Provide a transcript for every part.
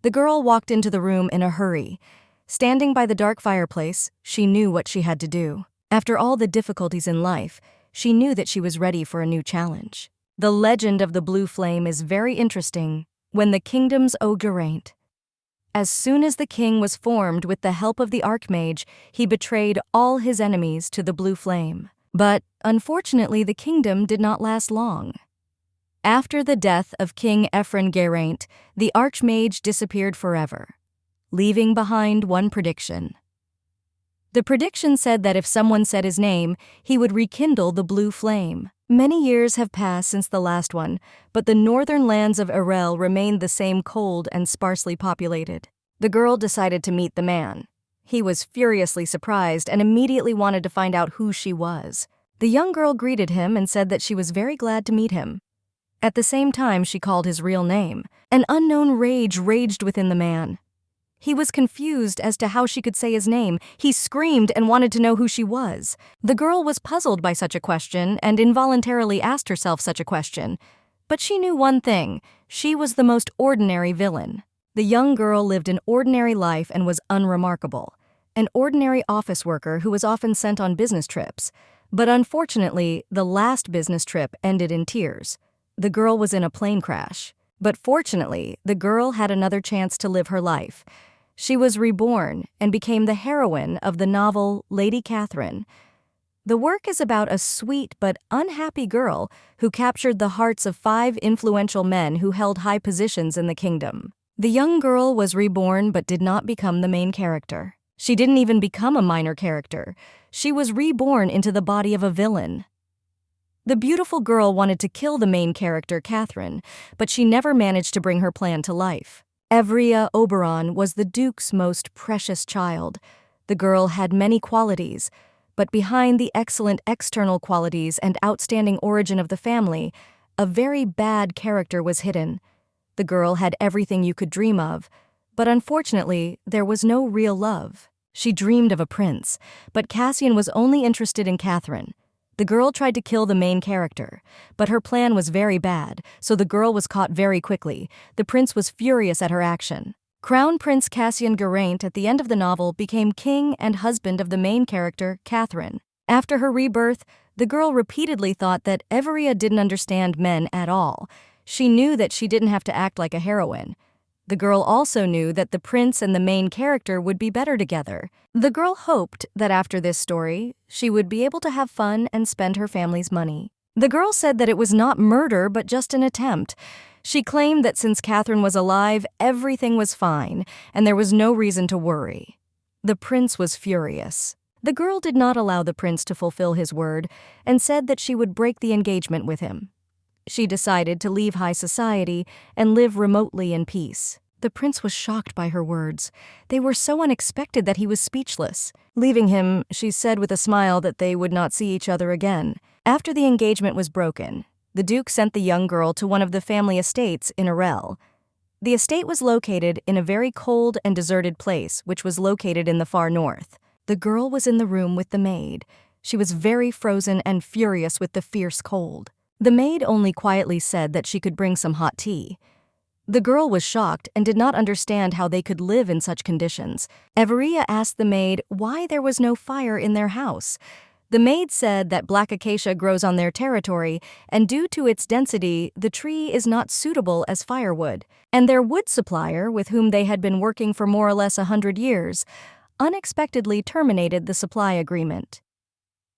The girl walked into the room in a hurry. Standing by the dark fireplace, she knew what she had to do. After all the difficulties in life, she knew that she was ready for a new challenge. The legend of the blue flame is very interesting. When the kingdom's Geraint. As soon as the king was formed with the help of the Archmage, he betrayed all his enemies to the blue flame. But, unfortunately, the kingdom did not last long. After the death of King Geraint, the Archmage disappeared forever, leaving behind one prediction. The prediction said that if someone said his name, he would rekindle the blue flame. Many years have passed since the last one, but the northern lands of Erel remained the same, cold and sparsely populated. The girl decided to meet the man. He was furiously surprised and immediately wanted to find out who she was. The young girl greeted him and said that she was very glad to meet him. At the same time, she called his real name. An unknown rage raged within the man. He was confused as to how she could say his name. He screamed and wanted to know who she was. The girl was puzzled by such a question and involuntarily asked herself such a question. But she knew one thing: she was the most ordinary villain. The young girl lived an ordinary life and was unremarkable. An ordinary office worker who was often sent on business trips. But unfortunately, the last business trip ended in tears. The girl was in a plane crash. But fortunately, the girl had another chance to live her life. She was reborn and became the heroine of the novel Lady Catherine. The work is about a sweet but unhappy girl who captured the hearts of 5 influential men who held high positions in the kingdom. The young girl was reborn but did not become the main character. She didn't even become a minor character. She was reborn into the body of a villain. The beautiful girl wanted to kill the main character, Catherine, but she never managed to bring her plan to life. Evria Oberon was the Duke's most precious child. The girl had many qualities, but behind the excellent external qualities and outstanding origin of the family, a very bad character was hidden. The girl had everything you could dream of, but unfortunately, there was no real love. She dreamed of a prince, but Cassian was only interested in Catherine. The girl tried to kill the main character, but her plan was very bad, so the girl was caught very quickly. The prince was furious at her action. Crown Prince Cassian Geraint at the end of the novel became king and husband of the main character, Catherine. After her rebirth, the girl repeatedly thought that Everia didn't understand men at all. She knew that she didn't have to act like a heroine. The girl also knew that the prince and the main character would be better together. The girl hoped that after this story, she would be able to have fun and spend her family's money. The girl said that it was not murder but just an attempt. She claimed that since Catherine was alive, everything was fine, and there was no reason to worry. The prince was furious. The girl did not allow the prince to fulfill his word and said that she would break the engagement with him. She decided to leave high society and live remotely in peace. The prince was shocked by her words. They were so unexpected that he was speechless. Leaving him, she said with a smile that they would not see each other again. After the engagement was broken, the Duke sent the young girl to one of the family estates in Erel. The estate was located in a very cold and deserted place, which was located in the far north. The girl was in the room with the maid. She was very frozen and furious with the fierce cold. The maid only quietly said that she could bring some hot tea. The girl was shocked and did not understand how they could live in such conditions. Everia asked the maid why there was no fire in their house. The maid said that black acacia grows on their territory, and due to its density, the tree is not suitable as firewood. And their wood supplier, with whom they had been working for more or less 100 years, unexpectedly terminated the supply agreement.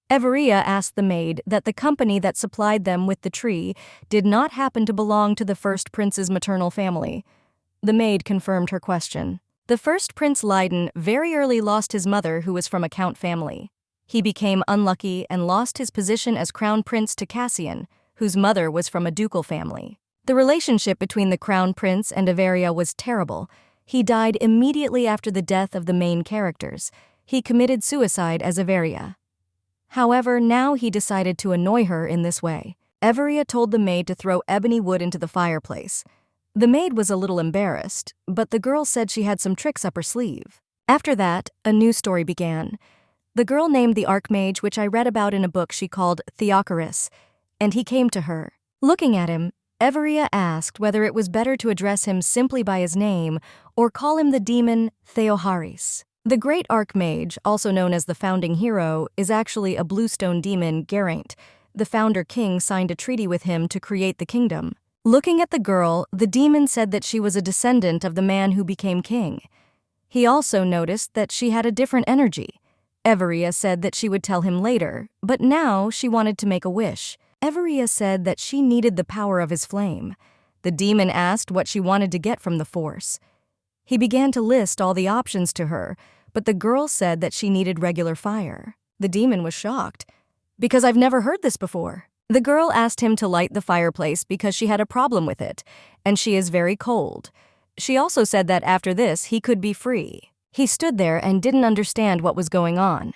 Everia asked the maid that the company that supplied them with the tree did not happen to belong to the first prince's maternal family. The maid confirmed her question. The first Prince Leiden very early lost his mother, who was from a count family. He became unlucky and lost his position as crown prince to Cassian, whose mother was from a ducal family. The relationship between the crown prince and Everia was terrible. He died immediately after the death of the main characters. He committed suicide as Everia. However, now he decided to annoy her in this way. Everia told the maid to throw ebony wood into the fireplace. The maid was a little embarrassed, but the girl said she had some tricks up her sleeve. After that, a new story began. The girl named the Archmage, which I read about in a book she called Theocarus, and he came to her. Looking at him, Everia asked whether it was better to address him simply by his name or call him the demon Theoharis. The Great Archmage, also known as the Founding Hero, is actually a bluestone demon, Geraint. The Founder King signed a treaty with him to create the kingdom. Looking at the girl, the demon said that she was a descendant of the man who became king. He also noticed that she had a different energy. Everia said that she would tell him later, but now she wanted to make a wish. Everia said that she needed the power of his flame. The demon asked what she wanted to get from the force. He began to list all the options to her, but the girl said that she needed regular fire. The demon was shocked. "Because I've never heard this before." The girl asked him to light the fireplace because she had a problem with it, and she is very cold. She also said that after this he could be free. He stood there and didn't understand what was going on.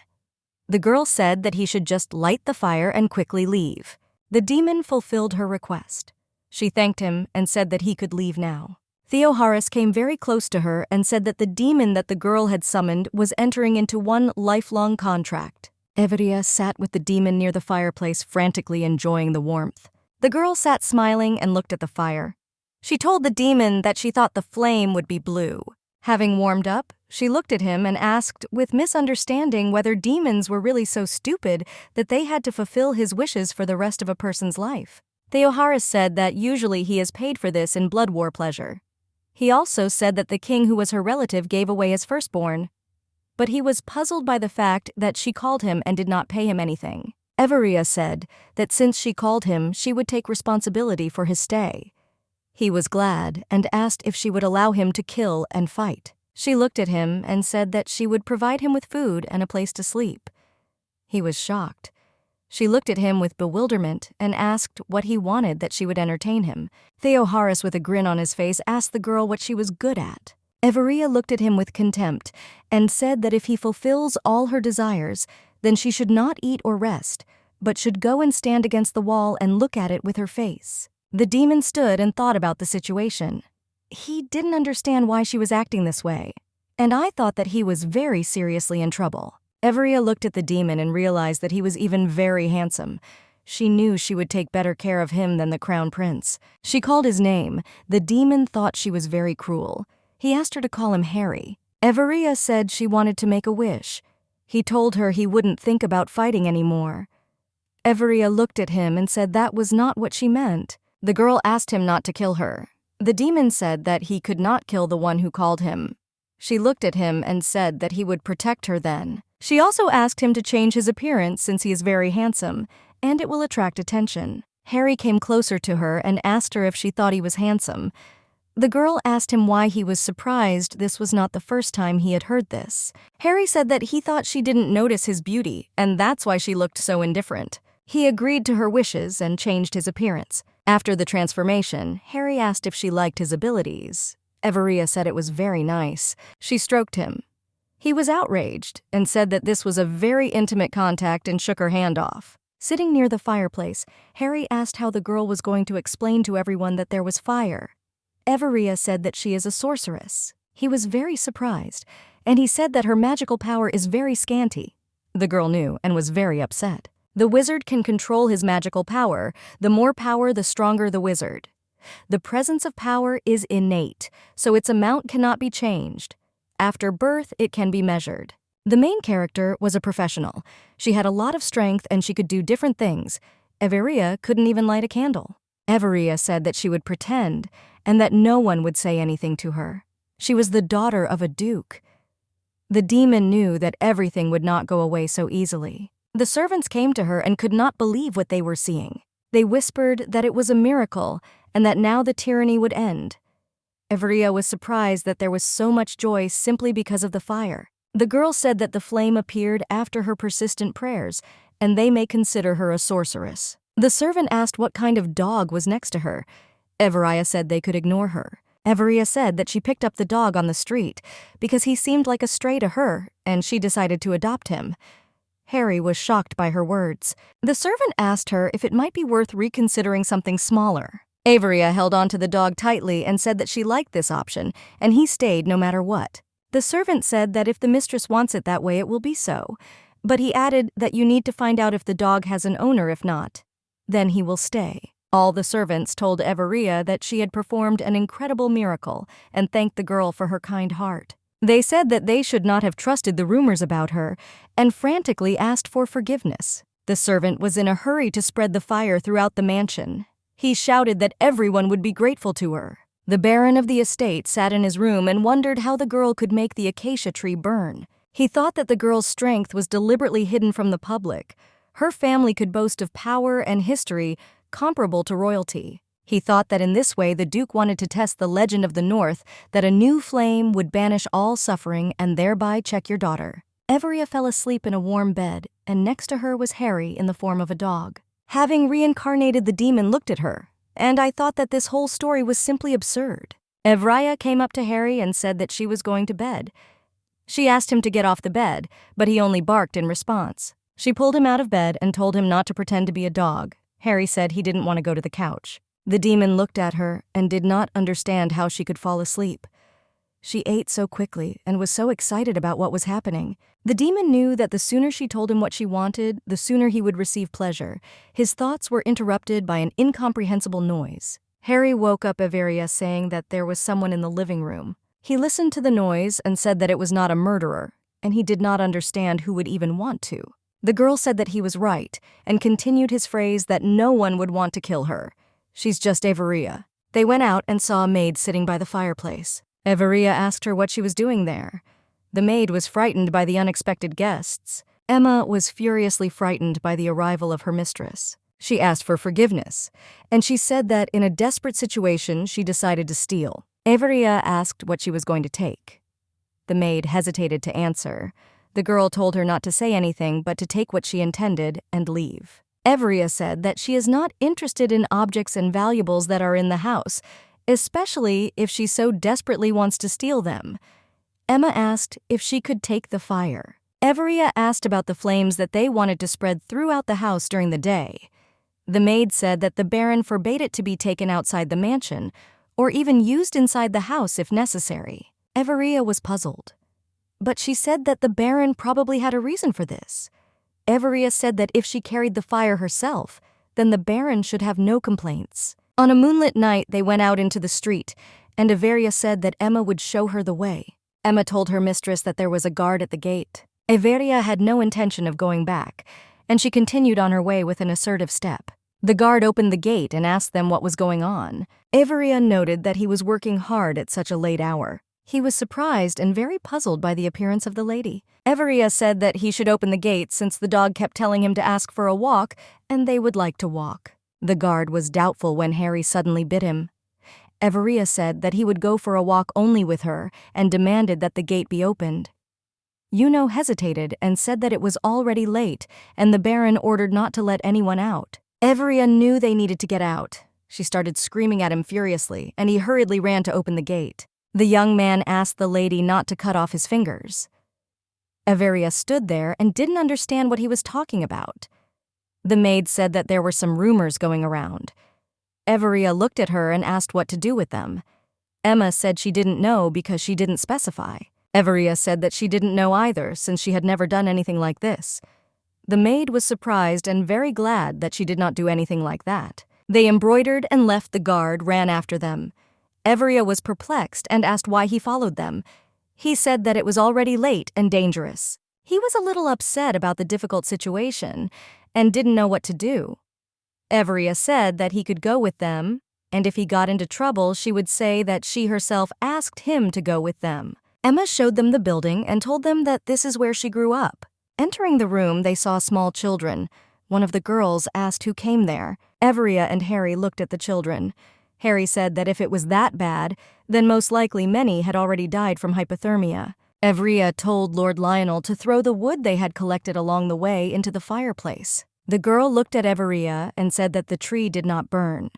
The girl said that he should just light the fire and quickly leave. The demon fulfilled her request. She thanked him and said that he could leave now. Theoharis came very close to her and said that the demon that the girl had summoned was entering into one lifelong contract. Everia sat with the demon near the fireplace, frantically enjoying the warmth. The girl sat smiling and looked at the fire. She told the demon that she thought the flame would be blue. Having warmed up, she looked at him and asked, with misunderstanding, whether demons were really so stupid that they had to fulfill his wishes for the rest of a person's life. Theoharis said that usually he is paid for this in blood war pleasure. He also said that the king who was her relative gave away his firstborn. But he was puzzled by the fact that she called him and did not pay him anything. Everia said that since she called him, she would take responsibility for his stay. He was glad and asked if she would allow him to kill and fight. She looked at him and said that she would provide him with food and a place to sleep. He was shocked. She looked at him with bewilderment and asked what he wanted that she would entertain him. Theoharis, with a grin on his face, asked the girl what she was good at. Everia looked at him with contempt and said that if he fulfills all her desires, then she should not eat or rest, but should go and stand against the wall and look at it with her face. The demon stood and thought about the situation. He didn't understand why she was acting this way, and I thought that he was very seriously in trouble. Everia looked at the demon and realized that he was even very handsome. She knew she would take better care of him than the crown prince. She called his name. The demon thought she was very cruel. He asked her to call him Harry. Everia said she wanted to make a wish. He told her he wouldn't think about fighting anymore. Everia looked at him and said that was not what she meant. The girl asked him not to kill her. The demon said that he could not kill the one who called him. She looked at him and said that he would protect her then. She also asked him to change his appearance since he is very handsome, and it will attract attention. Harry came closer to her and asked her if she thought he was handsome. The girl asked him why he was surprised this was not the first time he had heard this. Harry said that he thought she didn't notice his beauty, and that's why she looked so indifferent. He agreed to her wishes and changed his appearance. After the transformation, Harry asked if she liked his abilities. Everia said it was very nice. She stroked him. He was outraged and said that this was a very intimate contact and shook her hand off. Sitting near the fireplace, Harry asked how the girl was going to explain to everyone that there was fire. Everia said that she is a sorceress. He was very surprised, and he said that her magical power is very scanty. The girl knew and was very upset. The wizard can control his magical power. The more power, the stronger the wizard. The presence of power is innate, so its amount cannot be changed. After birth, it can be measured. The main character was a professional. She had a lot of strength and she could do different things. Everia couldn't even light a candle. Everia said that she would pretend and that no one would say anything to her. She was the daughter of a duke. The demon knew that everything would not go away so easily. The servants came to her and could not believe what they were seeing. They whispered that it was a miracle and that now the tyranny would end. Everia was surprised that there was so much joy simply because of the fire. The girl said that the flame appeared after her persistent prayers, and they may consider her a sorceress. The servant asked what kind of dog was next to her. Everia said they could ignore her. Everia said that she picked up the dog on the street because he seemed like a stray to her, and she decided to adopt him. Harry was shocked by her words. The servant asked her if it might be worth reconsidering something smaller. Everia held on to the dog tightly and said that she liked this option, and he stayed no matter what. The servant said that if the mistress wants it that way, it will be so. But he added that you need to find out if the dog has an owner. If not, then he will stay. All the servants told Everia that she had performed an incredible miracle and thanked the girl for her kind heart. They said that they should not have trusted the rumors about her and frantically asked for forgiveness. The servant was in a hurry to spread the fire throughout the mansion. He shouted that everyone would be grateful to her. The baron of the estate sat in his room and wondered how the girl could make the acacia tree burn. He thought that the girl's strength was deliberately hidden from the public. Her family could boast of power and history comparable to royalty. He thought that in this way the Duke wanted to test the legend of the North that a new flame would banish all suffering and thereby check your daughter. Everia fell asleep in a warm bed, and next to her was Harry in the form of a dog. Having reincarnated, the demon looked at her, and I thought that this whole story was simply absurd. Evria came up to Harry and said that she was going to bed. She asked him to get off the bed, but he only barked in response. She pulled him out of bed and told him not to pretend to be a dog. Harry said he didn't want to go to the couch. The demon looked at her and did not understand how she could fall asleep. She ate so quickly and was so excited about what was happening. The demon knew that the sooner she told him what she wanted, the sooner he would receive pleasure. His thoughts were interrupted by an incomprehensible noise. Harry woke up Everia saying that there was someone in the living room. He listened to the noise and said that it was not a murderer, and he did not understand who would even want to. The girl said that he was right and continued his phrase that no one would want to kill her. She's just Everia. They went out and saw a maid sitting by the fireplace. Everia asked her what she was doing there. The maid was frightened by the unexpected guests. Emma was furiously frightened by the arrival of her mistress. She asked for forgiveness, and she said that in a desperate situation she decided to steal. Everia asked what she was going to take. The maid hesitated to answer. The girl told her not to say anything but to take what she intended and leave. Everia said that she is not interested in objects and valuables that are in the house, especially if she so desperately wants to steal them. Emma asked if she could take the fire. Everia asked about the flames that they wanted to spread throughout the house during the day. The maid said that the baron forbade it to be taken outside the mansion, or even used inside the house if necessary. Everia was puzzled, but she said that the baron probably had a reason for this. Everia said that if she carried the fire herself, then the baron should have no complaints. On a moonlit night, they went out into the street, and Everia said that Emma would show her the way. Emma told her mistress that there was a guard at the gate. Everia had no intention of going back, and she continued on her way with an assertive step. The guard opened the gate and asked them what was going on. Everia noted that he was working hard at such a late hour. He was surprised and very puzzled by the appearance of the lady. Everia said that he should open the gate since the dog kept telling him to ask for a walk, and they would like to walk. The guard was doubtful when Harry suddenly bit him. Everia said that he would go for a walk only with her and demanded that the gate be opened. Yuno hesitated and said that it was already late, and the baron ordered not to let anyone out. Everia knew they needed to get out. She started screaming at him furiously, and he hurriedly ran to open the gate. The young man asked the lady not to cut off his fingers. Everia stood there and didn't understand what he was talking about. The maid said that there were some rumors going around. Everia looked at her and asked what to do with them. Emma said she didn't know because she didn't specify. Everia said that she didn't know either since she had never done anything like this. The maid was surprised and very glad that she did not do anything like that. They embroidered and left. The guard ran after them. Everia was perplexed and asked why he followed them. He said that it was already late and dangerous. He was a little upset about the difficult situation and didn't know what to do. Everia said that he could go with them, and if he got into trouble, she would say that she herself asked him to go with them. Emma showed them the building and told them that this is where she grew up. Entering the room, they saw small children. One of the girls asked who came there. Everia and Harry looked at the children. Harry said that if it was that bad, then most likely many had already died from hypothermia. Everia told Lord Lionel to throw the wood they had collected along the way into the fireplace. The girl looked at Everia and said that the tree did not burn.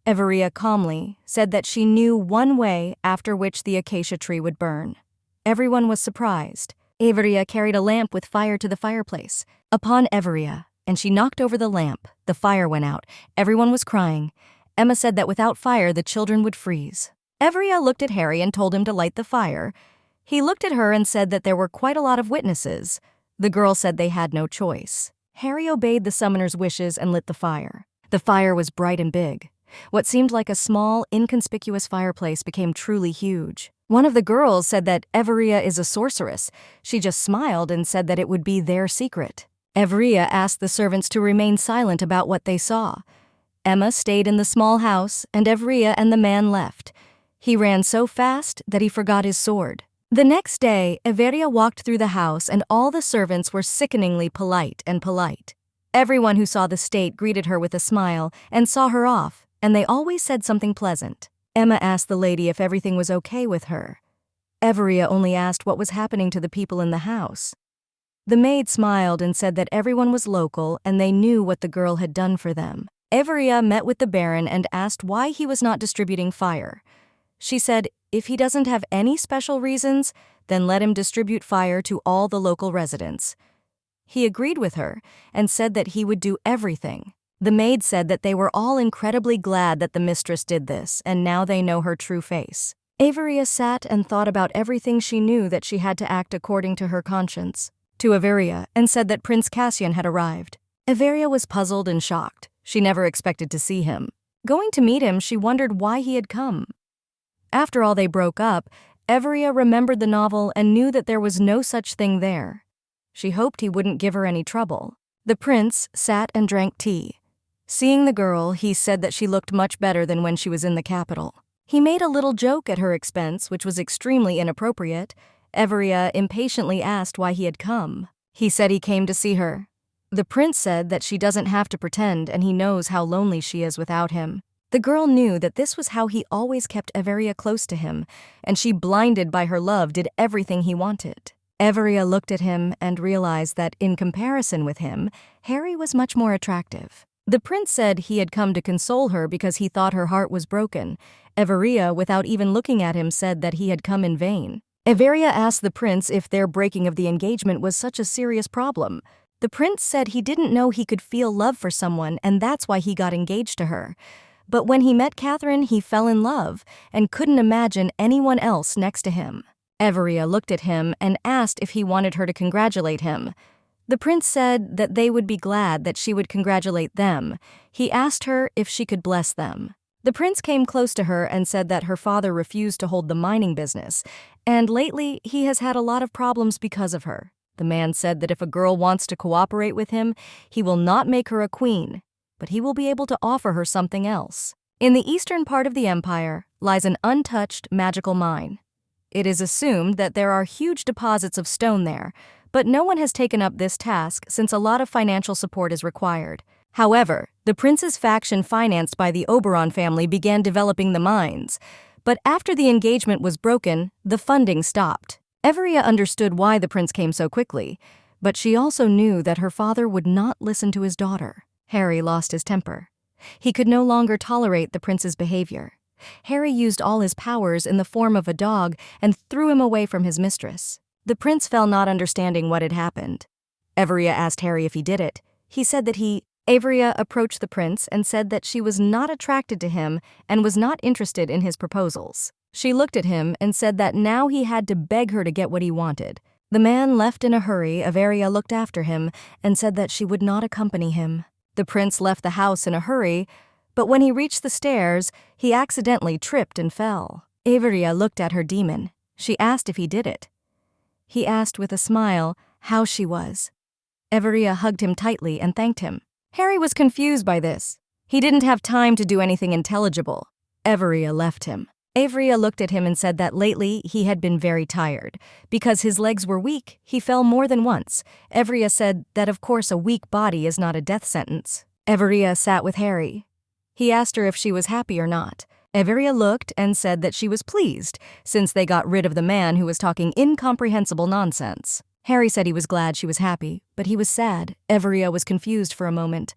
Everia calmly said that she knew one way after which the acacia tree would burn. Everyone was surprised. Everia carried a lamp with fire to the fireplace. Upon Everia, and she knocked over the lamp, the fire went out. Everyone was crying. Emma said that without fire, the children would freeze. Everia looked at Harry and told him to light the fire. He looked at her and said that there were quite a lot of witnesses. The girl said they had no choice. Harry obeyed the summoner's wishes and lit the fire. The fire was bright and big. What seemed like a small, inconspicuous fireplace became truly huge. One of the girls said that Everia is a sorceress. She just smiled and said that it would be their secret. Everia asked the servants to remain silent about what they saw. Emma stayed in the small house, and Everia and the man left. He ran so fast that he forgot his sword. The next day, Everia walked through the house, and all the servants were sickeningly polite. Everyone who saw the state greeted her with a smile and saw her off, and they always said something pleasant. Emma asked the lady if everything was okay with her. Everia only asked what was happening to the people in the house. The maid smiled and said that everyone was local and they knew what the girl had done for them. Everia met with the Baron and asked why he was not distributing fire. She said if he doesn't have any special reasons, then let him distribute fire to all the local residents. He agreed with her and said that he would do everything. The maid said that they were all incredibly glad that the mistress did this, and now they know her true face. Averia sat and thought about everything she knew that she had to act according to her conscience. To Averia and said that Prince Cassian had arrived. Averia was puzzled and shocked. She never expected to see him. Going to meet him, she wondered why he had come. After all they broke up, Averia remembered the novel and knew that there was no such thing there. She hoped he wouldn't give her any trouble. The prince sat and drank tea. Seeing the girl, he said that she looked much better than when she was in the capital. He made a little joke at her expense, which was extremely inappropriate. Everia impatiently asked why he had come. He said he came to see her. The prince said that she doesn't have to pretend and he knows how lonely she is without him. The girl knew that this was how he always kept Everia close to him, and she, blinded by her love, did everything he wanted. Everia looked at him and realized that, in comparison with him, Harry was much more attractive. The prince said he had come to console her because he thought her heart was broken. Everia, without even looking at him, said that he had come in vain. Everia asked the prince if their breaking of the engagement was such a serious problem. The prince said he didn't know he could feel love for someone, and that's why he got engaged to her. But when he met Catherine, he fell in love and couldn't imagine anyone else next to him. Everia looked at him and asked if he wanted her to congratulate him. The prince said that they would be glad that she would congratulate them. He asked her if she could bless them. The prince came close to her and said that her father refused to hold the mining business, and lately he has had a lot of problems because of her. The man said that if a girl wants to cooperate with him, he will not make her a queen, but he will be able to offer her something else. In the eastern part of the empire lies an untouched magical mine. It is assumed that there are huge deposits of stone there, but no one has taken up this task since a lot of financial support is required. However, the prince's faction financed by the Oberon family began developing the mines, but after the engagement was broken, the funding stopped. Everia understood why the prince came so quickly, but she also knew that her father would not listen to his daughter. Harry lost his temper. He could no longer tolerate the prince's behavior. Harry used all his powers in the form of a dog and threw him away from his mistress. The prince fell, not understanding what had happened. Everia asked Harry if he did it. He said that Averia approached the prince and said that she was not attracted to him and was not interested in his proposals. She looked at him and said that now he had to beg her to get what he wanted. The man left in a hurry. Averia looked after him and said that she would not accompany him. The prince left the house in a hurry, but when he reached the stairs, he accidentally tripped and fell. Averia looked at her demon. She asked if he did it. He asked with a smile how she was. Averia hugged him tightly and thanked him. Harry was confused by this. He didn't have time to do anything intelligible. Averia left him. Averia looked at him and said that lately he had been very tired. Because his legs were weak, he fell more than once. Averia said that of course a weak body is not a death sentence. Averia sat with Harry. He asked her if she was happy or not. Averia looked and said that she was pleased, since they got rid of the man who was talking incomprehensible nonsense. Harry said he was glad she was happy, but he was sad. Averia was confused for a moment,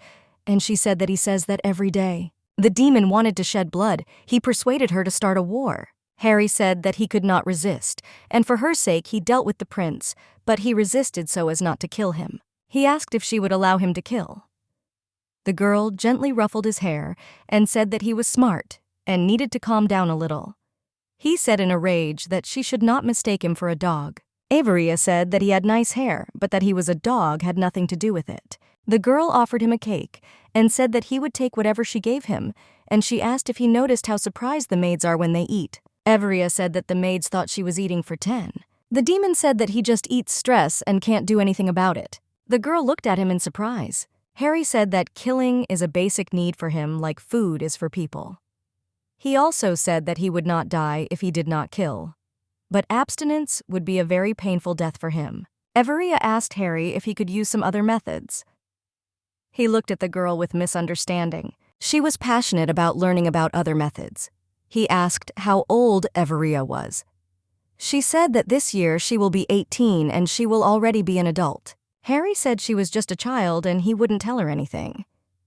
and she said that he says that every day. The demon wanted to shed blood. He persuaded her to start a war. Harry said that he could not resist, and for her sake he dealt with the prince, but he resisted so as not to kill him. He asked if she would allow him to kill. The girl gently ruffled his hair and said that he was smart and needed to calm down a little. He said in a rage that she should not mistake him for a dog. Averia said that he had nice hair, but that he was a dog had nothing to do with it. The girl offered him a cake and said that he would take whatever she gave him, and she asked if he noticed how surprised the maids are when they eat. Averia said that the maids thought she was eating for 10. The demon said that he just eats stress and can't do anything about it. The girl looked at him in surprise. Harry said that killing is a basic need for him like food is for people. He also said that he would not die if he did not kill, but abstinence would be a very painful death for him. Averia asked Harry if he could use some other methods. He looked at the girl with misunderstanding. She was passionate about learning about other methods. He asked how old Averia was. She said that this year she will be 18 and she will already be an adult. Harry said she was just a child and he wouldn't tell her anything.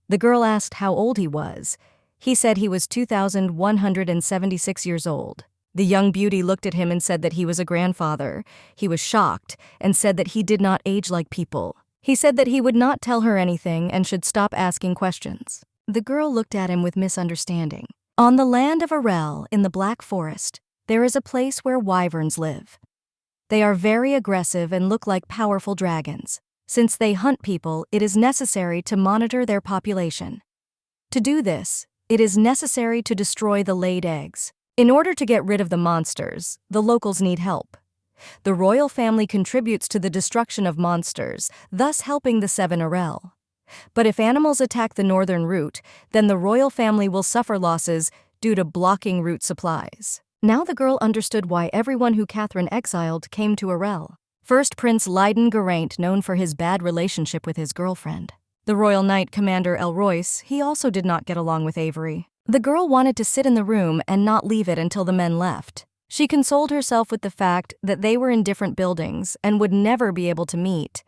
The girl asked how old he was. He said he was 2,176 years old. The young beauty looked at him and said that he was a grandfather. He was shocked and said that he did not age like people. He said that he would not tell her anything and should stop asking questions. The girl looked at him with misunderstanding. On the land of Arel in the Black Forest, there is a place where wyverns live. They are very aggressive and look like powerful dragons. Since they hunt people, it is necessary to monitor their population. To do this, it is necessary to destroy the laid eggs. In order to get rid of the monsters, the locals need help. The royal family contributes to the destruction of monsters, thus helping the Seven Arel. But if animals attack the northern route, then the royal family will suffer losses due to blocking route supplies. Now the girl understood why everyone who Catherine exiled came to Arel. First, Prince Leiden Geraint, known for his bad relationship with his girlfriend. The Royal Knight Commander Elroyce, he also did not get along with Avery. The girl wanted to sit in the room and not leave it until the men left. She consoled herself with the fact that they were in different buildings and would never be able to meet.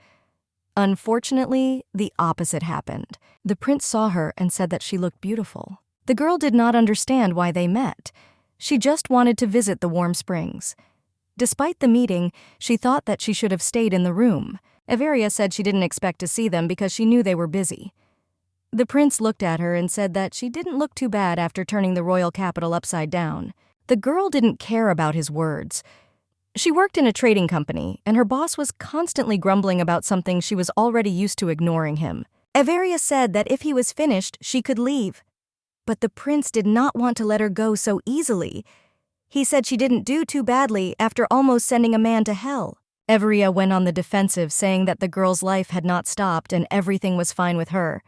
Unfortunately, the opposite happened. The prince saw her and said that she looked beautiful. The girl did not understand why they met. She just wanted to visit the warm springs. Despite the meeting, she thought that she should have stayed in the room. Averia said she didn't expect to see them because she knew they were busy. The prince looked at her and said that she didn't look too bad after turning the royal capital upside down. The girl didn't care about his words. She worked in a trading company, and her boss was constantly grumbling about something she was already used to ignoring him. Averia said that if he was finished, she could leave. But the prince did not want to let her go so easily. He said she didn't do too badly after almost sending a man to hell. Averia went on the defensive, saying that the girl's life had not stopped and everything was fine with her.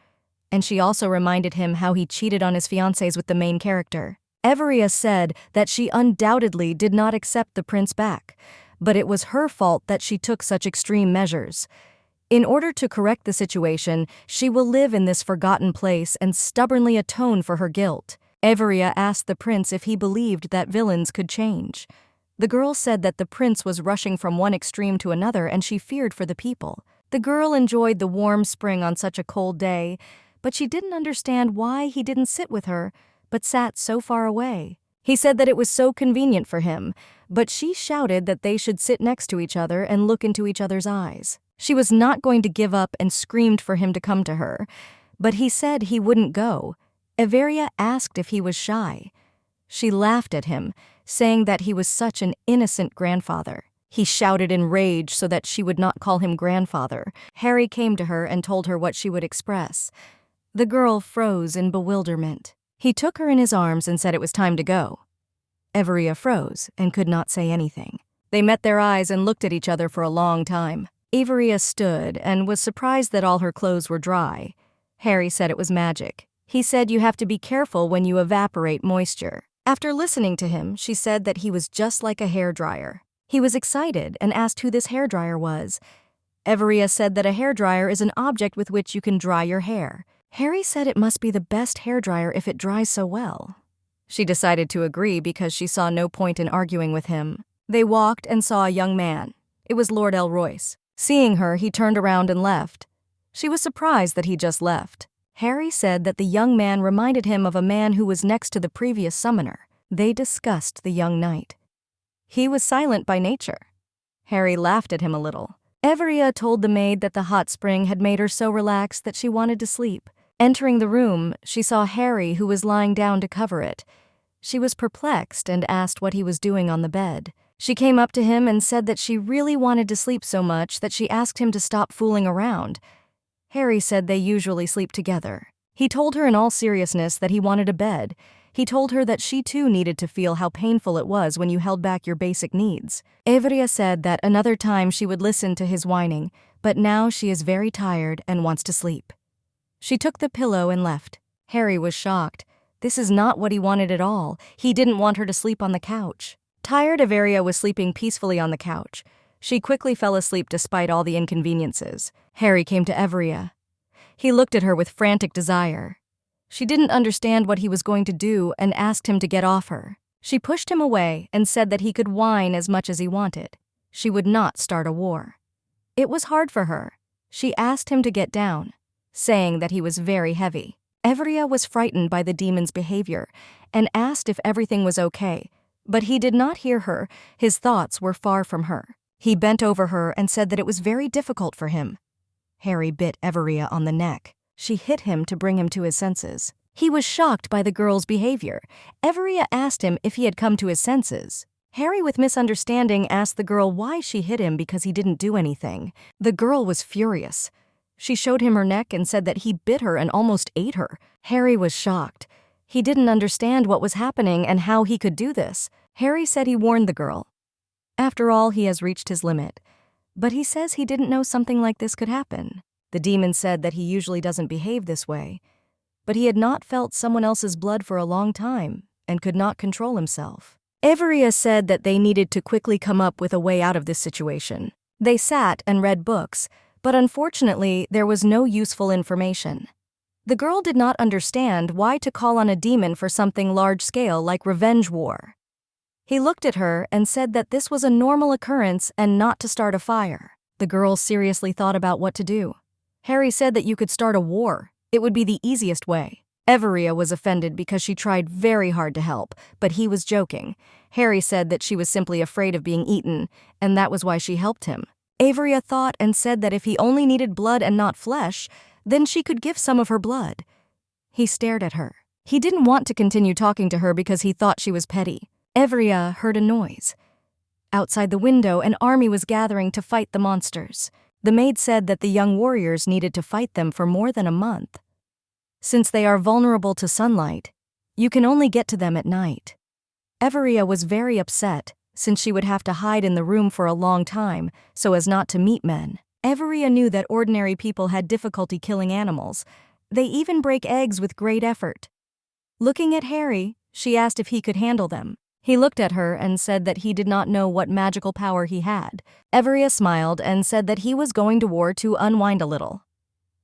And she also reminded him how he cheated on his fiancés with the main character. Averia said that she undoubtedly did not accept the prince back, but it was her fault that she took such extreme measures. In order to correct the situation, she will live in this forgotten place and stubbornly atone for her guilt. Averia asked the prince if he believed that villains could change. The girl said that the prince was rushing from one extreme to another and she feared for the people. The girl enjoyed the warm spring on such a cold day, but she didn't understand why he didn't sit with her, but sat so far away. He said that it was so convenient for him, but she shouted that they should sit next to each other and look into each other's eyes. She was not going to give up and screamed for him to come to her, but he said he wouldn't go. Averia asked if he was shy. She laughed at him, saying that he was such an innocent grandfather. He shouted in rage so that she would not call him grandfather. Harry came to her and told her what she would express. The girl froze in bewilderment. He took her in his arms and said it was time to go. Averia froze and could not say anything. They met their eyes and looked at each other for a long time. Averia stood and was surprised that all her clothes were dry. Harry said it was magic. He said you have to be careful when you evaporate moisture. After listening to him, she said that he was just like a hairdryer. He was excited and asked who this hairdryer was. Averia said that a hairdryer is an object with which you can dry your hair. Harry said it must be the best hairdryer if it dries so well. She decided to agree because she saw no point in arguing with him. They walked and saw a young man. It was Lord Elroyce. Seeing her, he turned around and left. She was surprised that he just left. Harry said that the young man reminded him of a man who was next to the previous summoner. They discussed the young knight. He was silent by nature. Harry laughed at him a little. Averia told the maid that the hot spring had made her so relaxed that she wanted to sleep. Entering the room, she saw Harry, who was lying down to cover it. She was perplexed and asked what he was doing on the bed. She came up to him and said that she really wanted to sleep so much that she asked him to stop fooling around. Harry said they usually sleep together. He told her in all seriousness that he wanted a bed. He told her that she too needed to feel how painful it was when you held back your basic needs. Averia said that another time she would listen to his whining, but now she is very tired and wants to sleep. She took the pillow and left. Harry was shocked. This is not what he wanted at all. He didn't want her to sleep on the couch. Tired, Averia was sleeping peacefully on the couch. She quickly fell asleep despite all the inconveniences. Harry came to Averia. He looked at her with frantic desire. She didn't understand what he was going to do and asked him to get off her. She pushed him away and said that he could whine as much as he wanted. She would not start a war. It was hard for her. She asked him to get down, saying that he was very heavy. Averia was frightened by the demon's behavior and asked if everything was okay, but he did not hear her. His thoughts were far from her. He bent over her and said that it was very difficult for him. Harry bit Averia on the neck. She hit him to bring him to his senses. He was shocked by the girl's behavior. Averia asked him if he had come to his senses. Harry, with misunderstanding, asked the girl why she hit him because he didn't do anything. The girl was furious. She showed him her neck and said that he bit her and almost ate her. Harry was shocked. He didn't understand what was happening and how he could do this. Harry said he warned the girl. After all, he has reached his limit. But he says he didn't know something like this could happen. The demon said that he usually doesn't behave this way, but he had not felt someone else's blood for a long time and could not control himself. Averia said that they needed to quickly come up with a way out of this situation. They sat and read books, but unfortunately there was no useful information. The girl did not understand why to call on a demon for something large-scale like revenge war. He looked at her and said that this was a normal occurrence and not to start a fire. The girl seriously thought about what to do. Harry said that you could start a war. It would be the easiest way. Averia was offended because she tried very hard to help, but he was joking. Harry said that she was simply afraid of being eaten, and that was why she helped him. Averia thought and said that if he only needed blood and not flesh, then she could give some of her blood. He stared at her. He didn't want to continue talking to her because he thought she was petty. Averia heard a noise. Outside the window, an army was gathering to fight the monsters. The maid said that the young warriors needed to fight them for more than a month. Since they are vulnerable to sunlight, you can only get to them at night. Averia was very upset, since she would have to hide in the room for a long time so as not to meet men. Averia knew that ordinary people had difficulty killing animals. They even break eggs with great effort. Looking at Harry, she asked if he could handle them. He looked at her and said that he did not know what magical power he had. Averia smiled and said that he was going to war to unwind a little.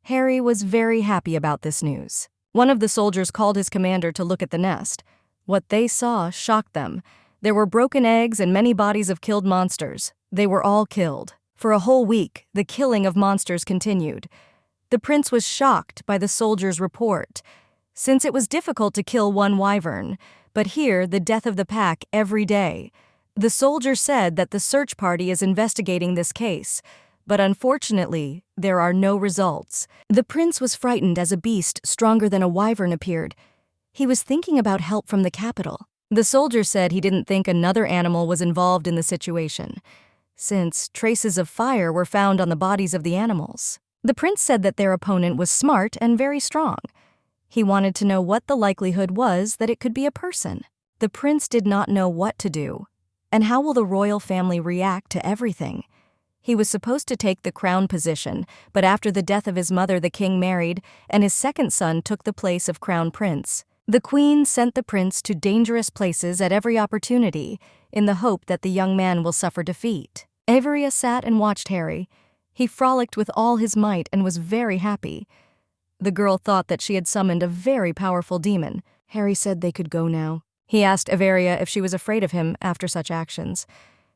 Harry was very happy about this news. One of the soldiers called his commander to look at the nest. What they saw shocked them. There were broken eggs and many bodies of killed monsters. They were all killed. For a whole week, the killing of monsters continued. The prince was shocked by the soldier's report, since it was difficult to kill one wyvern, but here the death of the pack every day. The soldier said that the search party is investigating this case, but unfortunately, there are no results. The prince was frightened as a beast stronger than a wyvern appeared. He was thinking about help from the capital. The soldier said he didn't think another animal was involved in the situation, since traces of fire were found on the bodies of the animals. The prince said that their opponent was smart and very strong. He wanted to know what the likelihood was that it could be a person. The prince did not know what to do, and how will the royal family react to everything? He was supposed to take the crown position, but after the death of his mother the king married, and his second son took the place of crown prince. The queen sent the prince to dangerous places at every opportunity, in the hope that the young man will suffer defeat. Averia sat and watched Harry. He frolicked with all his might and was very happy. The girl thought that she had summoned a very powerful demon. Harry said they could go now. He asked Averia if she was afraid of him after such actions.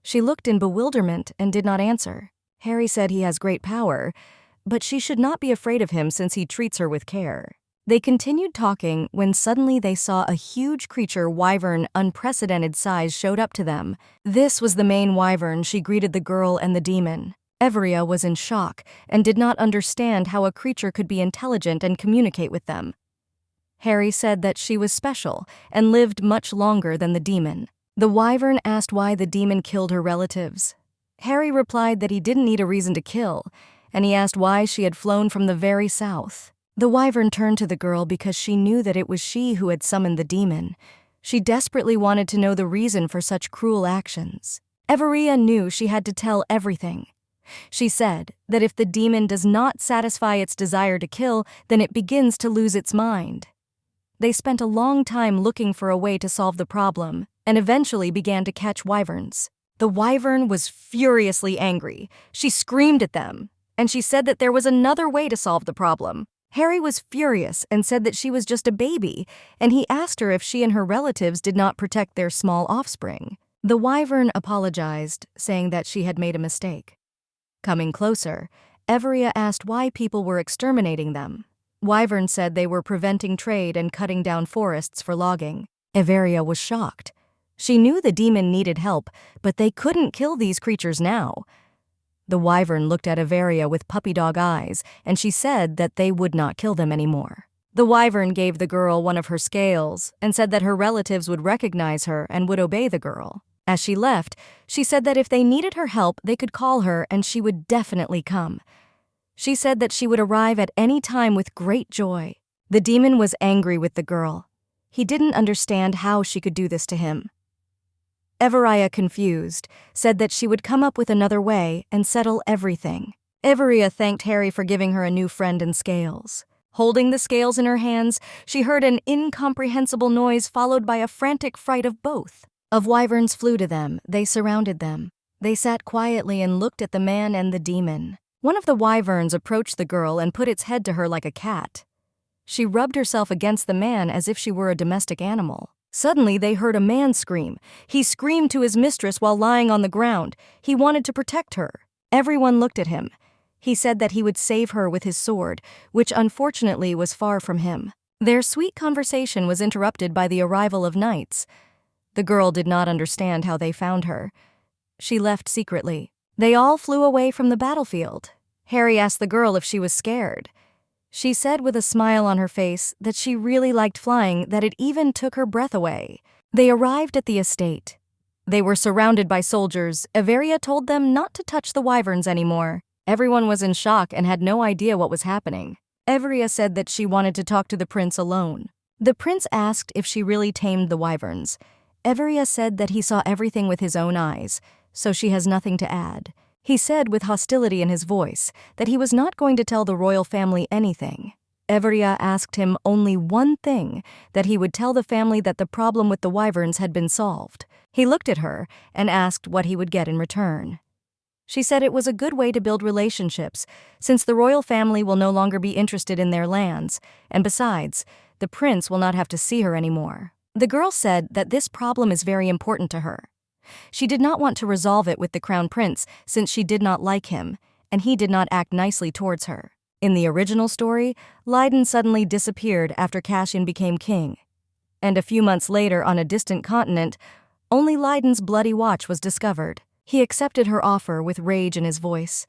She looked in bewilderment and did not answer. Harry said he has great power, but she should not be afraid of him since he treats her with care. They continued talking when suddenly they saw a huge creature wyvern unprecedented size showed up to them. This was the main wyvern. She greeted the girl and the demon. Averia was in shock and did not understand how a creature could be intelligent and communicate with them. Harry said that she was special and lived much longer than the demon. The wyvern asked why the demon killed her relatives. Harry replied that he didn't need a reason to kill, and he asked why she had flown from the very south. The wyvern turned to the girl because she knew that it was she who had summoned the demon. She desperately wanted to know the reason for such cruel actions. Everia knew she had to tell everything. She said that if the demon does not satisfy its desire to kill, then it begins to lose its mind. They spent a long time looking for a way to solve the problem, and eventually began to catch wyverns. The wyvern was furiously angry. She screamed at them, and she said that there was another way to solve the problem. Harry was furious and said that she was just a baby, and he asked her if she and her relatives did not protect their small offspring. The wyvern apologized, saying that she had made a mistake. Coming closer, Everia asked why people were exterminating them. Wyvern said they were preventing trade and cutting down forests for logging. Everia was shocked. She knew the demon needed help, but they couldn't kill these creatures now. The wyvern looked at Everia with puppy dog eyes, and she said that they would not kill them anymore. The wyvern gave the girl one of her scales and said that her relatives would recognize her and would obey the girl. As she left, she said that if they needed her help, they could call her and she would definitely come. She said that she would arrive at any time with great joy. The demon was angry with the girl. He didn't understand how she could do this to him. Everia, confused, said that she would come up with another way and settle everything. Everia thanked Harry for giving her a new friend and scales. Holding the scales in her hands, she heard an incomprehensible noise followed by a frantic fright of both. Of wyverns flew to them. They surrounded them. They sat quietly and looked at the man and the demon. One of the wyverns approached the girl and put its head to her like a cat. She rubbed herself against the man as if she were a domestic animal. Suddenly, they heard a man scream. He screamed to his mistress while lying on the ground. He wanted to protect her. Everyone looked at him. He said that he would save her with his sword, which unfortunately was far from him. Their sweet conversation was interrupted by the arrival of knights. The girl did not understand how they found her. She left secretly. They all flew away from the battlefield. Harry asked the girl if she was scared. She said with a smile on her face that she really liked flying, that it even took her breath away. They arrived at the estate. They were surrounded by soldiers. Everia told them not to touch the wyverns anymore. Everyone was in shock and had no idea what was happening. Everia said that she wanted to talk to the prince alone. The prince asked if she really tamed the wyverns. Everia said that he saw everything with his own eyes, so she has nothing to add. He said with hostility in his voice that he was not going to tell the royal family anything. Everia asked him only one thing, that he would tell the family that the problem with the wyverns had been solved. He looked at her and asked what he would get in return. She said it was a good way to build relationships, since the royal family will no longer be interested in their lands, and besides, the prince will not have to see her anymore. The girl said that this problem is very important to her. She did not want to resolve it with the crown prince since she did not like him, and he did not act nicely towards her. In the original story, Leiden suddenly disappeared after Cassian became king. And a few months later, on a distant continent, only Leiden's bloody watch was discovered. He accepted her offer with rage in his voice.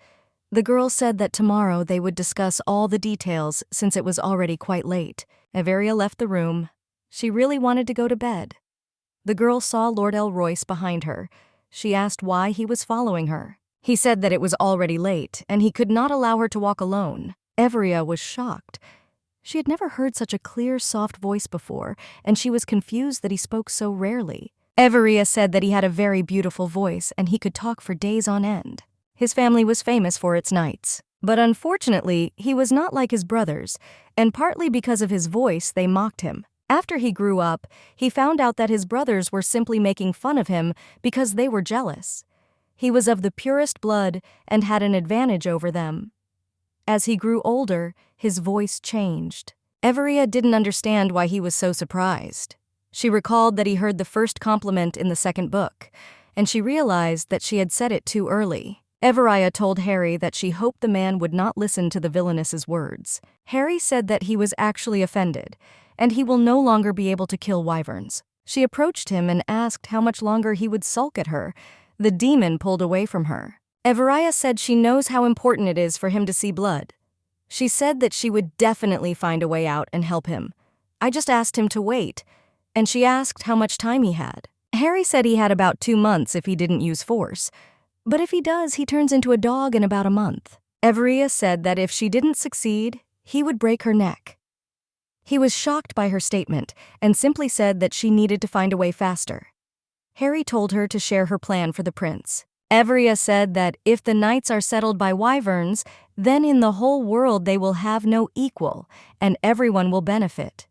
The girl said that tomorrow they would discuss all the details since it was already quite late. Everia left the room. She really wanted to go to bed. The girl saw Lord Elroyce behind her. She asked why he was following her. He said that it was already late, and he could not allow her to walk alone. Everia was shocked. She had never heard such a clear, soft voice before, and she was confused that he spoke so rarely. Everia said that he had a very beautiful voice, and he could talk for days on end. His family was famous for its knights. But unfortunately, he was not like his brothers, and partly because of his voice, they mocked him. After he grew up, he found out that his brothers were simply making fun of him because they were jealous. He was of the purest blood and had an advantage over them. As he grew older, his voice changed. Everia didn't understand why he was so surprised. She recalled that he heard the first compliment in the second book, and she realized that she had said it too early. Everia told Harry that she hoped the man would not listen to the villainess's words. Harry said that he was actually offended, and he will no longer be able to kill wyverns. She approached him and asked how much longer he would sulk at her. The demon pulled away from her. Everia said she knows how important it is for him to see blood. She said that she would definitely find a way out and help him. I just asked him to wait, and she asked how much time he had. Harry said he had about 2 months if he didn't use force, but if he does, he turns into a dog in about a month. Everia said that if she didn't succeed, he would break her neck. He was shocked by her statement and simply said that she needed to find a way faster. Harry told her to share her plan for the prince. Everia said that if the knights are settled by wyverns, then in the whole world they will have no equal, and everyone will benefit.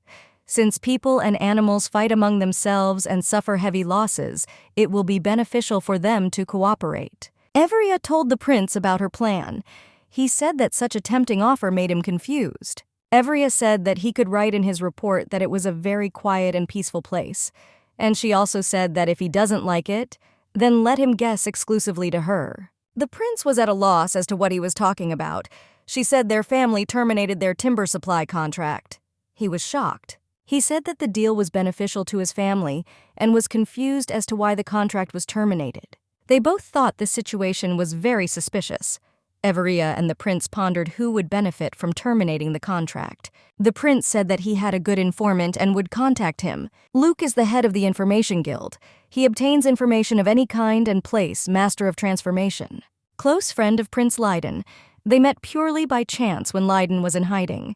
Since people and animals fight among themselves and suffer heavy losses, it will be beneficial for them to cooperate. Everia told the prince about her plan. He said that such a tempting offer made him confused. Everia said that he could write in his report that it was a very quiet and peaceful place, and she also said that if he doesn't like it, then let him guess exclusively to her. The prince was at a loss as to what he was talking about. She said their family terminated their timber supply contract. He was shocked. He said that the deal was beneficial to his family and was confused as to why the contract was terminated. They both thought the situation was very suspicious. Everia and the prince pondered who would benefit from terminating the contract. The prince said that he had a good informant and would contact him. Luke is the head of the Information Guild. He obtains information of any kind and place, master of transformation. Close friend of Prince Leiden. They met purely by chance when Leiden was in hiding.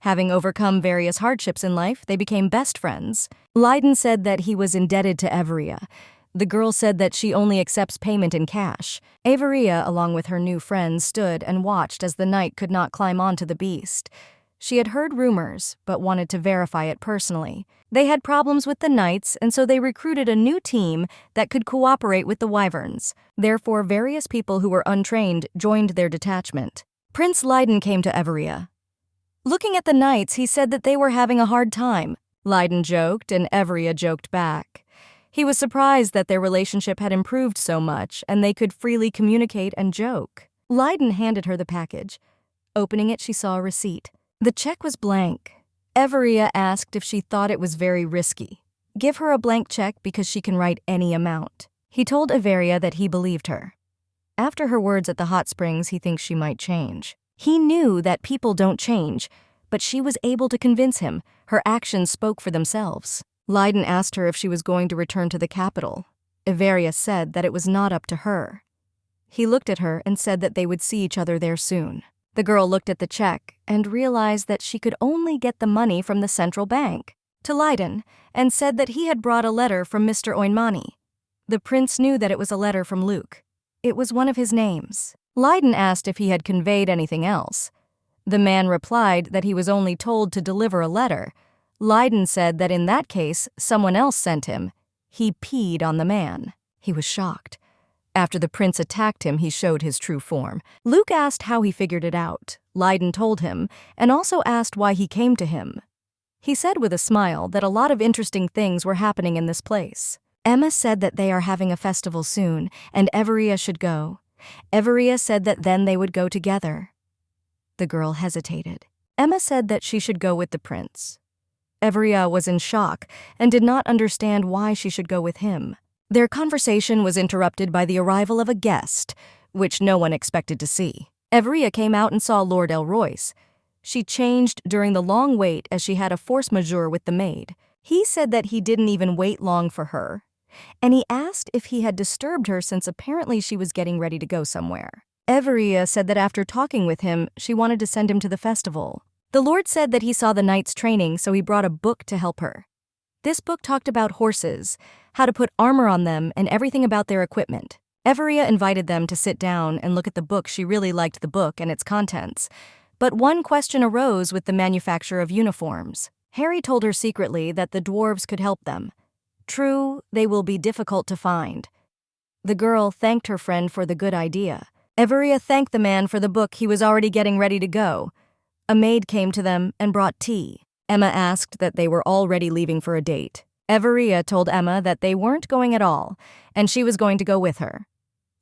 Having overcome various hardships in life, they became best friends. Leiden said that he was indebted to Everia. The girl said that she only accepts payment in cash. Everia, along with her new friends, stood and watched as the knight could not climb onto the beast. She had heard rumors, but wanted to verify it personally. They had problems with the knights, and so they recruited a new team that could cooperate with the wyverns. Therefore, various people who were untrained joined their detachment. Prince Leiden came to Everia. Looking at the knights, he said that they were having a hard time. Leiden joked, and Everia joked back. He was surprised that their relationship had improved so much and they could freely communicate and joke. Leiden handed her the package. Opening it, she saw a receipt. The check was blank. Everia asked if she thought it was very risky. Give her a blank check because she can write any amount. He told Everia that he believed her. After her words at the hot springs, he thinks she might change. He knew that people don't change, but she was able to convince him. Her actions spoke for themselves. Leiden asked her if she was going to return to the capital. Everia said that it was not up to her. He looked at her and said that they would see each other there soon. The girl looked at the check and realized that she could only get the money from the central bank. To Leiden, and said that he had brought a letter from Mr. Oinmani. The prince knew that it was a letter from Luke. It was one of his names. Leiden asked if he had conveyed anything else. The man replied that he was only told to deliver a letter. Leiden said that in that case, someone else sent him. He peed on the man. He was shocked. After the prince attacked him, he showed his true form. Luke asked how he figured it out. Leiden told him, and also asked why he came to him. He said with a smile that a lot of interesting things were happening in this place. Emma said that they are having a festival soon, and Everia should go. Everia said that then they would go together. The girl hesitated. Emma said that she should go with the prince. Everia was in shock and did not understand why she should go with him. Their conversation was interrupted by the arrival of a guest, which no one expected to see. Everia came out and saw Lord Elroyce. She changed during the long wait as she had a force majeure with the maid. He said that he didn't even wait long for her, and he asked if he had disturbed her since apparently she was getting ready to go somewhere. Everia said that after talking with him, she wanted to send him to the festival. The Lord said that he saw the knights training, so he brought a book to help her. This book talked about horses, how to put armor on them, and everything about their equipment. Everia invited them to sit down and look at the book. She really liked the book and its contents. But one question arose with the manufacture of uniforms. Harry told her secretly that the dwarves could help them. True, they will be difficult to find. The girl thanked her friend for the good idea. Everia thanked the man for the book. He was already getting ready to go. A maid came to them and brought tea. Emma asked that they were already leaving for a date. Everia told Emma that they weren't going at all, and she was going to go with her.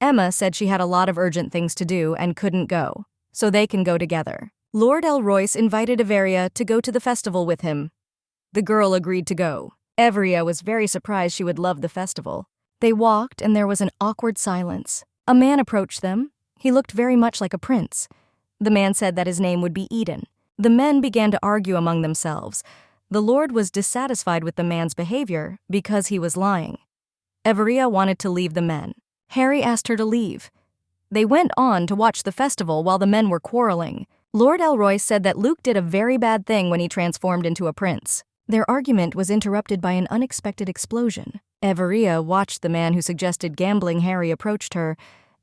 Emma said she had a lot of urgent things to do and couldn't go, so they can go together. Lord Elroyce invited Everia to go to the festival with him. The girl agreed to go. Everia was very surprised she would love the festival. They walked, and there was an awkward silence. A man approached them. He looked very much like a prince. The man said that his name would be Eden. The men began to argue among themselves. The Lord was dissatisfied with the man's behavior because he was lying. Everia wanted to leave the men. Harry asked her to leave. They went on to watch the festival while the men were quarreling. Lord Elroy said that Luke did a very bad thing when he transformed into a prince. Their argument was interrupted by an unexpected explosion. Everia watched the man who suggested gambling Harry approached her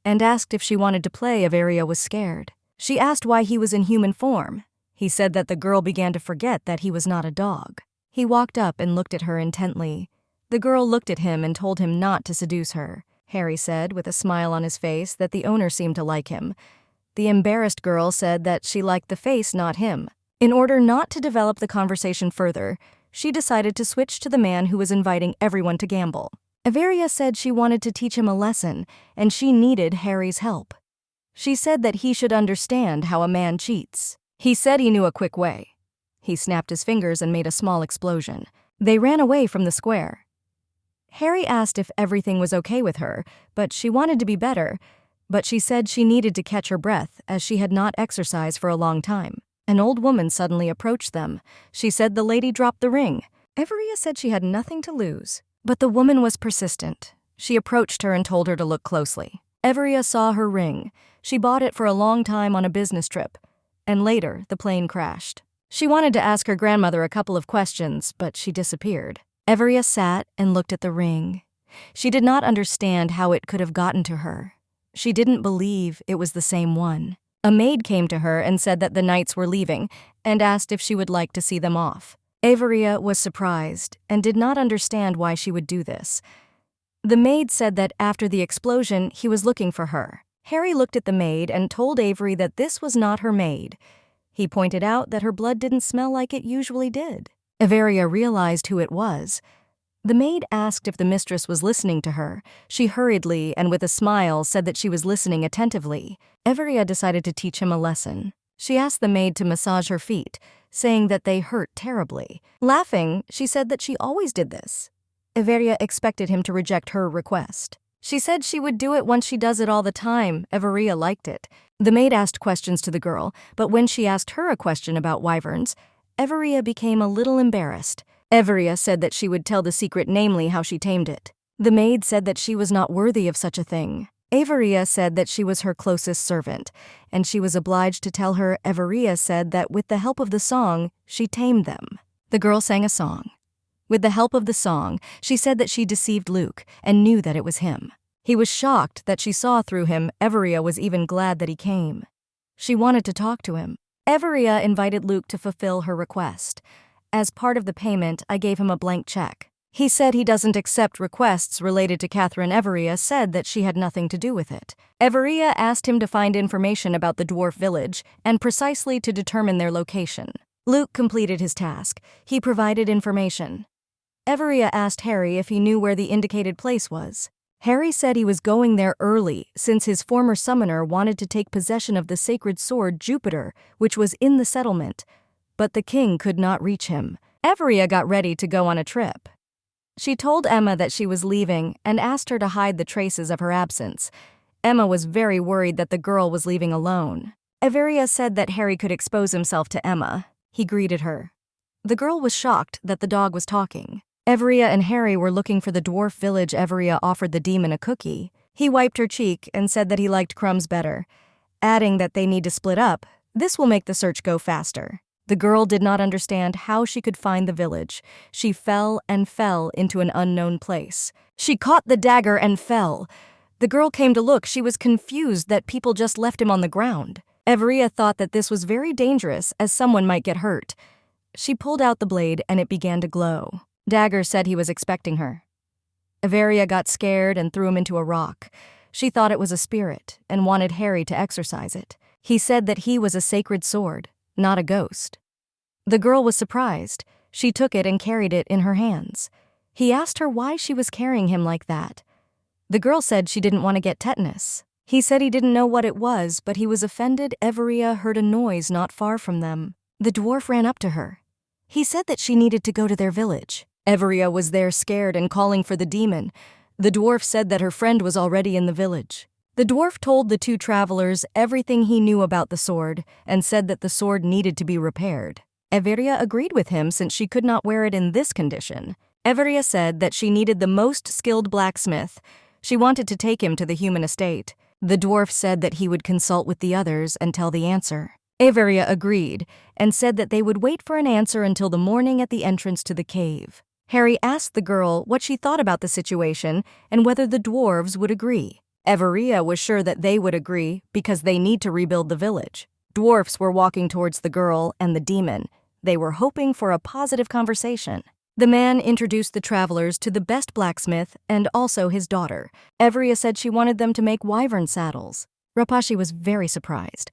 and asked if she wanted to play. Everia was scared. She asked why he was in human form. He said that the girl began to forget that he was not a dog. He walked up and looked at her intently. The girl looked at him and told him not to seduce her. Harry said, with a smile on his face, that the owner seemed to like him. The embarrassed girl said that she liked the face, not him. In order not to develop the conversation further, she decided to switch to the man who was inviting everyone to gamble. Everia said she wanted to teach him a lesson, and she needed Harry's help. She said that he should understand how a man cheats. He said he knew a quick way. He snapped his fingers and made a small explosion. They ran away from the square. Harry asked if everything was okay with her, but she wanted to be better, but she said she needed to catch her breath as she had not exercised for a long time. An old woman suddenly approached them. She said the lady dropped the ring. Everia said she had nothing to lose, but the woman was persistent. She approached her and told her to look closely. Everia saw her ring. She bought it for a long time on a business trip, and later the plane crashed. She wanted to ask her grandmother a couple of questions, but she disappeared. Everia sat and looked at the ring. She did not understand how it could have gotten to her. She didn't believe it was the same one. A maid came to her and said that the knights were leaving and asked if she would like to see them off. Everia was surprised and did not understand why she would do this. The maid said that after the explosion, he was looking for her. Harry looked at the maid and told Avery that this was not her maid. He pointed out that her blood didn't smell like it usually did. Everia realized who it was. The maid asked if the mistress was listening to her. She hurriedly and with a smile said that she was listening attentively. Everia decided to teach him a lesson. She asked the maid to massage her feet, saying that they hurt terribly. Laughing, she said that she always did this. Everia expected him to reject her request. She said she would do it once she does it all the time. Everia liked it. The maid asked questions to the girl, but when she asked her a question about wyverns, Everia became a little embarrassed. Everia said that she would tell the secret, namely how she tamed it. The maid said that she was not worthy of such a thing. Everia said that she was her closest servant, and she was obliged to tell her. Everia said that with the help of the song, she tamed them. The girl sang a song. With the help of the song, she said that she deceived Luke and knew that it was him. He was shocked that she saw through him. Everia was even glad that he came. She wanted to talk to him. Everia invited Luke to fulfill her request. As part of the payment, I gave him a blank check. He said he doesn't accept requests related to Catherine. Everia said that she had nothing to do with it. Everia asked him to find information about the dwarf village and precisely to determine their location. Luke completed his task. He provided information. Everia asked Harry if he knew where the indicated place was. Harry said he was going there early since his former summoner wanted to take possession of the sacred sword Jupiter, which was in the settlement, but the king could not reach him. Everia got ready to go on a trip. She told Emma that she was leaving and asked her to hide the traces of her absence. Emma was very worried that the girl was leaving alone. Everia said that Harry could expose himself to Emma. He greeted her. The girl was shocked that the dog was talking. Everia and Harry were looking for the dwarf village. Everia offered the demon a cookie. He wiped her cheek and said that he liked crumbs better, adding that they need to split up. This will make the search go faster. The girl did not understand how she could find the village. She fell and fell into an unknown place. She caught the dagger and fell. The girl came to look. She was confused that people just left him on the ground. Everia thought that this was very dangerous as someone might get hurt. She pulled out the blade and it began to glow. Dagger said he was expecting her. Everia got scared and threw him into a rock. She thought it was a spirit and wanted Harry to exorcise it. He said that he was a sacred sword, not a ghost. The girl was surprised. She took it and carried it in her hands. He asked her why she was carrying him like that. The girl said she didn't want to get tetanus. He said he didn't know what it was, but he was offended. Everia heard a noise not far from them. The dwarf ran up to her. He said that she needed to go to their village. Everia was there scared and calling for the demon. The dwarf said that her friend was already in the village. The dwarf told the two travelers everything he knew about the sword and said that the sword needed to be repaired. Everia agreed with him since she could not wear it in this condition. Everia said that she needed the most skilled blacksmith. She wanted to take him to the human estate. The dwarf said that he would consult with the others and tell the answer. Everia agreed and said that they would wait for an answer until the morning at the entrance to the cave. Harry asked the girl what she thought about the situation and whether the dwarves would agree. Everia was sure that they would agree because they need to rebuild the village. Dwarfs were walking towards the girl and the demon. They were hoping for a positive conversation. The man introduced the travelers to the best blacksmith and also his daughter. Everia said she wanted them to make wyvern saddles. Rapashi was very surprised.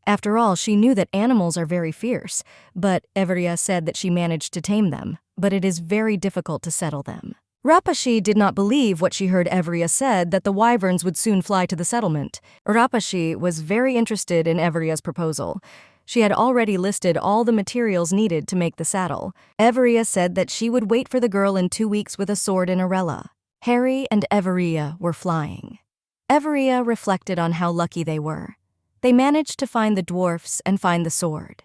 After all, she knew that animals are very fierce, but Everia said that she managed to tame them, but it is very difficult to settle them. Rapashi did not believe what she heard Everia said that the wyverns would soon fly to the settlement. Rapashi was very interested in Everia's proposal. She had already listed all the materials needed to make the saddle. Everia said that she would wait for the girl in 2 weeks with a sword and a rella. Harry and Everia were flying. Everia reflected on how lucky they were. They managed to find the dwarfs and find the sword.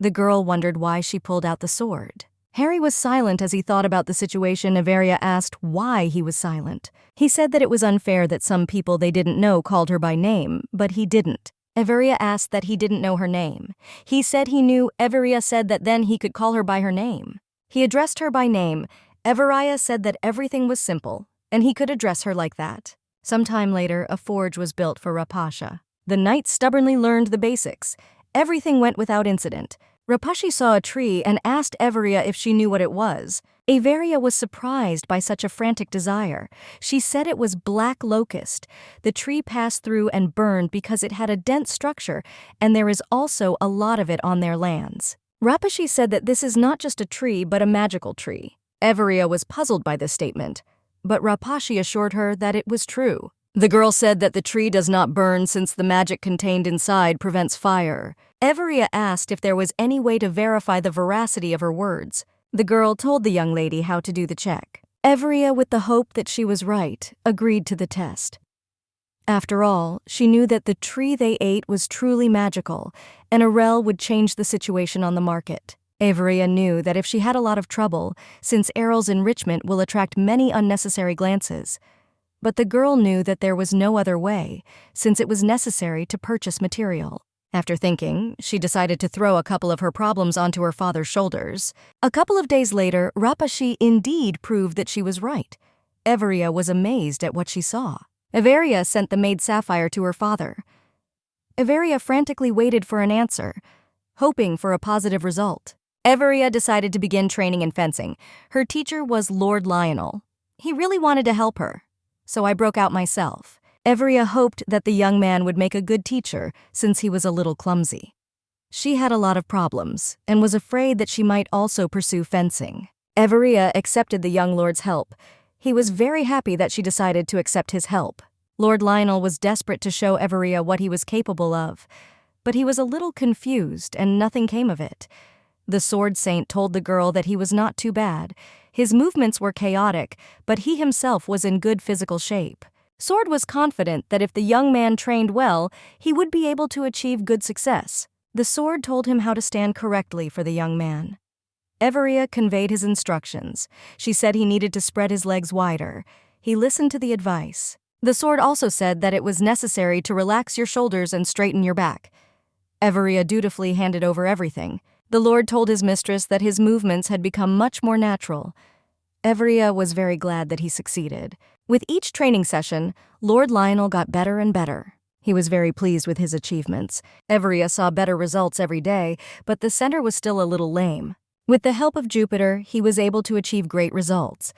The girl wondered why she pulled out the sword. Harry was silent as he thought about the situation. Everia asked why he was silent. He said that it was unfair that some people they didn't know called her by name, but he didn't. Everia asked that he didn't know her name. He said he knew. Everia said that then he could call her by her name. He addressed her by name. Everia said that everything was simple, and he could address her like that. Some time later, a forge was built for Rapasha. The knight stubbornly learned the basics. Everything went without incident. Rapashi saw a tree and asked Everia if she knew what it was. Everia was surprised by such a frantic desire. She said it was black locust. The tree passed through and burned because it had a dense structure, and there is also a lot of it on their lands. Rapashi said that this is not just a tree but a magical tree. Everia was puzzled by this statement, but Rapashi assured her that it was true. The girl said that the tree does not burn since the magic contained inside prevents fire. Everia asked if there was any way to verify the veracity of her words. The girl told the young lady how to do the check. Everia, with the hope that she was right, agreed to the test. After all, she knew that the tree they ate was truly magical, and Arel would change the situation on the market. Everia knew that if she had a lot of trouble, since Erel's enrichment will attract many unnecessary glances. But the girl knew that there was no other way, since it was necessary to purchase material. After thinking, she decided to throw a couple of her problems onto her father's shoulders. A couple of days later, Rapashi indeed proved that she was right. Everia was amazed at what she saw. Everia sent the maid Sapphire to her father. Everia frantically waited for an answer, hoping for a positive result. Everia decided to begin training in fencing. Her teacher was Lord Lionel. He really wanted to help her, so I broke out myself. Everia hoped that the young man would make a good teacher since he was a little clumsy. She had a lot of problems and was afraid that she might also pursue fencing. Everia accepted the young lord's help. He was very happy that she decided to accept his help. Lord Lionel was desperate to show Everia what he was capable of, but he was a little confused and nothing came of it. The sword saint told the girl that he was not too bad. His movements were chaotic, but he himself was in good physical shape. Sword was confident that if the young man trained well, he would be able to achieve good success. The sword told him how to stand correctly for the young man. Everia conveyed his instructions. She said he needed to spread his legs wider. He listened to the advice. The sword also said that it was necessary to relax your shoulders and straighten your back. Everia dutifully handed over everything. The lord told his mistress that his movements had become much more natural. Everia was very glad that he succeeded. With each training session, Lord Lionel got better and better. He was very pleased with his achievements. Everia saw better results every day, but the center was still a little lame. With the help of Jupiter, he was able to achieve great results.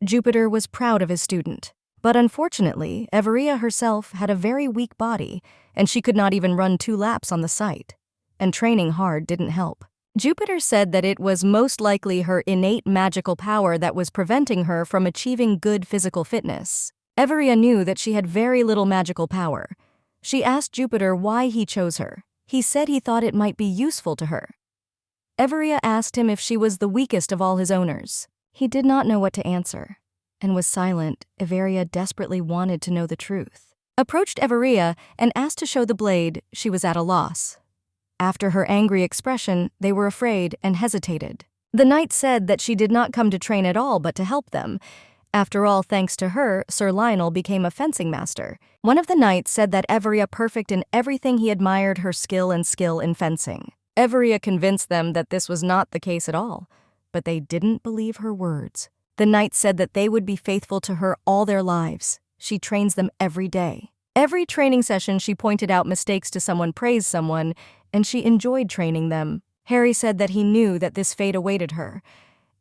Jupiter was proud of his student. But unfortunately, Everia herself had a very weak body, and she could not even run 2 laps on the site. And training hard didn't help. Jupiter said that it was most likely her innate magical power that was preventing her from achieving good physical fitness. Everia knew that she had very little magical power. She asked Jupiter why he chose her. He said he thought it might be useful to her. Everia asked him if she was the weakest of all his owners. He did not know what to answer, and was silent. Everia desperately wanted to know the truth. Approached Everia and asked to show the blade. She was at a loss. After her angry expression, they were afraid and hesitated. The knight said that she did not come to train at all but to help them. After all, thanks to her, Sir Lionel became a fencing master. One of the knights said that Everia perfect in everything he admired her skill in fencing. Everia convinced them that this was not the case at all, but they didn't believe her words. The knight said that they would be faithful to her all their lives. She trains them every day. Every training session she pointed out mistakes to someone, praised someone, and she enjoyed training them. Harry said that he knew that this fate awaited her.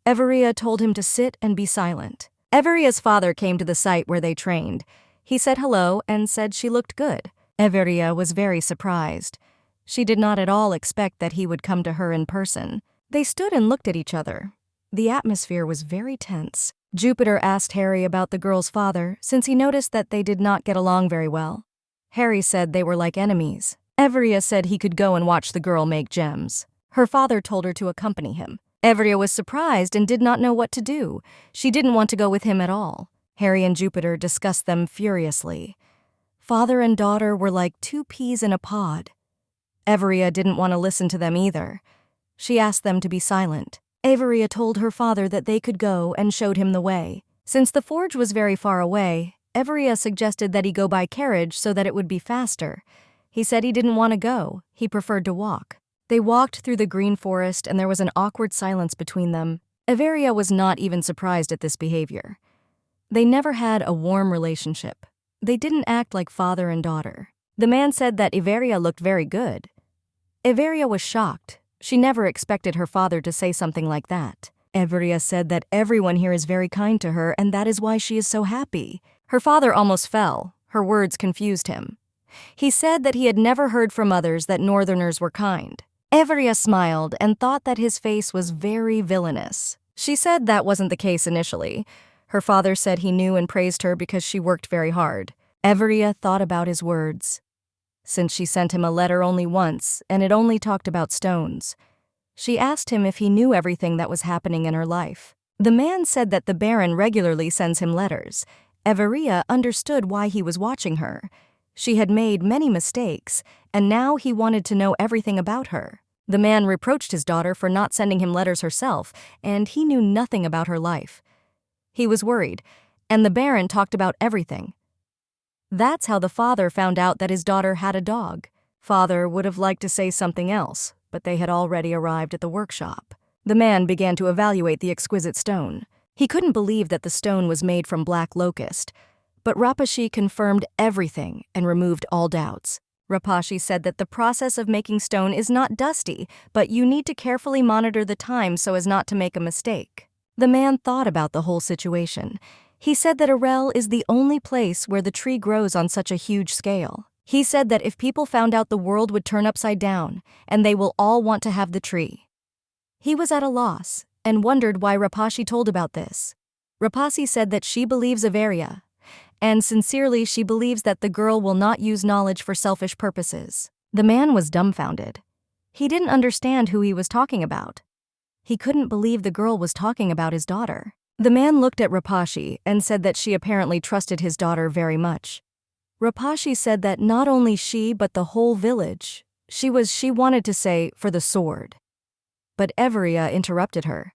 Everia told him to sit and be silent. Everia's father came to the site where they trained. He said hello and said she looked good. Everia was very surprised. She did not at all expect that he would come to her in person. They stood and looked at each other. The atmosphere was very tense. Jupiter asked Harry about the girl's father, since he noticed that they did not get along very well. Harry said they were like enemies. Everia said he could go and watch the girl make gems. Her father told her to accompany him. Everia was surprised and did not know what to do. She didn't want to go with him at all. Harry and Jupiter discussed them furiously. Father and daughter were like two peas in a pod. Everia didn't want to listen to them either. She asked them to be silent. Everia told her father that they could go and showed him the way. Since the forge was very far away, Everia suggested that he go by carriage so that it would be faster. He said he didn't want to go. He preferred to walk. They walked through the green forest and there was an awkward silence between them. Everia was not even surprised at this behavior. They never had a warm relationship. They didn't act like father and daughter. The man said that Everia looked very good. Everia was shocked. She never expected her father to say something like that. Everia said that everyone here is very kind to her and that is why she is so happy. Her father almost fell. Her words confused him. He said that he had never heard from others that Northerners were kind. Everia smiled and thought that his face was very villainous. She said that wasn't the case initially. Her father said he knew and praised her because she worked very hard. Everia thought about his words. Since she sent him a letter only once, and it only talked about stones. She asked him if he knew everything that was happening in her life. The man said that the Baron regularly sends him letters. Everia understood why he was watching her. She had made many mistakes, and now he wanted to know everything about her. The man reproached his daughter for not sending him letters herself, and he knew nothing about her life. He was worried, and the Baron talked about everything. That's how the father found out that his daughter had a dog. Father would have liked to say something else, but they had already arrived at the workshop. The man began to evaluate the exquisite stone. He couldn't believe that the stone was made from black locust, but Rapashi confirmed everything and removed all doubts. Rapashi said that the process of making stone is not dusty, but you need to carefully monitor the time so as not to make a mistake. The man thought about the whole situation. He said that Arel is the only place where the tree grows on such a huge scale. He said that if people found out the world would turn upside down, and they will all want to have the tree. He was at a loss, and wondered why Rapashi told about this. Rapashi said that she believes Everia, and sincerely she believes that the girl will not use knowledge for selfish purposes. The man was dumbfounded. He didn't understand who he was talking about. He couldn't believe the girl was talking about his daughter. The man looked at Rapashi and said that she apparently trusted his daughter very much. Rapashi said that not only she but the whole village. She wanted to say, for the sword. But Everia interrupted her.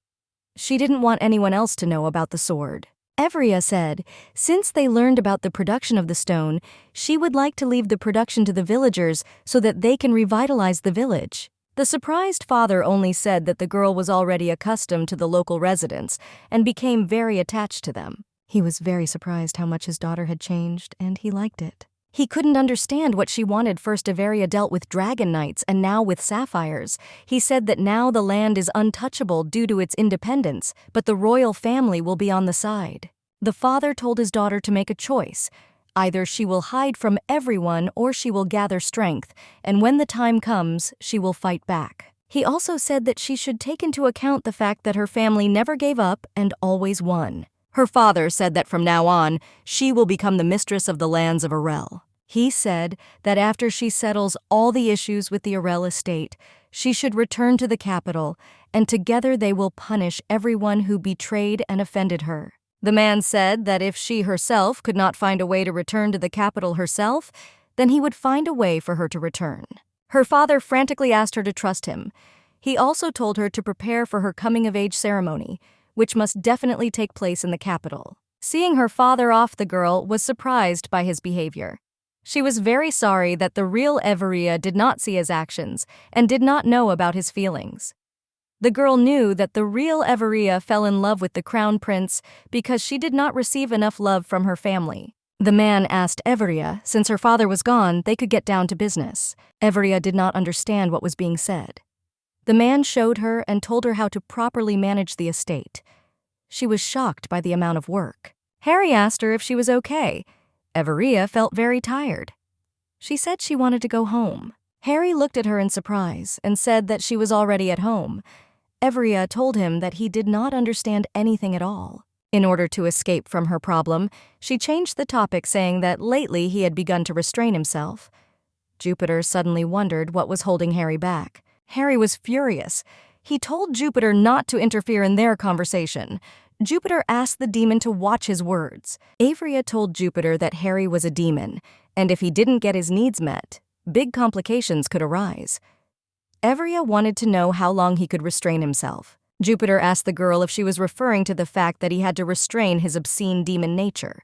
She didn't want anyone else to know about the sword. Everia said, since they learned about the production of the stone, she would like to leave the production to the villagers so that they can revitalize the village. The surprised father only said that the girl was already accustomed to the local residents and became very attached to them. He was very surprised how much his daughter had changed, and he liked it. He couldn't understand what she wanted. First Everia dealt with dragon knights and now with sapphires. He said that now the land is untouchable due to its independence, but the royal family will be on the side. The father told his daughter to make a choice. Either she will hide from everyone or she will gather strength, and when the time comes, she will fight back. He also said that she should take into account the fact that her family never gave up and always won. Her father said that from now on, she will become the mistress of the lands of Arel. He said that after she settles all the issues with the Arel estate, she should return to the capital, and together they will punish everyone who betrayed and offended her. The man said that if she herself could not find a way to return to the capital herself, then he would find a way for her to return. Her father frantically asked her to trust him. He also told her to prepare for her coming-of-age ceremony, which must definitely take place in the capital. Seeing her father off, the girl was surprised by his behavior. She was very sorry that the real Everia did not see his actions and did not know about his feelings. The girl knew that the real Everia fell in love with the crown prince because she did not receive enough love from her family. The man asked Everia, since her father was gone, they could get down to business. Everia did not understand what was being said. The man showed her and told her how to properly manage the estate. She was shocked by the amount of work. Harry asked her if she was okay. Everia felt very tired. She said she wanted to go home. Harry looked at her in surprise and said that she was already at home. Everia told him that he did not understand anything at all. In order to escape from her problem, she changed the topic, saying that lately he had begun to restrain himself. Jupiter suddenly wondered what was holding Harry back. Harry was furious. He told Jupiter not to interfere in their conversation. Jupiter asked the demon to watch his words. Averia told Jupiter that Harry was a demon, and if he didn't get his needs met, big complications could arise. Everia wanted to know how long he could restrain himself. Jupiter asked the girl if she was referring to the fact that he had to restrain his obscene demon nature,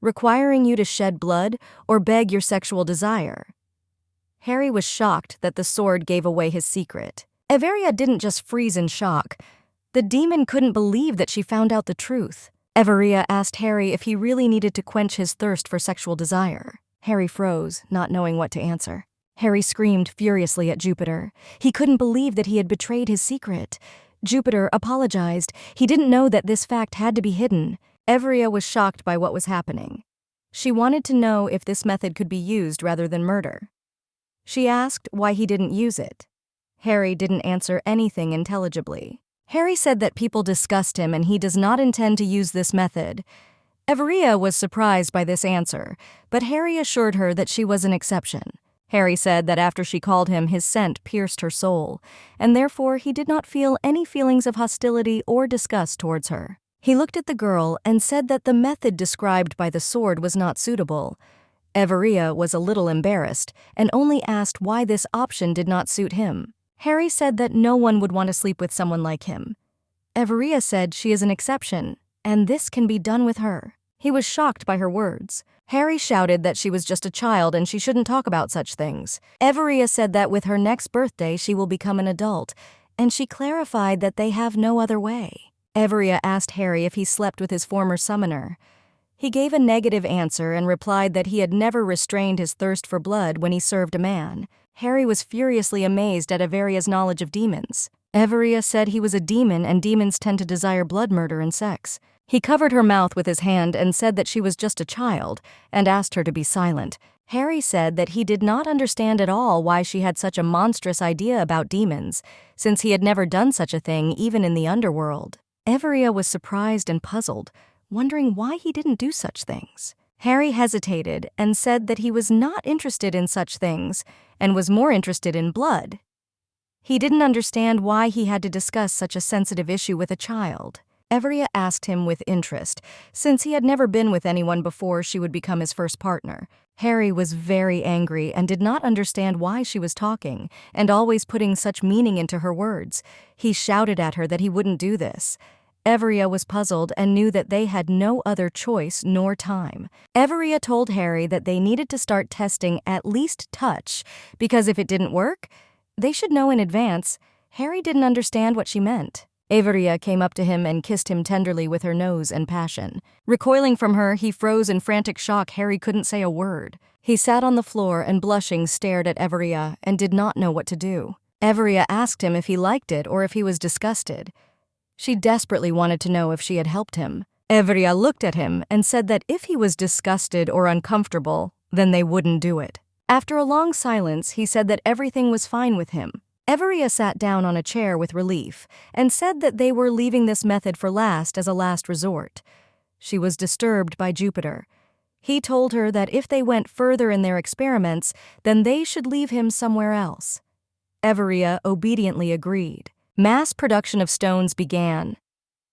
requiring you to shed blood or beg your sexual desire. Harry was shocked that the sword gave away his secret. Everia didn't just freeze in shock. The demon couldn't believe that she found out the truth. Everia asked Harry if he really needed to quench his thirst for sexual desire. Harry froze, not knowing what to answer. Harry screamed furiously at Jupiter. He couldn't believe that he had betrayed his secret. Jupiter apologized. He didn't know that this fact had to be hidden. Everia was shocked by what was happening. She wanted to know if this method could be used rather than murder. She asked why he didn't use it. Harry didn't answer anything intelligibly. Harry said that people disgust him and he does not intend to use this method. Everia was surprised by this answer, but Harry assured her that she was an exception. Harry said that after she called him, his scent pierced her soul, and therefore he did not feel any feelings of hostility or disgust towards her. He looked at the girl and said that the method described by the sword was not suitable. Everia was a little embarrassed and only asked why this option did not suit him. Harry said that no one would want to sleep with someone like him. Everia said she is an exception, and this can be done with her. He was shocked by her words. Harry shouted that she was just a child and she shouldn't talk about such things. Everia said that with her next birthday she will become an adult, and she clarified that they have no other way. Everia asked Harry if he slept with his former summoner. He gave a negative answer and replied that he had never restrained his thirst for blood when he served a man. Harry was furiously amazed at Everia's knowledge of demons. Everia said he was a demon and demons tend to desire blood, murder, and sex. He covered her mouth with his hand and said that she was just a child and asked her to be silent. Harry said that he did not understand at all why she had such a monstrous idea about demons, since he had never done such a thing even in the underworld. Everia was surprised and puzzled, wondering why he didn't do such things. Harry hesitated and said that he was not interested in such things and was more interested in blood. He didn't understand why he had to discuss such a sensitive issue with a child. Everia asked him with interest, since he had never been with anyone before she would become his first partner. Harry was very angry and did not understand why she was talking and always putting such meaning into her words. He shouted at her that he wouldn't do this. Everia was puzzled and knew that they had no other choice nor time. Everia told Harry that they needed to start testing at least touch, because if it didn't work, they should know in advance. Harry didn't understand what she meant. Everia came up to him and kissed him tenderly with her nose and passion. Recoiling from her, he froze in frantic shock. Harry couldn't say a word. He sat on the floor and blushing stared at Everia and did not know what to do. Everia asked him if he liked it or if he was disgusted. She desperately wanted to know if she had helped him. Everia looked at him and said that if he was disgusted or uncomfortable, then they wouldn't do it. After a long silence, he said that everything was fine with him. Everia sat down on a chair with relief and said that they were leaving this method for last as a last resort. She was disturbed by Jupiter. He told her that if they went further in their experiments, then they should leave him somewhere else. Everia obediently agreed. Mass production of stones began.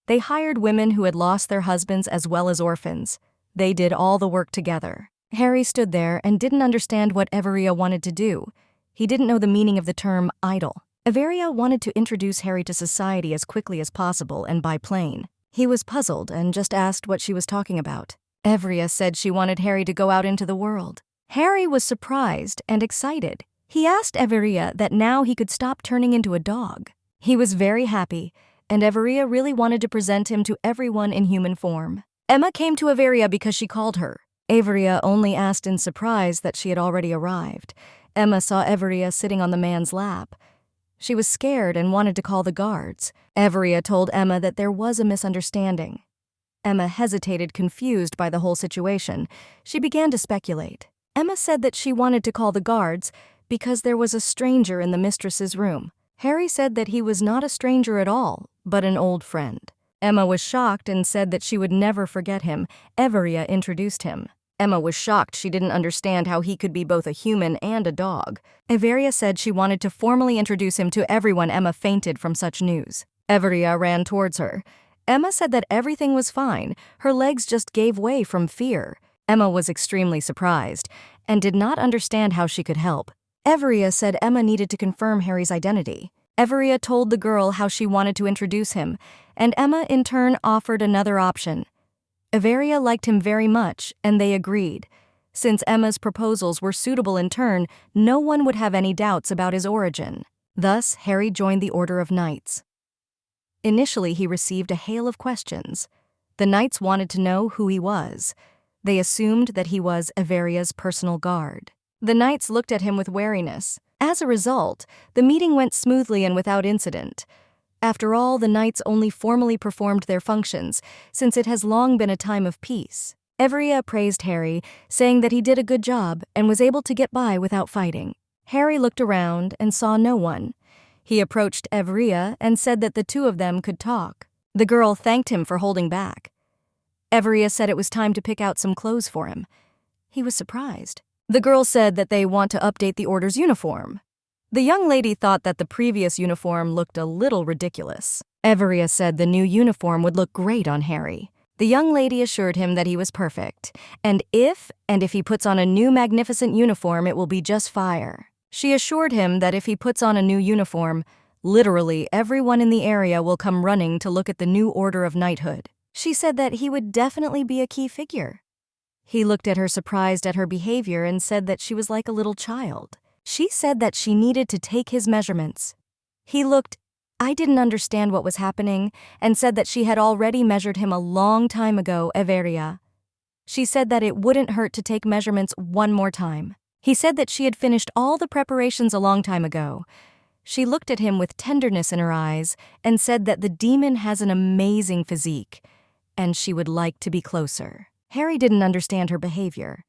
They hired women who had lost their husbands as well as orphans. They did all the work together. Harry stood there and didn't understand what Everia wanted to do. He didn't know the meaning of the term idol. Everia wanted to introduce Harry to society as quickly as possible and by plane. He was puzzled and just asked what she was talking about. Everia said she wanted Harry to go out into the world. Harry was surprised and excited. He asked Everia that now he could stop turning into a dog. He was very happy, and Everia really wanted to present him to everyone in human form. Emma came to Everia because she called her. Everia only asked in surprise that she had already arrived. Emma saw Everia sitting on the man's lap. She was scared and wanted to call the guards. Everia told Emma that there was a misunderstanding. Emma hesitated, confused by the whole situation. She began to speculate. Emma said that she wanted to call the guards because there was a stranger in the mistress's room. Harry said that he was not a stranger at all, but an old friend. Emma was shocked and said that she would never forget him. Everia introduced him. Emma was shocked. She didn't understand how he could be both a human and a dog. Everia said she wanted to formally introduce him to everyone. Emma fainted from such news. Everia ran towards her. Emma said that everything was fine. Her legs just gave way from fear. Emma was extremely surprised and did not understand how she could help. Everia said Emma needed to confirm Harry's identity. Everia told the girl how she wanted to introduce him, and Emma in turn offered another option. Everia liked him very much, and they agreed. Since Emma's proposals were suitable in turn, no one would have any doubts about his origin. Thus, Harry joined the Order of Knights. Initially, he received a hail of questions. The knights wanted to know who he was. They assumed that he was Everia's personal guard. The knights looked at him with wariness. As a result, the meeting went smoothly and without incident. After all, the knights only formally performed their functions, since it has long been a time of peace. Everia praised Harry, saying that he did a good job and was able to get by without fighting. Harry looked around and saw no one. He approached Everia and said that the two of them could talk. The girl thanked him for holding back. Everia said it was time to pick out some clothes for him. He was surprised. The girl said that they want to update the order's uniform. The young lady thought that the previous uniform looked a little ridiculous. Everia said the new uniform would look great on Harry. The young lady assured him that he was perfect, and if he puts on a new magnificent uniform, it will be just fire. She assured him that if he puts on a new uniform, literally everyone in the area will come running to look at the new order of knighthood. She said that he would definitely be a key figure. He looked at her, surprised at her behavior, and said that she was like a little child. She said that she needed to take his measurements. I didn't understand what was happening, and said that she had already measured him a long time ago, Everia. She said that it wouldn't hurt to take measurements one more time. He said that she had finished all the preparations a long time ago. She looked at him with tenderness in her eyes and said that the demon has an amazing physique, and she would like to be closer. Harry didn't understand her behavior.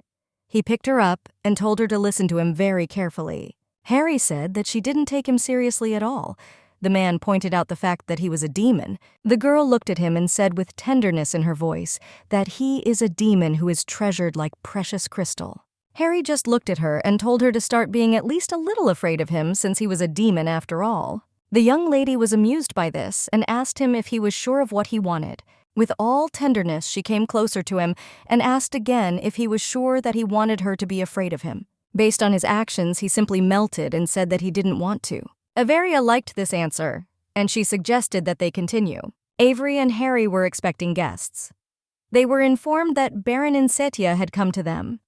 He picked her up and told her to listen to him very carefully. Harry said that she didn't take him seriously at all. The man pointed out the fact that he was a demon. The girl looked at him and said with tenderness in her voice that he is a demon who is treasured like precious crystal. Harry just looked at her and told her to start being at least a little afraid of him since he was a demon after all. The young lady was amused by this and asked him if he was sure of what he wanted. With all tenderness, she came closer to him and asked again if he was sure that he wanted her to be afraid of him. Based on his actions, he simply melted and said that he didn't want to. Everia liked this answer, and she suggested that they continue. Avery and Harry were expecting guests. They were informed that Baron Insetia had come to them.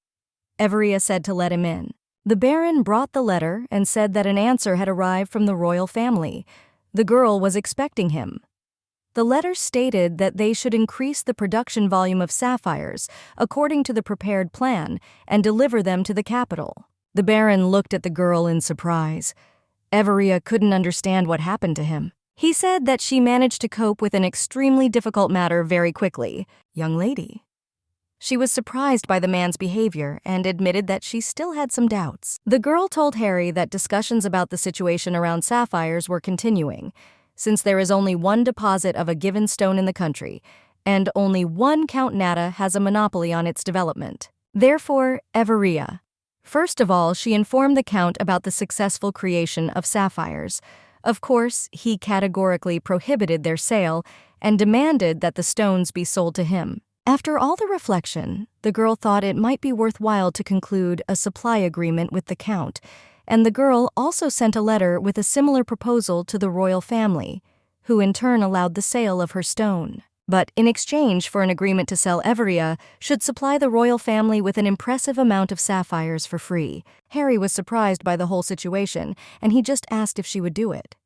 Everia said to let him in. The Baron brought the letter and said that an answer had arrived from the royal family. The girl was expecting him. The letter stated that they should increase the production volume of sapphires according to the prepared plan and deliver them to the capital. The Baron looked at the girl in surprise. Everia couldn't understand what happened to him. He said that she managed to cope with an extremely difficult matter very quickly. Young lady. She was surprised by the man's behavior and admitted that she still had some doubts. The girl told Harry that discussions about the situation around sapphires were continuing, since there is only one deposit of a given stone in the country, and only one Count Nata has a monopoly on its development. Therefore, Everia. First of all, she informed the Count about the successful creation of sapphires. Of course, he categorically prohibited their sale and demanded that the stones be sold to him. After all the reflection, the girl thought it might be worthwhile to conclude a supply agreement with the Count and the girl also sent a letter with a similar proposal to the royal family, who in turn allowed the sale of her stone. But in exchange for an agreement to sell, Everia should supply the royal family with an impressive amount of sapphires for free. Harry was surprised by the whole situation, and he just asked if she would do it.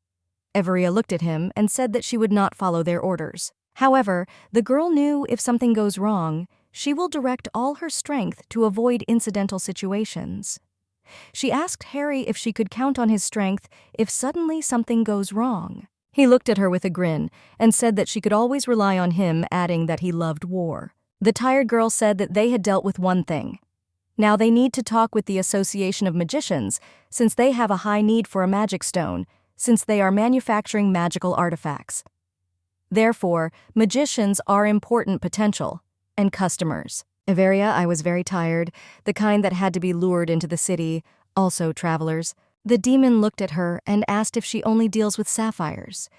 Everia looked at him and said that she would not follow their orders. However, the girl knew if something goes wrong, she will direct all her strength to avoid incidental situations. She asked Harry if she could count on his strength if suddenly something goes wrong. He looked at her with a grin and said that she could always rely on him, adding that he loved war. The tired girl said that they had dealt with one thing. Now they need to talk with the Association of Magicians, since they have a high need for a magic stone, since they are manufacturing magical artifacts. Therefore, magicians are important potential and customers. Everia, I was very tired, the kind that had to be lured into the city, also travelers. The demon looked at her and asked if she only deals with sapphires.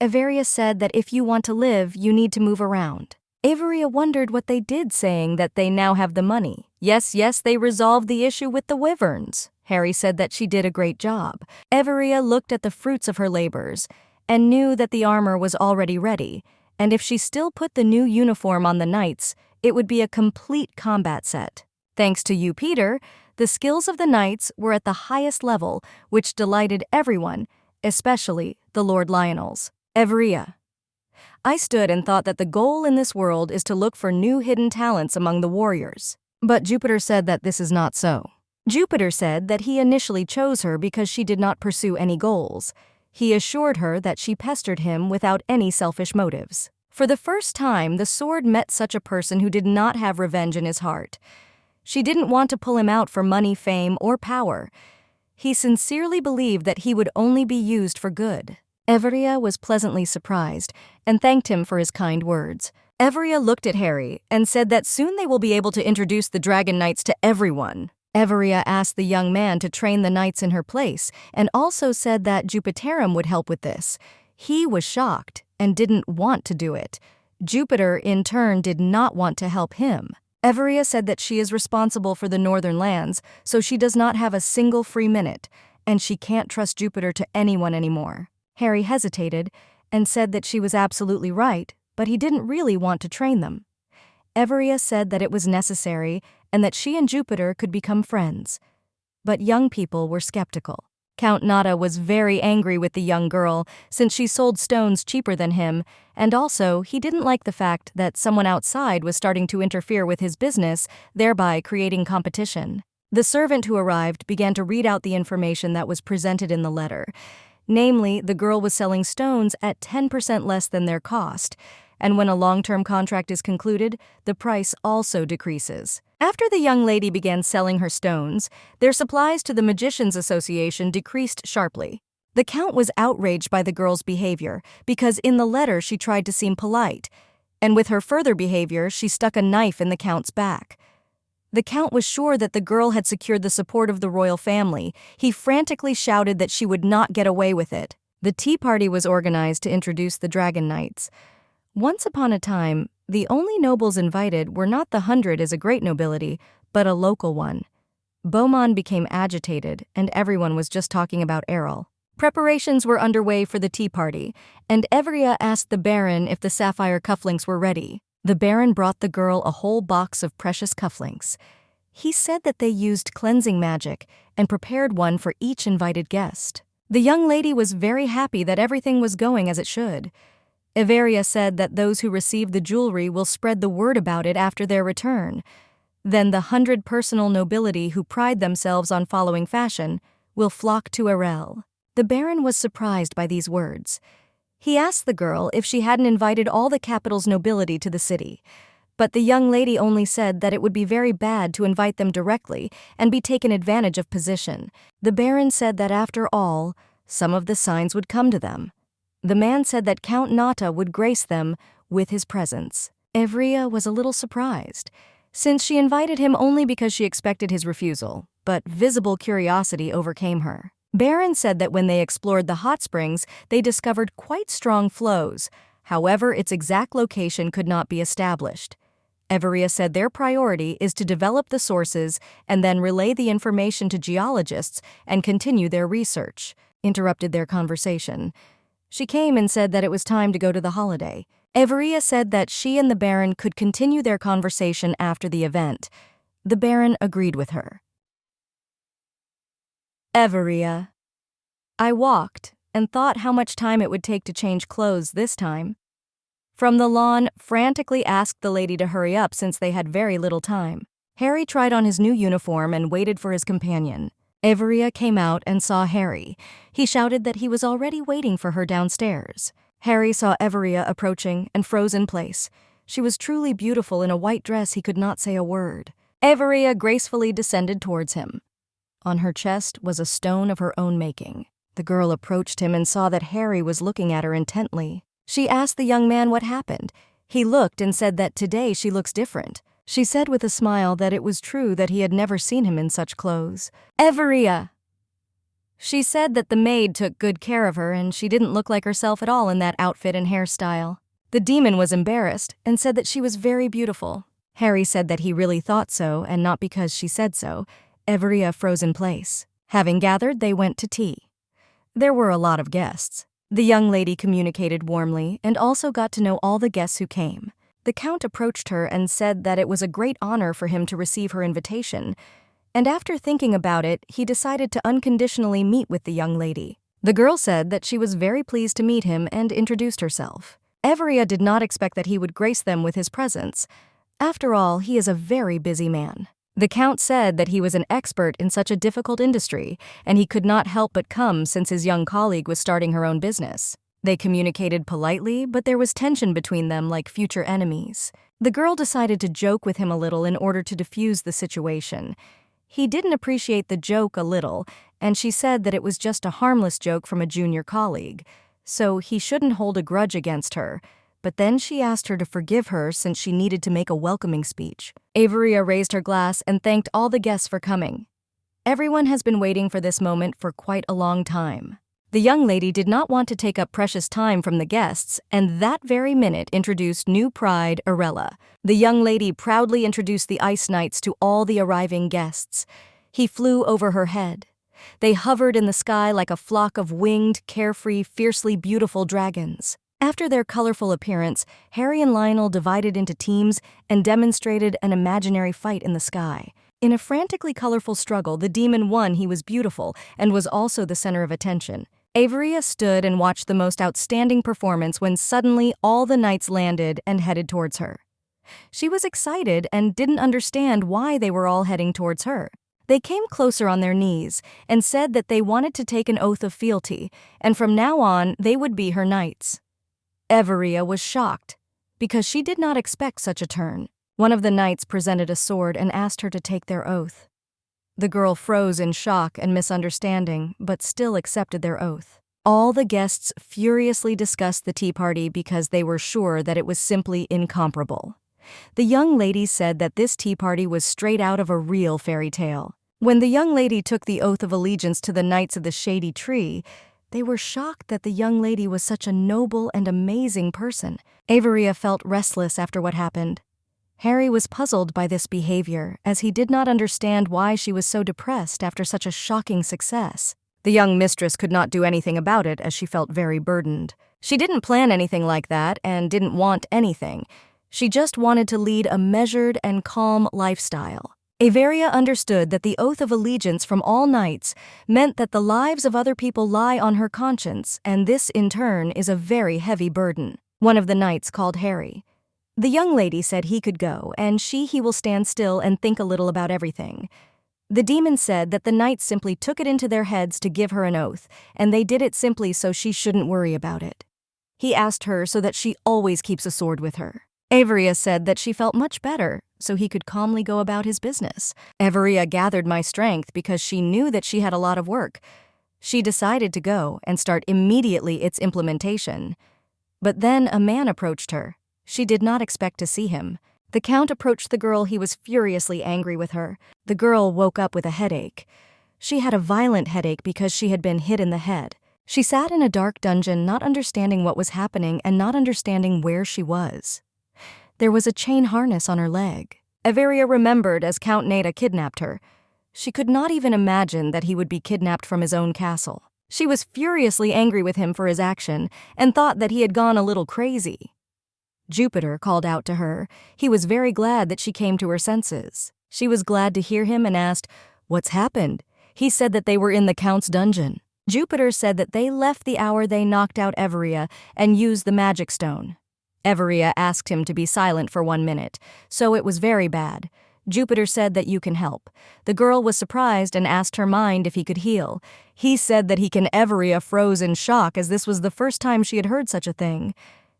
Everia said that if you want to live, you need to move around. Everia wondered what they did, saying that they now have the money. Yes, they resolved the issue with the wyverns. Harry said that she did a great job. Everia looked at the fruits of her labors and knew that the armor was already ready, and if she still put the new uniform on the knights, it would be a complete combat set. Thanks to you, Peter, the skills of the knights were at the highest level, which delighted everyone, especially the Lord Lionels. Everia. I stood and thought that the goal in this world is to look for new hidden talents among the warriors. But Jupiter said that this is not so. Jupiter said that he initially chose her because she did not pursue any goals. He assured her that she pestered him without any selfish motives. For the first time, the sword met such a person who did not have revenge in his heart. She didn't want to pull him out for money, fame, or power. He sincerely believed that he would only be used for good. Everia was pleasantly surprised and thanked him for his kind words. Everia looked at Harry and said that soon they will be able to introduce the Dragon Knights to everyone. Everia asked the young man to train the knights in her place and also said that Jupiterum would help with this. He was shocked and didn't want to do it. Jupiter, in turn, did not want to help him. Everia said that she is responsible for the northern lands, so she does not have a single free minute, and she can't trust Jupiter to anyone anymore. Harry hesitated and said that she was absolutely right, but he didn't really want to train them. Everia said that it was necessary and that she and Jupiter could become friends. But young people were skeptical. Count Nata was very angry with the young girl since she sold stones cheaper than him, and also he didn't like the fact that someone outside was starting to interfere with his business, thereby creating competition. The servant who arrived began to read out the information that was presented in the letter. Namely, the girl was selling stones at 10% less than their cost, and when a long-term contract is concluded, the price also decreases. After the young lady began selling her stones, their supplies to the Magicians Association decreased sharply. The Count was outraged by the girl's behavior because in the letter she tried to seem polite, and with her further behavior she stuck a knife in the Count's back. The Count was sure that the girl had secured the support of the royal family. He frantically shouted that she would not get away with it. The tea party was organized to introduce the Dragon Knights. Once upon a time, the only nobles invited were not the 100 as a great nobility, but a local one. Beaumont became agitated, and everyone was just talking about Errol. Preparations were underway for the tea party, and Everia asked the Baron if the sapphire cufflinks were ready. The Baron brought the girl a whole box of precious cufflinks. He said that they used cleansing magic and prepared one for each invited guest. The young lady was very happy that everything was going as it should. Everia said that those who receive the jewelry will spread the word about it after their return. Then the 100 personal nobility who pride themselves on following fashion will flock to Errol. The Baron was surprised by these words. He asked the girl if she hadn't invited all the capital's nobility to the city, but the young lady only said that it would be very bad to invite them directly and be taken advantage of position. The Baron said that after all, some of the signs would come to them. The man said that Count Nata would grace them with his presence. Everia was a little surprised, since she invited him only because she expected his refusal, but visible curiosity overcame her. Baron said that when they explored the hot springs, they discovered quite strong flows. However, its exact location could not be established. Everia said their priority is to develop the sources and then relay the information to geologists and continue their research, interrupted their conversation. She came and said that it was time to go to the holiday. Everia said that she and the Baron could continue their conversation after the event. The Baron agreed with her. Everia. I walked and thought how much time it would take to change clothes this time. From the lawn, frantically asked the lady to hurry up since they had very little time. Harry tried on his new uniform and waited for his companion. Everia came out and saw Harry. He shouted that he was already waiting for her downstairs. Harry saw Everia approaching and froze in place. She was truly beautiful in a white dress. He could not say a word. Everia gracefully descended towards him. On her chest was a stone of her own making. The girl approached him and saw that Harry was looking at her intently. She asked the young man what happened. He looked and said that today she looks different. She said with a smile that it was true that he had never seen him in such clothes. Everia! She said that the maid took good care of her and she didn't look like herself at all in that outfit and hairstyle. The demon was embarrassed and said that she was very beautiful. Harry said that he really thought so and not because she said so. Everia froze in place. Having gathered, they went to tea. There were a lot of guests. The young lady communicated warmly and also got to know all the guests who came. The Count approached her and said that it was a great honor for him to receive her invitation, and after thinking about it, he decided to unconditionally meet with the young lady. The girl said that she was very pleased to meet him and introduced herself. Everia did not expect that he would grace them with his presence. After all, he is a very busy man. The Count said that he was an expert in such a difficult industry, and he could not help but come since his young colleague was starting her own business. They communicated politely, but there was tension between them like future enemies. The girl decided to joke with him a little in order to diffuse the situation. He didn't appreciate the joke a little, and she said that it was just a harmless joke from a junior colleague, so he shouldn't hold a grudge against her. But then she asked her to forgive her since she needed to make a welcoming speech. Averia raised her glass and thanked all the guests for coming. Everyone has been waiting for this moment for quite a long time. The young lady did not want to take up precious time from the guests, and that very minute introduced new pride, Arella. The young lady proudly introduced the Ice Knights to all the arriving guests. He flew over her head. They hovered in the sky like a flock of winged, carefree, fiercely beautiful dragons. After their colorful appearance, Harry and Lionel divided into teams and demonstrated an imaginary fight in the sky. In a frantically colorful struggle, the demon won. He was beautiful and was also the center of attention. Averia stood and watched the most outstanding performance when suddenly all the knights landed and headed towards her. She was excited and didn't understand why they were all heading towards her. They came closer on their knees and said that they wanted to take an oath of fealty, and from now on they would be her knights. Everia was shocked, because she did not expect such a turn. One of the knights presented a sword and asked her to take their oath. The girl froze in shock and misunderstanding, but still accepted their oath. All the guests furiously discussed the tea party because they were sure that it was simply incomparable. The young lady said that this tea party was straight out of a real fairy tale. When the young lady took the oath of allegiance to the Knights of the Shady Tree, they were shocked that the young lady was such a noble and amazing person. Averia felt restless after what happened. Harry was puzzled by this behavior, as he did not understand why she was so depressed after such a shocking success. The young mistress could not do anything about it as she felt very burdened. She didn't plan anything like that and didn't want anything. She just wanted to lead a measured and calm lifestyle. Averia understood that the oath of allegiance from all knights meant that the lives of other people lie on her conscience, and this, in turn, is a very heavy burden. One of the knights called Harry. The young lady said he could go, and he will stand still and think a little about everything. The demon said that the knights simply took it into their heads to give her an oath, and they did it simply so she shouldn't worry about it. He asked her so that she always keeps a sword with her. Averia said that she felt much better, so he could calmly go about his business. Averia gathered my strength because she knew that she had a lot of work. She decided to go and start immediately its implementation. But then a man approached her. She did not expect to see him. The Count approached the girl. He was furiously angry with her. The girl woke up with a headache. She had a violent headache because she had been hit in the head. She sat in a dark dungeon, not understanding what was happening and not understanding where she was. There was a chain harness on her leg. Everia remembered as Count Neda kidnapped her. She could not even imagine that he would be kidnapped from his own castle. She was furiously angry with him for his action and thought that he had gone a little crazy. Jupiter called out to her. He was very glad that she came to her senses. She was glad to hear him and asked, "What's happened?" He said that they were in the Count's dungeon. Jupiter said that they left the hour they knocked out Everia and used the magic stone. Everia asked him to be silent for 1 minute, so it was very bad. Jupiter said that you can help. The girl was surprised and asked her mind if he could heal. He said that Everia froze in shock as this was the first time she had heard such a thing.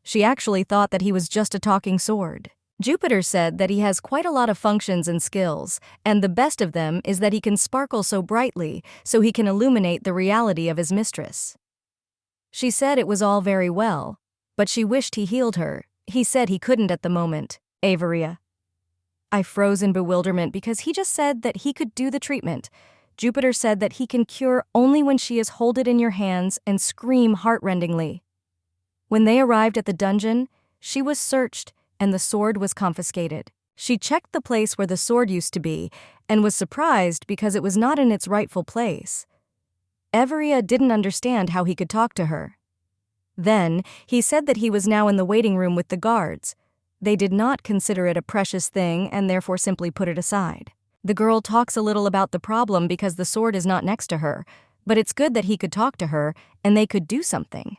She actually thought that he was just a talking sword. Jupiter said that he has quite a lot of functions and skills, and the best of them is that he can sparkle so brightly so he can illuminate the reality of his mistress. She said it was all very well, but she wished he healed her. He said he couldn't at the moment. Averia. I froze in bewilderment because he just said that he could do the treatment. Jupiter said that he can cure only when she is hold it in your hands and scream heartrendingly. When they arrived at the dungeon, she was searched and the sword was confiscated. She checked the place where the sword used to be and was surprised because it was not in its rightful place. Everia didn't understand how he could talk to her. Then, he said that he was now in the waiting room with the guards. They did not consider it a precious thing and therefore simply put it aside. The girl talks a little about the problem because the sword is not next to her, but it's good that he could talk to her and they could do something.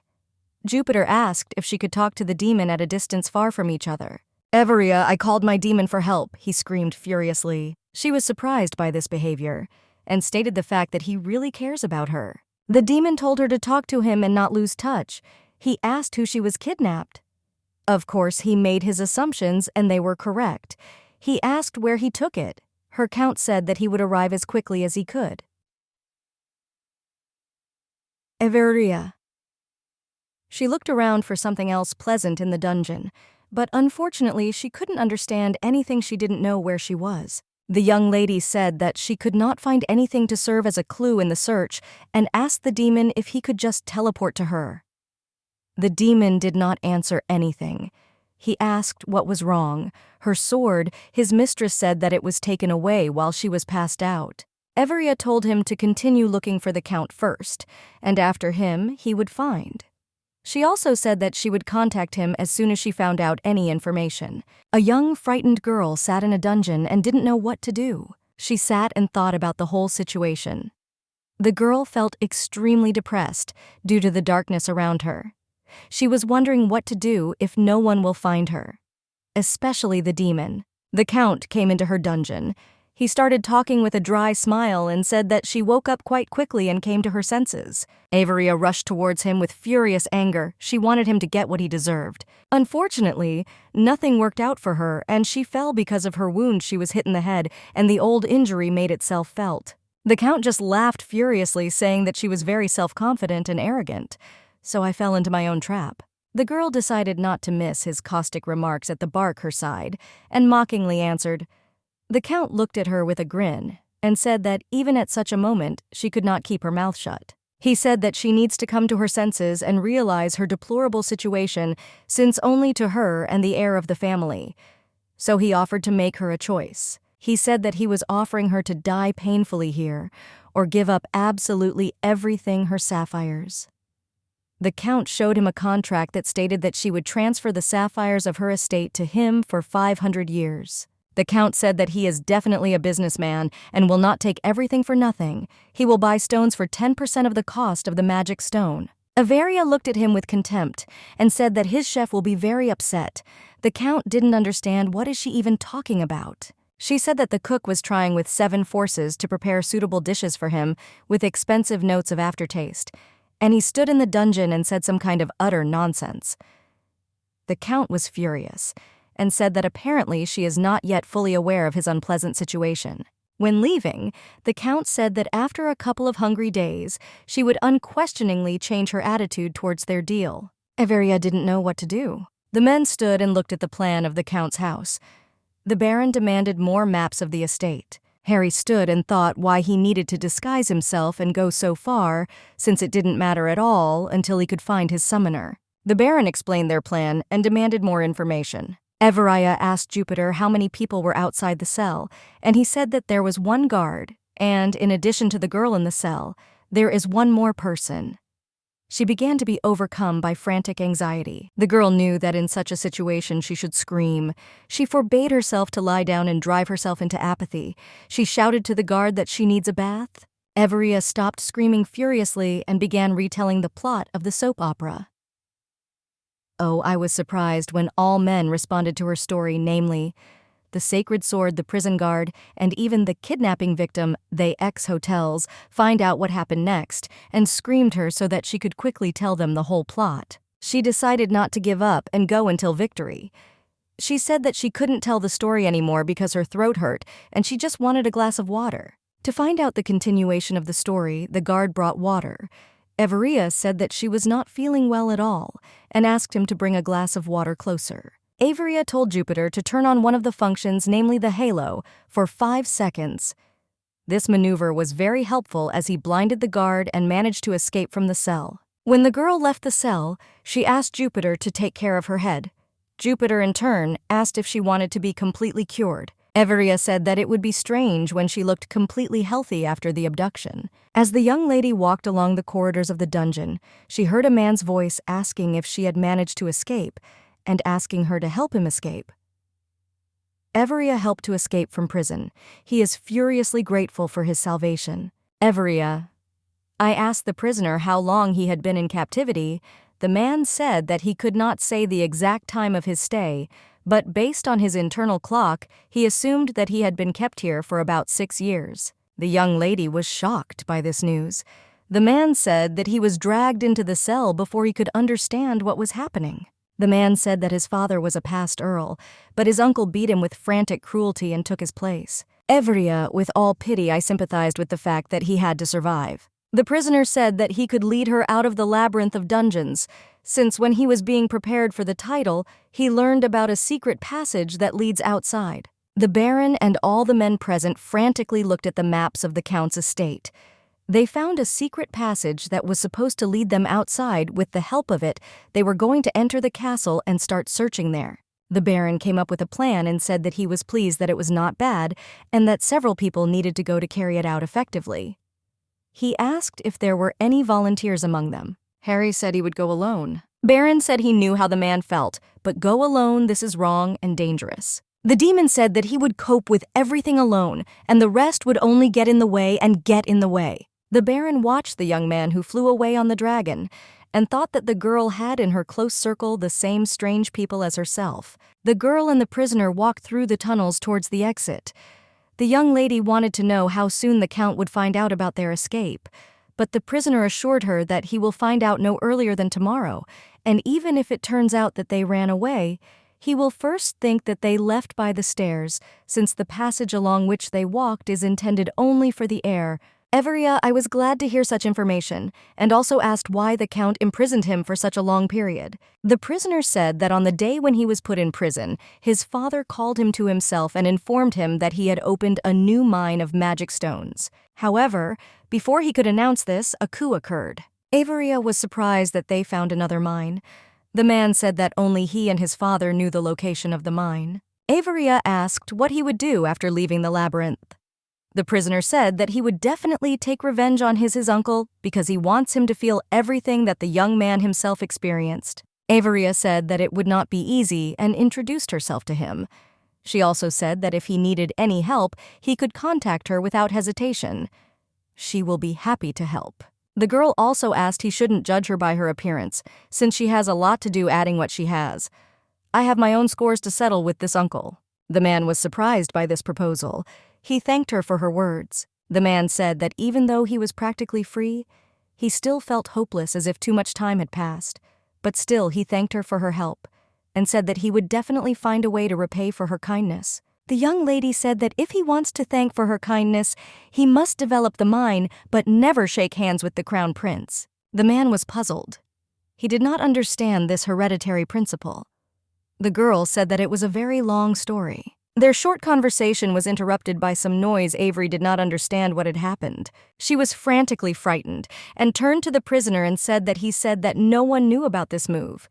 Jupiter asked if she could talk to the demon at a distance far from each other. Everia, I called my demon for help, he screamed furiously. She was surprised by this behavior and stated the fact that he really cares about her. The demon told her to talk to him and not lose touch. He asked who she was kidnapped. Of course, he made his assumptions and they were correct. He asked where he took it. Her count said that he would arrive as quickly as he could. Everia. She looked around for something else pleasant in the dungeon, but unfortunately she couldn't understand anything. She didn't know where she was. The young lady said that she could not find anything to serve as a clue in the search and asked the demon if he could just teleport to her. The demon did not answer anything. He asked what was wrong. Her sword, his mistress said that it was taken away while she was passed out. Everia told him to continue looking for the Count first, and after him, he would find. She also said that she would contact him as soon as she found out any information. A young, frightened girl sat in a dungeon and didn't know what to do. She sat and thought about the whole situation. The girl felt extremely depressed due to the darkness around her. She was wondering what to do if no one will find her, especially the demon. The Count came into her dungeon. He started talking with a dry smile and said that she woke up quite quickly and came to her senses. Averia rushed towards him with furious anger. She wanted him to get what he deserved. Unfortunately, nothing worked out for her, and she fell because of her wound. She was hit in the head, and the old injury made itself felt. The Count just laughed furiously, saying that she was very self-confident and arrogant. So I fell into my own trap. The girl decided not to miss his caustic remarks at the bark her side, and mockingly answered. The Count looked at her with a grin and said that even at such a moment, she could not keep her mouth shut. He said that she needs to come to her senses and realize her deplorable situation, since only to her and the heir of the family. So he offered to make her a choice. He said that he was offering her to die painfully here, or give up absolutely everything, her sapphires. The Count showed him a contract that stated that she would transfer the sapphires of her estate to him for 500 years. The Count said that he is definitely a businessman and will not take everything for nothing. He will buy stones for 10% of the cost of the magic stone. Averia looked at him with contempt and said that his chef will be very upset. The Count didn't understand what is she even talking about. She said that the cook was trying with 7 forces to prepare suitable dishes for him with expensive notes of aftertaste, and he stood in the dungeon and said some kind of utter nonsense. The Count was furious and said that apparently she is not yet fully aware of his unpleasant situation. When leaving, the Count said that after a couple of hungry days, she would unquestioningly change her attitude towards their deal. Everia didn't know what to do. The men stood and looked at the plan of the Count's house. The Baron demanded more maps of the estate. Harry stood and thought why he needed to disguise himself and go so far, since it didn't matter at all until he could find his summoner. The Baron explained their plan and demanded more information. Everia asked Jupiter how many people were outside the cell, and he said that there was one guard, and in addition to the girl in the cell, there is one more person. She began to be overcome by frantic anxiety. The girl knew that in such a situation she should scream. She forbade herself to lie down and drive herself into apathy. She shouted to the guard that she needs a bath. Everia stopped screaming furiously and began retelling the plot of the soap opera. Oh, I was surprised when all men responded to her story, namely, the sacred sword, the prison guard, and even the kidnapping victim, they ex-hotels, find out what happened next and screamed her so that she could quickly tell them the whole plot. She decided not to give up and go until victory. She said that she couldn't tell the story anymore because her throat hurt and she just wanted a glass of water. To find out the continuation of the story, the guard brought water. Everia said that she was not feeling well at all and asked him to bring a glass of water closer. Everia told Jupiter to turn on one of the functions, namely the halo, for 5 seconds. This maneuver was very helpful as he blinded the guard and managed to escape from the cell. When the girl left the cell, she asked Jupiter to take care of her head. Jupiter, in turn, asked if she wanted to be completely cured. Everia said that it would be strange when she looked completely healthy after the abduction. As the young lady walked along the corridors of the dungeon, she heard a man's voice asking if she had managed to escape, and asking her to help him escape. Everia helped to escape from prison. He is furiously grateful for his salvation. Everia. I asked the prisoner how long he had been in captivity. The man said that he could not say the exact time of his stay, but based on his internal clock, he assumed that he had been kept here for about 6 years. The young lady was shocked by this news. The man said that he was dragged into the cell before he could understand what was happening. The man said that his father was a past earl, but his uncle beat him with frantic cruelty and took his place. Everia, with all pity, I sympathized with the fact that he had to survive. The prisoner said that he could lead her out of the labyrinth of dungeons, since when he was being prepared for the title, he learned about a secret passage that leads outside. The Baron and all the men present frantically looked at the maps of the Count's estate. They found a secret passage that was supposed to lead them outside. With the help of it, they were going to enter the castle and start searching there. The Baron came up with a plan and said that he was pleased that it was not bad and that several people needed to go to carry it out effectively. He asked if there were any volunteers among them. Harry said he would go alone. Baron said he knew how the man felt, but go alone, this is wrong and dangerous. The demon said that he would cope with everything alone, and the rest would only get in the way and get in the way. The Baron watched the young man who flew away on the dragon and thought that the girl had in her close circle the same strange people as herself. The girl and the prisoner walked through the tunnels towards the exit. The young lady wanted to know how soon the Count would find out about their escape, but the prisoner assured her that he will find out no earlier than tomorrow, and even if it turns out that they ran away, he will first think that they left by the stairs, since the passage along which they walked is intended only for the air. Everia, I was glad to hear such information, and also asked why the Count imprisoned him for such a long period. The prisoner said that on the day when he was put in prison, his father called him to himself and informed him that he had opened a new mine of magic stones. However, before he could announce this, a coup occurred. Everia was surprised that they found another mine. The man said that only he and his father knew the location of the mine. Everia asked what he would do after leaving the labyrinth. The prisoner said that he would definitely take revenge on his uncle because he wants him to feel everything that the young man himself experienced. Everia said that it would not be easy and introduced herself to him. She also said that if he needed any help, he could contact her without hesitation. She will be happy to help. The girl also asked he shouldn't judge her by her appearance, since she has a lot to do adding what she has. I have my own scores to settle with this uncle. The man was surprised by this proposal. He thanked her for her words. The man said that even though he was practically free, he still felt hopeless as if too much time had passed. But still he thanked her for her help, and said that he would definitely find a way to repay for her kindness. The young lady said that if he wants to thank for her kindness, he must develop the mine, but never shake hands with the crown prince. The man was puzzled. He did not understand this hereditary principle. The girl said that it was a very long story. Their short conversation was interrupted by some noise. Avery did not understand what had happened. She was frantically frightened and turned to the prisoner and said that he said that no one knew about this move.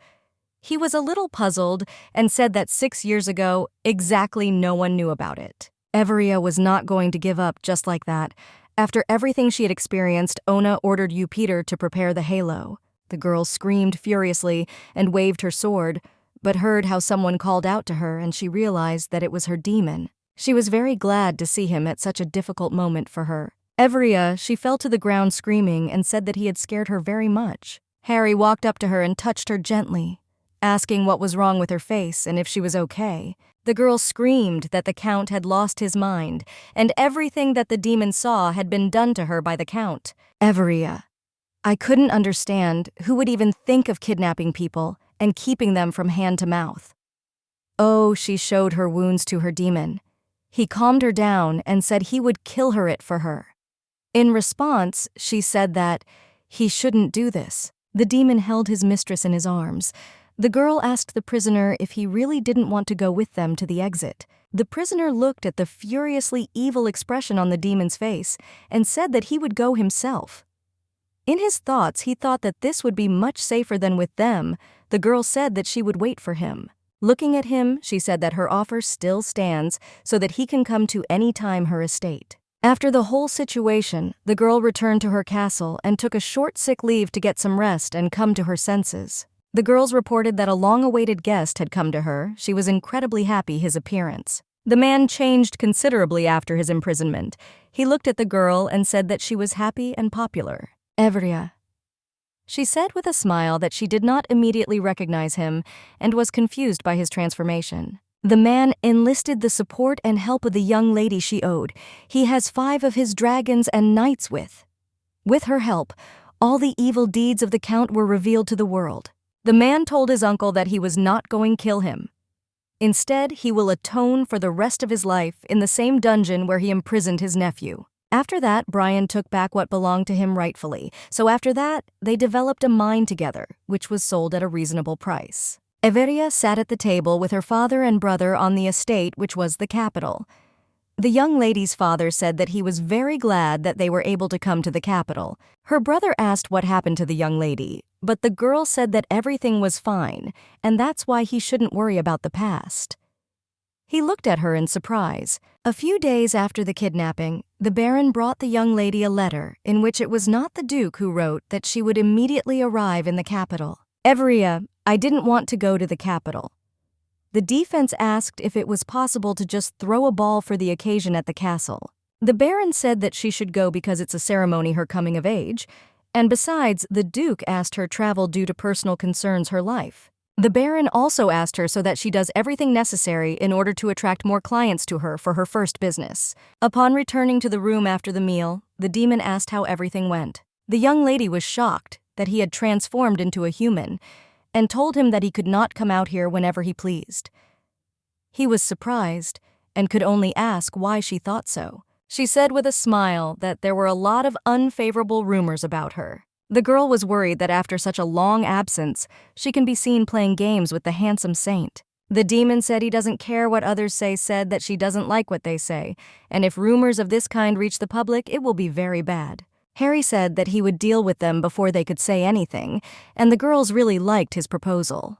He was a little puzzled and said that 6 years ago, exactly no one knew about it. Everia was not going to give up just like that. After everything she had experienced, Ona ordered you Peter to prepare the halo. The girl screamed furiously and waved her sword, but heard how someone called out to her and she realized that it was her demon. She was very glad to see him at such a difficult moment for her. Everia, she fell to the ground screaming and said that he had scared her very much. Harry walked up to her and touched her gently, asking what was wrong with her face and if she was okay. The girl screamed that the Count had lost his mind, and everything that the demon saw had been done to her by the Count. Everia, I couldn't understand who would even think of kidnapping people and keeping them from hand to mouth. Oh, she showed her wounds to her demon. He calmed her down and said he would kill her it for her. In response, she said that he shouldn't do this. The demon held his mistress in his arms. The girl asked the prisoner if he really didn't want to go with them to the exit. The prisoner looked at the furiously evil expression on the demon's face and said that he would go himself. In his thoughts, he thought that this would be much safer than with them. The girl said that she would wait for him. Looking at him, she said that her offer still stands so that he can come to any time her estate. After the whole situation, the girl returned to her castle and took a short sick leave to get some rest and come to her senses. The girls reported that a long-awaited guest had come to her. She was incredibly happy his appearance. The man changed considerably after his imprisonment. He looked at the girl and said that she was happy and popular. Everia. She said with a smile that she did not immediately recognize him and was confused by his transformation. The man enlisted the support and help of the young lady she owed. He has 5 of his dragons and knights with. With her help, all the evil deeds of the Count were revealed to the world. The man told his uncle that he was not going to kill him. Instead, he will atone for the rest of his life in the same dungeon where he imprisoned his nephew. After that, Brian took back what belonged to him rightfully. So after that, they developed a mine together, which was sold at a reasonable price. Everia sat at the table with her father and brother on the estate, which was the capital. The young lady's father said that he was very glad that they were able to come to the capital. Her brother asked what happened to the young lady, but the girl said that everything was fine, and that's why he shouldn't worry about the past. He looked at her in surprise. A few days after the kidnapping, the Baron brought the young lady a letter in which it was not the Duke who wrote that she would immediately arrive in the capital. Everia, I didn't want to go to the capital. The defense asked if it was possible to just throw a ball for the occasion at the castle. The Baron said that she should go because it's a ceremony her coming of age, and besides, the Duke asked her travel due to personal concerns her life. The Baron also asked her so that she does everything necessary in order to attract more clients to her for her first business. Upon returning to the room after the meal, the demon asked how everything went. The young lady was shocked that he had transformed into a human and told him that he could not come out here whenever he pleased. He was surprised and could only ask why she thought so. She said with a smile that there were a lot of unfavorable rumors about her. The girl was worried that after such a long absence, she can be seen playing games with the handsome saint. The demon said he doesn't care what others say, said that she doesn't like what they say, and if rumors of this kind reach the public, it will be very bad. Harry said that he would deal with them before they could say anything, and the girls really liked his proposal.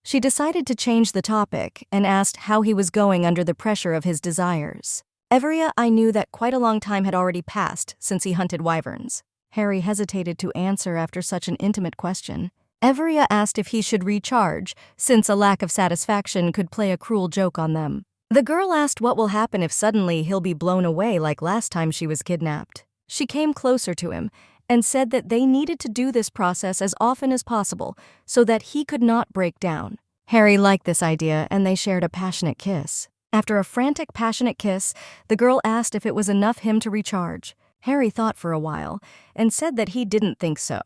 She decided to change the topic and asked how he was going under the pressure of his desires. Everia, I knew that quite a long time had already passed since he hunted wyverns. Harry hesitated to answer after such an intimate question. Everia asked if he should recharge, since a lack of satisfaction could play a cruel joke on them. The girl asked what will happen if suddenly he'll be blown away like last time she was kidnapped. She came closer to him and said that they needed to do this process as often as possible so that he could not break down. Harry liked this idea and they shared a passionate kiss. After a frantic, passionate kiss, the girl asked if it was enough him to recharge. Harry thought for a while and said that he didn't think so.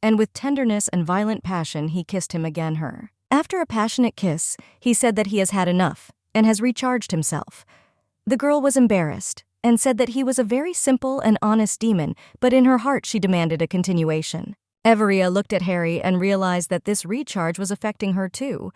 And with tenderness and violent passion, he kissed him again her. After a passionate kiss, he said that he has had enough and has recharged himself. The girl was embarrassed and said that he was a very simple and honest demon, but in her heart she demanded a continuation. Everia looked at Harry and realized that this recharge was affecting her too.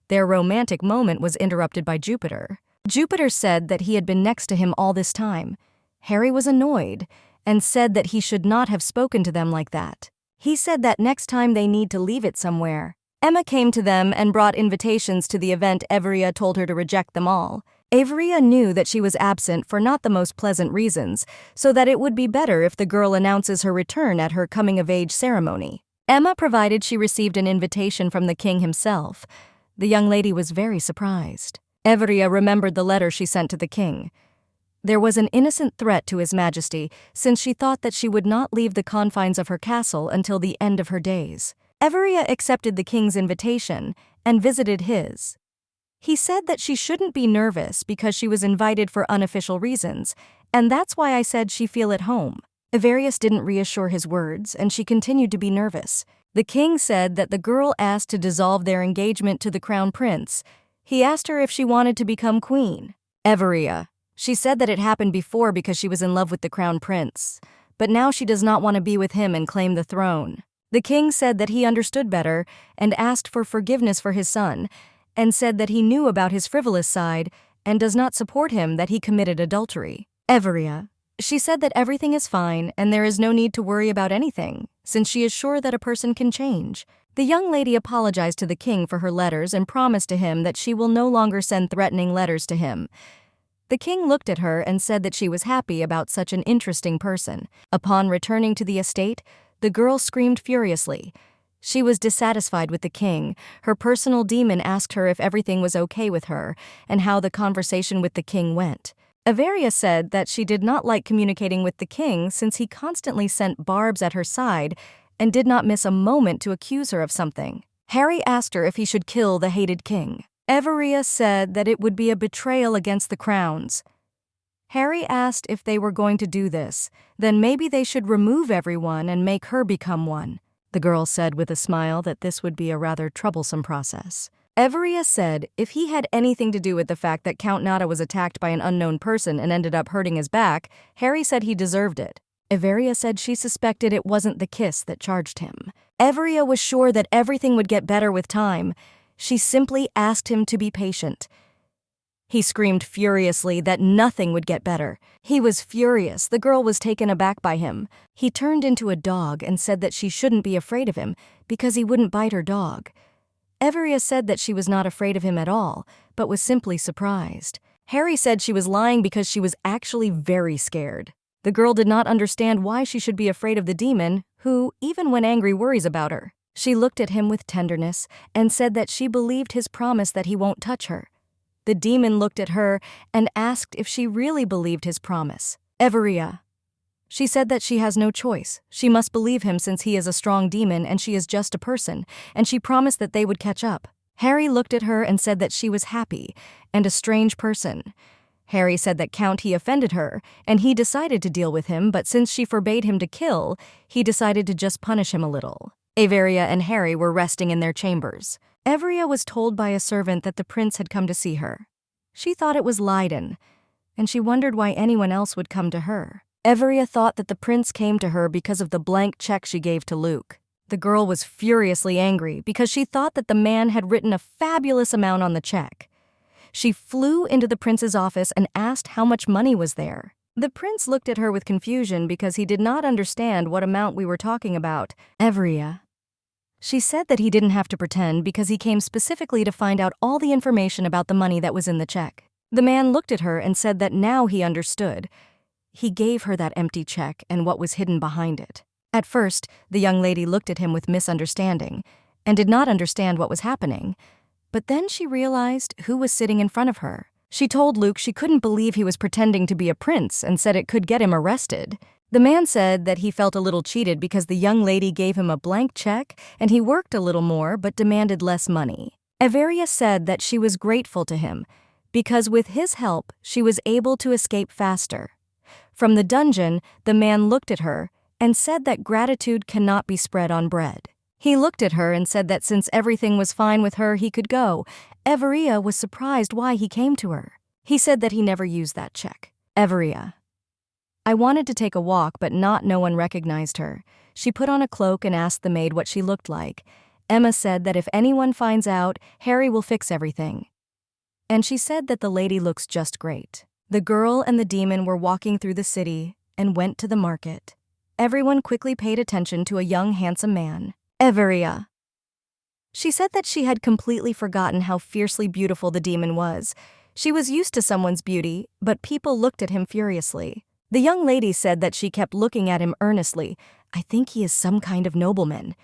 Their romantic moment was interrupted by Jupiter. Jupiter said that he had been next to him all this time. Harry was annoyed and said that he should not have spoken to them like that. He said that next time they need to leave it somewhere. Emma came to them and brought invitations to the event. Everia told her to reject them all. Averia knew that she was absent for not the most pleasant reasons, so that it would be better if the girl announces her return at her coming-of-age ceremony. Emma provided she received an invitation from the king himself. The young lady was very surprised. Averia remembered the letter she sent to the king. There was an innocent threat to His Majesty, since she thought that she would not leave the confines of her castle until the end of her days. Averia accepted the king's invitation and visited his. He said that she shouldn't be nervous because she was invited for unofficial reasons, and that's why I said she feel at home. Avarius didn't reassure his words, and she continued to be nervous. The king said that the girl asked to dissolve their engagement to the crown prince. He asked her if she wanted to become queen. Averia. She said that it happened before because she was in love with the crown prince, but now she does not want to be with him and claim the throne. The king said that he understood better and asked for forgiveness for his son, and said that he knew about his frivolous side and does not support him that he committed adultery. Averia. She said that everything is fine and there is no need to worry about anything, since she is sure that a person can change. The young lady apologized to the king for her letters and promised to him that she will no longer send threatening letters to him. The king looked at her and said that she was happy about such an interesting person. Upon returning to the estate, the girl screamed furiously. She was dissatisfied with the king. Her personal demon asked her if everything was okay with her and how the conversation with the king went. Averia said that she did not like communicating with the king since he constantly sent barbs at her side and did not miss a moment to accuse her of something. Harry asked her if he should kill the hated king. Averia said that it would be a betrayal against the crowns. Harry asked if they were going to do this, then maybe they should remove everyone and make her become one. The girl said with a smile that this would be a rather troublesome process. Averia said if he had anything to do with the fact that Count Nada was attacked by an unknown person and ended up hurting his back, Harry said he deserved it. Averia said she suspected it wasn't the kiss that charged him. Averia was sure that everything would get better with time. She simply asked him to be patient. He screamed furiously that nothing would get better. He was furious. The girl was taken aback by him. He turned into a dog and said that she shouldn't be afraid of him because he wouldn't bite her dog. Averia said that she was not afraid of him at all, but was simply surprised. Harry said she was lying because she was actually very scared. The girl did not understand why she should be afraid of the demon, who, even when angry, worries about her. She looked at him with tenderness and said that she believed his promise that he won't touch her. The demon looked at her and asked if she really believed his promise. Averia. She said that she has no choice. She must believe him since he is a strong demon and she is just a person, and she promised that they would catch up. Harry looked at her and said that she was happy and a strange person. Harry said that Count he offended her, and he decided to deal with him, but since she forbade him to kill, he decided to just punish him a little. Averia and Harry were resting in their chambers. Averia was told by a servant that the prince had come to see her. She thought it was Leiden, and she wondered why anyone else would come to her. Averia thought that the prince came to her because of the blank check she gave to Luke. The girl was furiously angry because she thought that the man had written a fabulous amount on the check. She flew into the prince's office and asked how much money was there. The prince looked at her with confusion because he did not understand what amount we were talking about. Averia. She said that he didn't have to pretend because he came specifically to find out all the information about the money that was in the check. The man looked at her and said that now he understood. He gave her that empty check and what was hidden behind it. At first, the young lady looked at him with misunderstanding and did not understand what was happening. But then she realized who was sitting in front of her. She told Luke she couldn't believe he was pretending to be a prince and said it could get him arrested. The man said that he felt a little cheated because the young lady gave him a blank check and he worked a little more but demanded less money. Averia said that she was grateful to him because with his help she was able to escape faster. From the dungeon, the man looked at her and said that gratitude cannot be spread on bread. He looked at her and said that since everything was fine with her, he could go. Averia was surprised why he came to her. He said that he never used that check. Averia. I wanted to take a walk, but no one recognized her. She put on a cloak and asked the maid what she looked like. Emma said that if anyone finds out, Harry will fix everything. And she said that the lady looks just great. The girl and the demon were walking through the city and went to the market. Everyone quickly paid attention to a young, handsome man. Averia. She said that she had completely forgotten how fiercely beautiful the demon was. She was used to someone's beauty, but people looked at him furiously. The young lady said that she kept looking at him earnestly. "I think he is some kind of nobleman."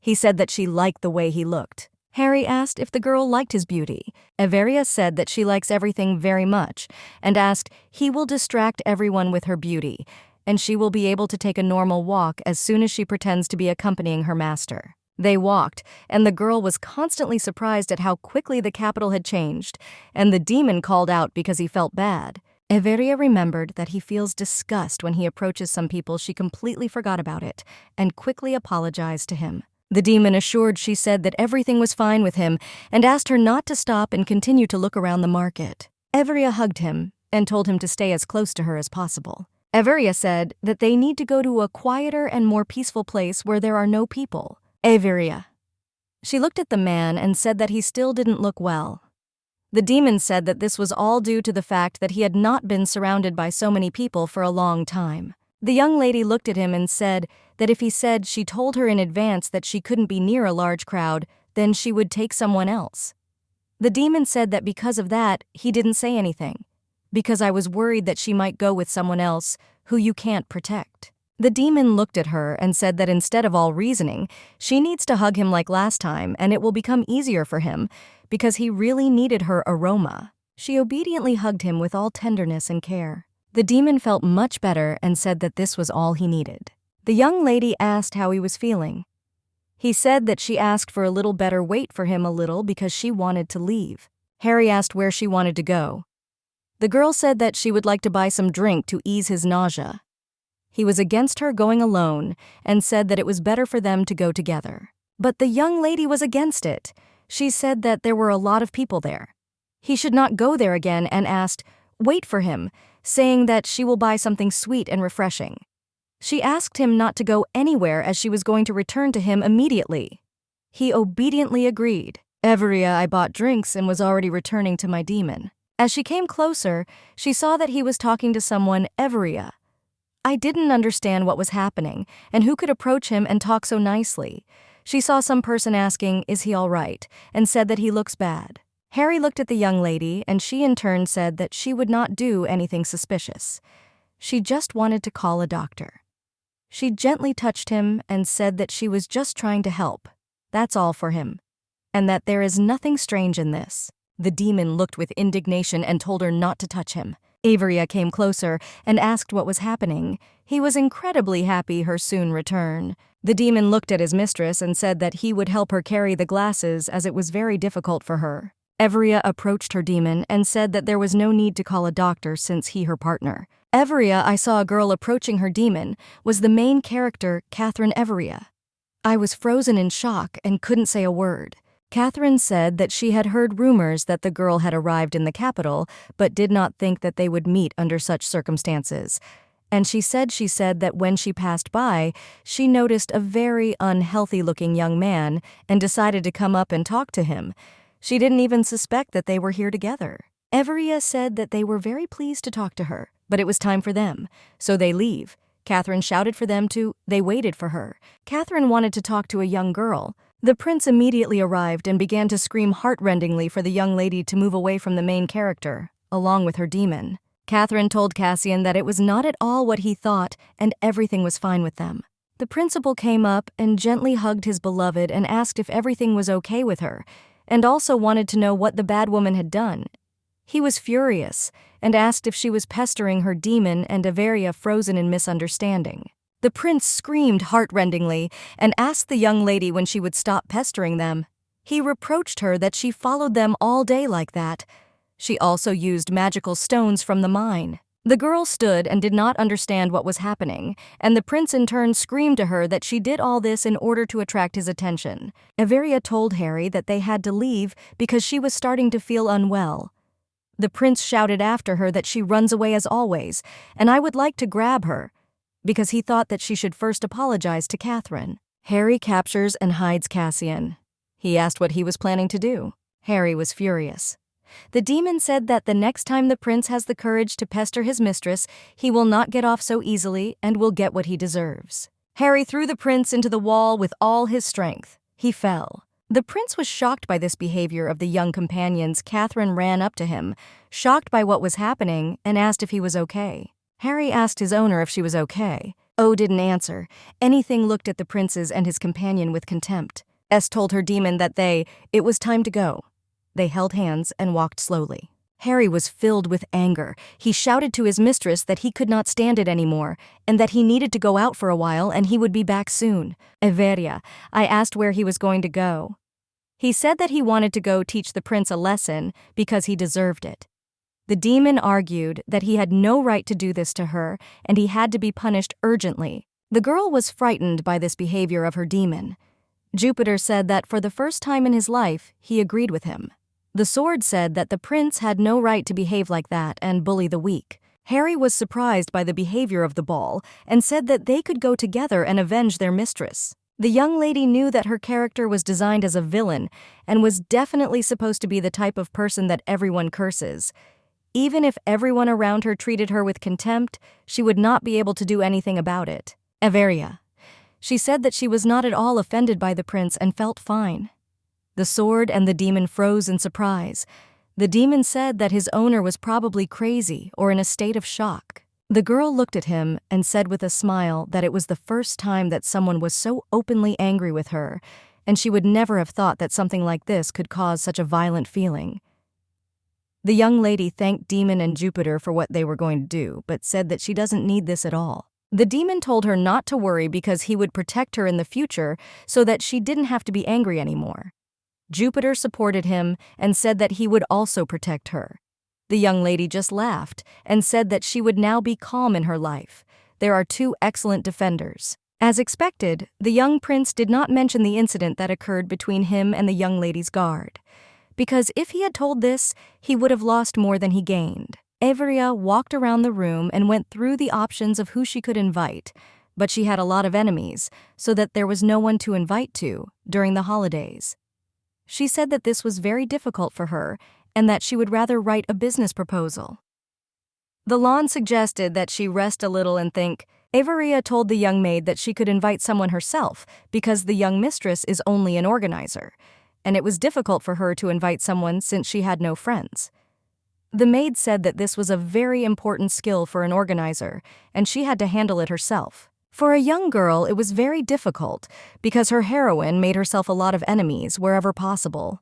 He said that she liked the way he looked. Harry asked if the girl liked his beauty. Everia said that she likes everything very much, and asked he will distract everyone with her beauty, and she will be able to take a normal walk as soon as she pretends to be accompanying her master. They walked, and the girl was constantly surprised at how quickly the capital had changed, and the demon called out because he felt bad. Everia remembered that he feels disgust when he approaches some people she completely forgot about it, and quickly apologized to him. The demon assured she said that everything was fine with him and asked her not to stop and continue to look around the market. Everia hugged him and told him to stay as close to her as possible. Everia said that they need to go to a quieter and more peaceful place where there are no people. Everia. She looked at the man and said that he still didn't look well. The demon said that this was all due to the fact that he had not been surrounded by so many people for a long time. The young lady looked at him and said that if he said she told her in advance that she couldn't be near a large crowd, then she would take someone else. The demon said that because of that, he didn't say anything, because I was worried that she might go with someone else who you can't protect. The demon looked at her and said that instead of all reasoning, she needs to hug him like last time and it will become easier for him because he really needed her aroma. She obediently hugged him with all tenderness and care. The demon felt much better and said that this was all he needed. The young lady asked how he was feeling. He said that she asked for a little better wait for him a little because she wanted to leave. Harry asked where she wanted to go. The girl said that she would like to buy some drink to ease his nausea. He was against her going alone and said that it was better for them to go together. But the young lady was against it. She said that there were a lot of people there. He should not go there again and asked, "Wait for him," saying that she will buy something sweet and refreshing. She asked him not to go anywhere as she was going to return to him immediately. He obediently agreed. Everia, I bought drinks and was already returning to my demon. As she came closer, she saw that he was talking to someone, Everia. I didn't understand what was happening and who could approach him and talk so nicely. She saw some person asking, "Is he all right?" and said that he looks bad. Harry looked at the young lady and she in turn said that she would not do anything suspicious. She just wanted to call a doctor. She gently touched him and said that she was just trying to help. That's all for him. And that there is nothing strange in this. The demon looked with indignation and told her not to touch him. Averia came closer and asked what was happening. He was incredibly happy her soon return. The demon looked at his mistress and said that he would help her carry the glasses as it was very difficult for her. Everia approached her demon and said that there was no need to call a doctor since he her partner. Everia, I saw a girl approaching her demon, was the main character, Catherine Everia. I was frozen in shock and couldn't say a word. Catherine said that she had heard rumors that the girl had arrived in the capital, but did not think that they would meet under such circumstances. And she said that when she passed by, she noticed a very unhealthy-looking young man and decided to come up and talk to him. She didn't even suspect that they were here together. Everia said that they were very pleased to talk to her, but it was time for them, so they leave. Catherine shouted for them to. They waited for her. Catherine wanted to talk to a young girl. The prince immediately arrived and began to scream heartrendingly for the young lady to move away from the main character, along with her demon. Catherine told Cassian that it was not at all what he thought and everything was fine with them. The principal came up and gently hugged his beloved and asked if everything was okay with her, and also wanted to know what the bad woman had done. He was furious and asked if she was pestering her demon and Averia frozen in misunderstanding. The prince screamed heartrendingly and asked the young lady when she would stop pestering them. He reproached her that she followed them all day like that. She also used magical stones from the mine. The girl stood and did not understand what was happening, and the prince in turn screamed to her that she did all this in order to attract his attention. Averia told Harry that they had to leave because she was starting to feel unwell. The prince shouted after her that she runs away as always, and I would like to grab her, because he thought that she should first apologize to Catherine. Harry captures and hides Cassian. He asked what he was planning to do. Harry was furious. The demon said that the next time the prince has the courage to pester his mistress, he will not get off so easily and will get what he deserves. Harry threw the prince into the wall with all his strength. He fell. The prince was shocked by this behavior of the young companions. Catherine ran up to him, shocked by what was happening, and asked if he was okay. Harry asked his owner if she was okay. O didn't answer. Anything looked at the princes and his companion with contempt. S told her demon that it was time to go. They held hands and walked slowly. Harry was filled with anger. He shouted to his mistress that he could not stand it anymore, and that he needed to go out for a while and he would be back soon. Everia, I asked where he was going to go. He said that he wanted to go teach the prince a lesson because he deserved it. The demon argued that he had no right to do this to her and he had to be punished urgently. The girl was frightened by this behavior of her demon. Jupiter said that for the first time in his life, he agreed with him. The sword said that the prince had no right to behave like that and bully the weak. Harry was surprised by the behavior of the ball and said that they could go together and avenge their mistress. The young lady knew that her character was designed as a villain and was definitely supposed to be the type of person that everyone curses. Even if everyone around her treated her with contempt, she would not be able to do anything about it. Everia. She said that she was not at all offended by the prince and felt fine. The sword and the demon froze in surprise. The demon said that his owner was probably crazy or in a state of shock. The girl looked at him and said with a smile that it was the first time that someone was so openly angry with her, and she would never have thought that something like this could cause such a violent feeling. The young lady thanked Demon and Jupiter for what they were going to do, but said that she doesn't need this at all. The demon told her not to worry because he would protect her in the future so that she didn't have to be angry anymore. Jupiter supported him and said that he would also protect her. The young lady just laughed and said that she would now be calm in her life. There are two excellent defenders. As expected, the young prince did not mention the incident that occurred between him and the young lady's guard, because if he had told this, he would have lost more than he gained. Everia walked around the room and went through the options of who she could invite, but she had a lot of enemies, so that there was no one to invite to during the holidays. She said that this was very difficult for her and that she would rather write a business proposal. The lawn suggested that she rest a little and think. Averia told the young maid that she could invite someone herself because the young mistress is only an organizer, and it was difficult for her to invite someone since she had no friends. The maid said that this was a very important skill for an organizer, and she had to handle it herself. For a young girl, it was very difficult because her heroine made herself a lot of enemies wherever possible.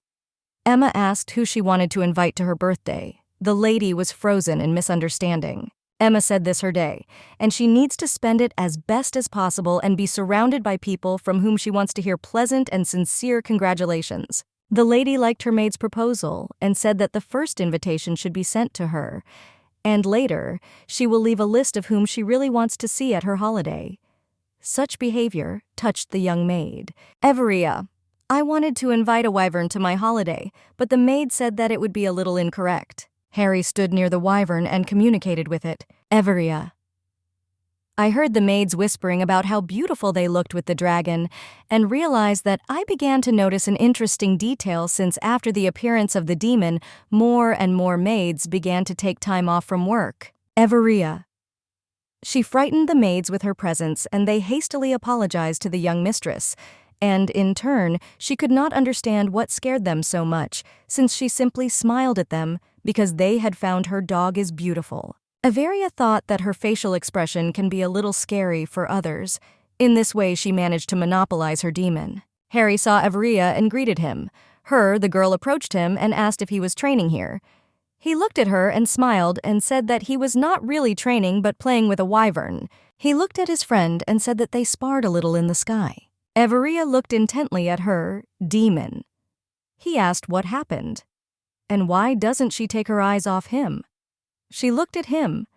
Emma asked who she wanted to invite to her birthday. The lady was frozen in misunderstanding. Emma said this her day, and she needs to spend it as best as possible and be surrounded by people from whom she wants to hear pleasant and sincere congratulations. The lady liked her maid's proposal and said that the first invitation should be sent to her, and later, she will leave a list of whom she really wants to see at her holiday. Such behavior touched the young maid. Everia, I wanted to invite a wyvern to my holiday, but the maid said that it would be a little incorrect. Harry stood near the wyvern and communicated with it. Everia. I heard the maids whispering about how beautiful they looked with the dragon, and realized that I began to notice an interesting detail since after the appearance of the demon, more and more maids began to take time off from work. Everia. She frightened the maids with her presence, and they hastily apologized to the young mistress, and in turn, she could not understand what scared them so much, since she simply smiled at them because they had found her dog is beautiful. Averia thought that her facial expression can be a little scary for others. In this way, she managed to monopolize her demon. Harry saw Averia and greeted him. The girl approached him and asked if he was training here. He looked at her and smiled and said that he was not really training but playing with a wyvern. He looked at his friend and said that they sparred a little in the sky. Averia looked intently at her demon. He asked what happened. And why doesn't she take her eyes off him? She looked at him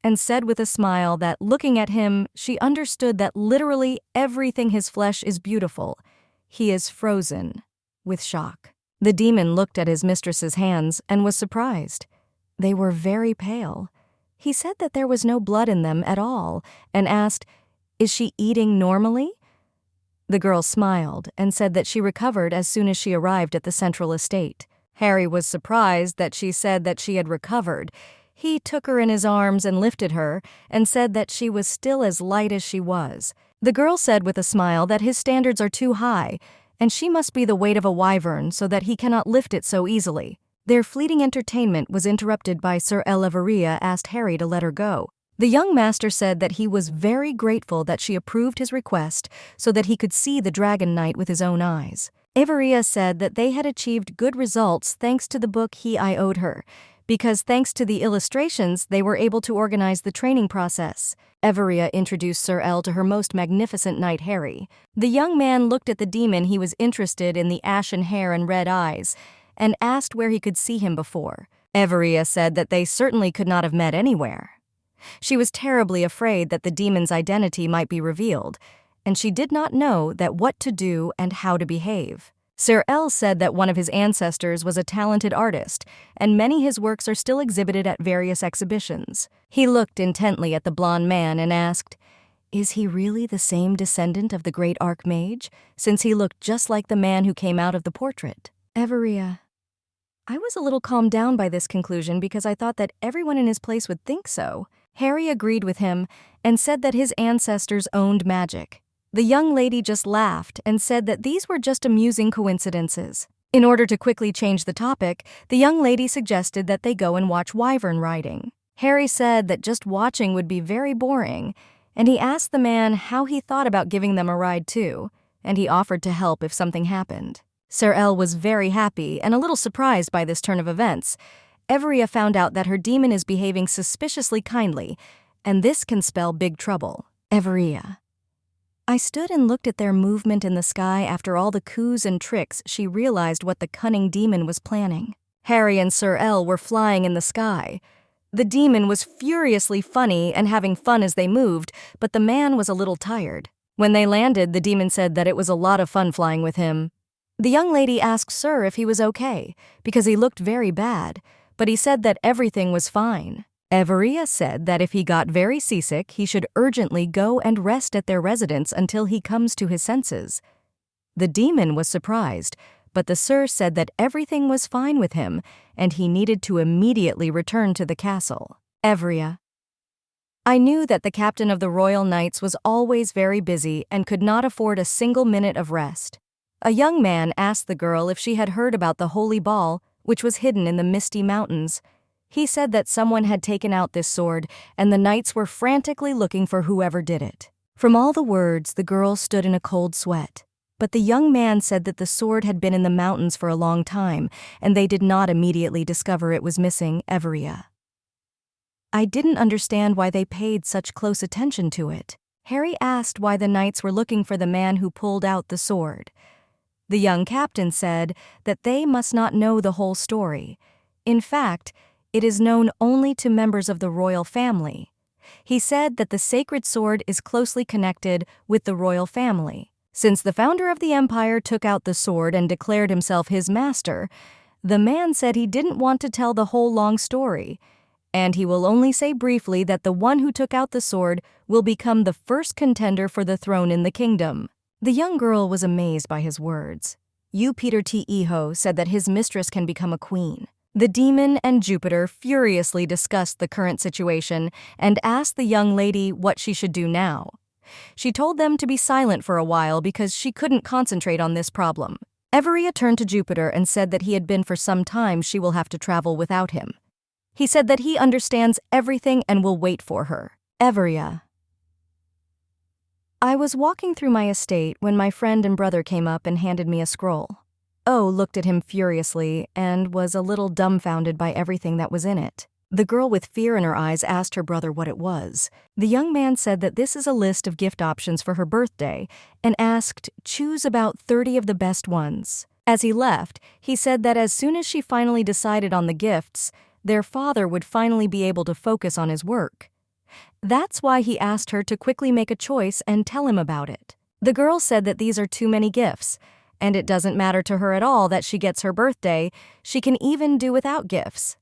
and said with a smile that looking at him, she understood that literally everything his flesh is beautiful. He is frozen with shock. The demon looked at his mistress's hands and was surprised. They were very pale. He said that there was no blood in them at all and asked, "Is she eating normally?" The girl smiled and said that she recovered as soon as she arrived at the central estate. Harry was surprised that she said that she had recovered. He took her in his arms and lifted her and said that she was still as light as she was. The girl said with a smile that his standards are too high and she must be the weight of a wyvern so that he cannot lift it so easily. Their fleeting entertainment was interrupted by Sir Elevaria asked Harry to let her go. The young master said that he was very grateful that she approved his request so that he could see the Dragon Knight with his own eyes. Averia said that they had achieved good results thanks to the book I owed her, because thanks to the illustrations they were able to organize the training process. Averia introduced Sir El to her most magnificent knight Harry. The young man looked at the demon he was interested in the ashen hair and red eyes, and asked where he could see him before. Averia said that they certainly could not have met anywhere. She was terribly afraid that the demon's identity might be revealed, and she did not know that what to do and how to behave. Sir El said that one of his ancestors was a talented artist, and many his works are still exhibited at various exhibitions. He looked intently at the blonde man and asked, "Is he really the same descendant of the great Archmage, since he looked just like the man who came out of the portrait?" Averia. I was a little calmed down by this conclusion because I thought that everyone in his place would think so. Harry agreed with him and said that his ancestors owned magic. The young lady just laughed and said that these were just amusing coincidences. In order to quickly change the topic, the young lady suggested that they go and watch wyvern riding. Harry said that just watching would be very boring, and he asked the man how he thought about giving them a ride too, and he offered to help if something happened. Sir El was very happy and a little surprised by this turn of events. Averia found out that her demon is behaving suspiciously kindly, and this can spell big trouble. Averia. I stood and looked at their movement in the sky. After all the coups and tricks, she realized what the cunning demon was planning. Harry and Sir El were flying in the sky. The demon was furiously funny and having fun as they moved, but the man was a little tired. When they landed, the demon said that it was a lot of fun flying with him. The young lady asked Sir if he was okay, because he looked very bad, but he said that everything was fine. Averia said that if he got very seasick, he should urgently go and rest at their residence until he comes to his senses. The demon was surprised, but the Sir said that everything was fine with him, and he needed to immediately return to the castle. Averia. I knew that the captain of the Royal Knights was always very busy and could not afford a single minute of rest. A young man asked the girl if she had heard about the holy ball, which was hidden in the misty mountains. He said that someone had taken out this sword, and the knights were frantically looking for whoever did it. From all the words, the girl stood in a cold sweat. But the young man said that the sword had been in the mountains for a long time, and they did not immediately discover it was missing. Averia. I didn't understand why they paid such close attention to it. Harry asked why the knights were looking for the man who pulled out the sword. The young captain said that they must not know the whole story. In fact, it is known only to members of the royal family. He said that the sacred sword is closely connected with the royal family. Since the founder of the empire took out the sword and declared himself his master, the man said he didn't want to tell the whole long story, and he will only say briefly that the one who took out the sword will become the first contender for the throne in the kingdom. The young girl was amazed by his words. Peter T. Iho said that his mistress can become a queen. The demon and Jupiter furiously discussed the current situation and asked the young lady what she should do now. She told them to be silent for a while because she couldn't concentrate on this problem. Averia turned to Jupiter and said that he had been for some time she will have to travel without him. He said that he understands everything and will wait for her. Averia. I was walking through my estate when my friend and brother came up and handed me a scroll. O looked at him furiously and was a little dumbfounded by everything that was in it. The girl with fear in her eyes asked her brother what it was. The young man said that this is a list of gift options for her birthday and asked, choose about 30 of the best ones. As he left, he said that as soon as she finally decided on the gifts, their father would finally be able to focus on his work. That's why he asked her to quickly make a choice and tell him about it. The girl said that these are too many gifts, and it doesn't matter to her at all that she gets her birthday. She can even do without gifts.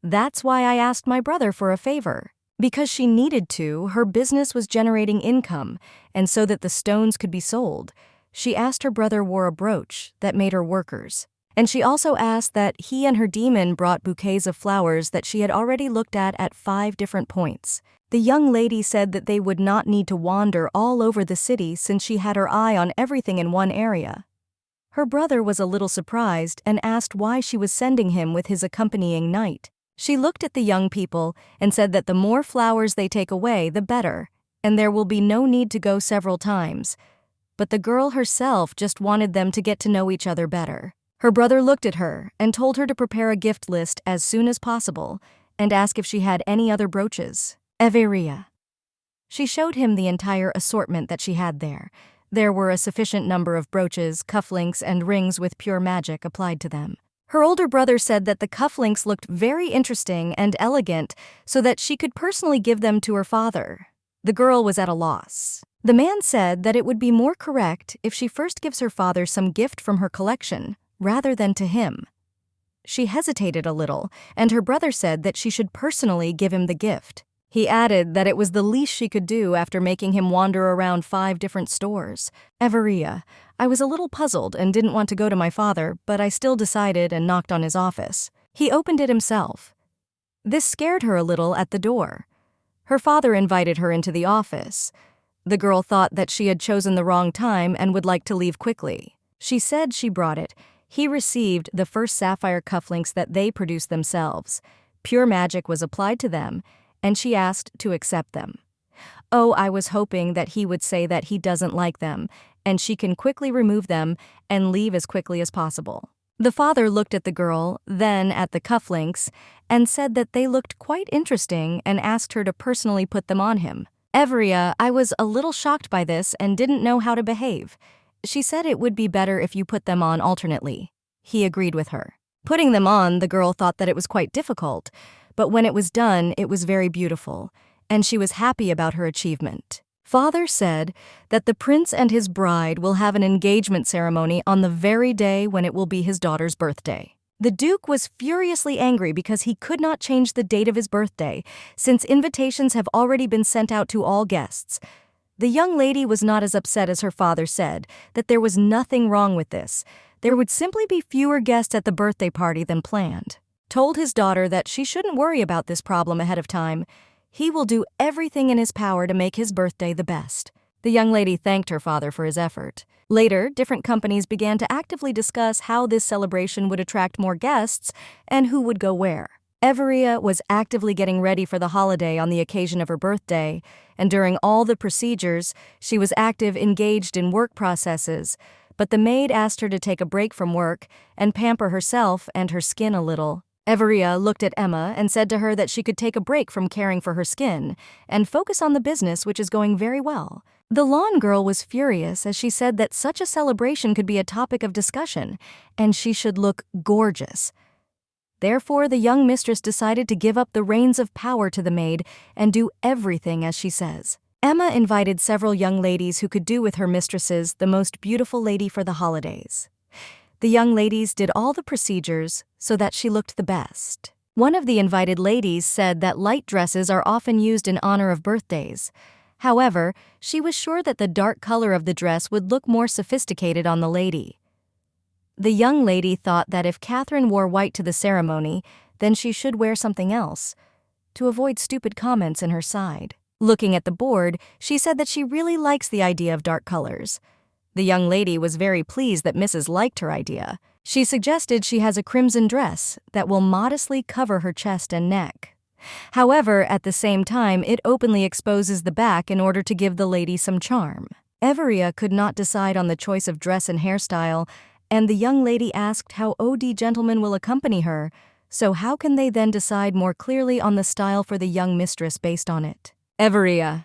That's why I asked my brother for a favor. Because she needed to, her business was generating income, and so that the stones could be sold, she asked her brother wore a brooch that made her workers. And she also asked that he and her demon brought bouquets of flowers that she had already looked at 5 different points. The young lady said that they would not need to wander all over the city since she had her eye on everything in one area. Her brother was a little surprised and asked why she was sending him with his accompanying knight. She looked at the young people and said that the more flowers they take away, the better, and there will be no need to go several times. But the girl herself just wanted them to get to know each other better. Her brother looked at her and told her to prepare a gift list as soon as possible and ask if she had any other brooches. Everia. She showed him the entire assortment that she had there. There were a sufficient number of brooches, cufflinks, and rings with pure magic applied to them. Her older brother said that the cufflinks looked very interesting and elegant so that she could personally give them to her father. The girl was at a loss. The man said that it would be more correct if she first gives her father some gift from her collection rather than to him. She hesitated a little, and her brother said that she should personally give him the gift. He added that it was the least she could do after making him wander around 5 different stores. Everia, I was a little puzzled and didn't want to go to my father, but I still decided and knocked on his office. He opened it himself. This scared her a little at the door. Her father invited her into the office. The girl thought that she had chosen the wrong time and would like to leave quickly. She said she brought it. He received the first sapphire cufflinks that they produced themselves. Pure magic was applied to them, and she asked to accept them. Oh, I was hoping that he would say that he doesn't like them, and she can quickly remove them and leave as quickly as possible. The father looked at the girl, then at the cufflinks, and said that they looked quite interesting and asked her to personally put them on him. Everia, I was a little shocked by this and didn't know how to behave. She said it would be better if you put them on alternately. He agreed with her. Putting them on, the girl thought that it was quite difficult, but when it was done, it was very beautiful, and she was happy about her achievement. Father said that the prince and his bride will have an engagement ceremony on the very day when it will be his daughter's birthday. The Duke was furiously angry because he could not change the date of his birthday, since invitations have already been sent out to all guests. The young lady was not as upset as her father said, that there was nothing wrong with this. There would simply be fewer guests at the birthday party than planned. Told his daughter that she shouldn't worry about this problem ahead of time. He will do everything in his power to make his birthday the best. The young lady thanked her father for his effort. Later, different companies began to actively discuss how this celebration would attract more guests and who would go where. Everia was actively getting ready for the holiday on the occasion of her birthday, and during all the procedures, she was engaged in work processes, but the maid asked her to take a break from work and pamper herself and her skin a little. Everia looked at Emma and said to her that she could take a break from caring for her skin and focus on the business, which is going very well. The lawn girl was furious as she said that such a celebration could be a topic of discussion, and she should look gorgeous. Therefore, the young mistress decided to give up the reins of power to the maid and do everything as she says. Emma invited several young ladies who could do with her mistresses the most beautiful lady for the holidays. The young ladies did all the procedures so that she looked the best. One of the invited ladies said that light dresses are often used in honor of birthdays. However, she was sure that the dark color of the dress would look more sophisticated on the lady. The young lady thought that if Catherine wore white to the ceremony, then she should wear something else, to avoid stupid comments in her side. Looking at the board, she said that she really likes the idea of dark colors. The young lady was very pleased that Mrs. liked her idea. She suggested she has a crimson dress that will modestly cover her chest and neck. However, at the same time, it openly exposes the back in order to give the lady some charm. Everia could not decide on the choice of dress and hairstyle, and the young lady asked how OD gentlemen will accompany her, so how can they then decide more clearly on the style for the young mistress based on it? Everia.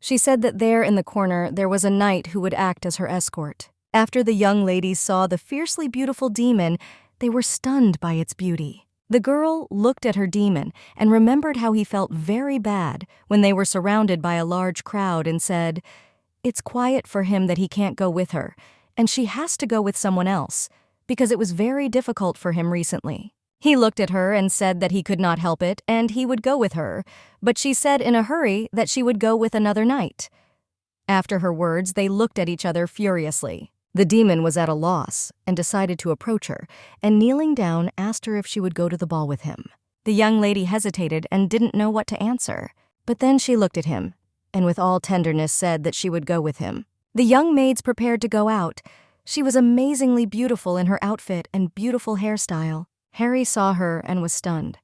She said that there in the corner there was a knight who would act as her escort. After the young ladies saw the fiercely beautiful demon, they were stunned by its beauty. The girl looked at her demon and remembered how he felt very bad when they were surrounded by a large crowd and said, "It's quiet for him that he can't go with her, and she has to go with someone else, because it was very difficult for him recently." He looked at her and said that he could not help it and he would go with her, but she said in a hurry that she would go with another knight. After her words, they looked at each other furiously. The demon was at a loss and decided to approach her, and kneeling down asked her if she would go to the ball with him. The young lady hesitated and didn't know what to answer, but then she looked at him, and with all tenderness said that she would go with him. The young maids prepared to go out. She was amazingly beautiful in her outfit and beautiful hairstyle. Harry saw her and was stunned.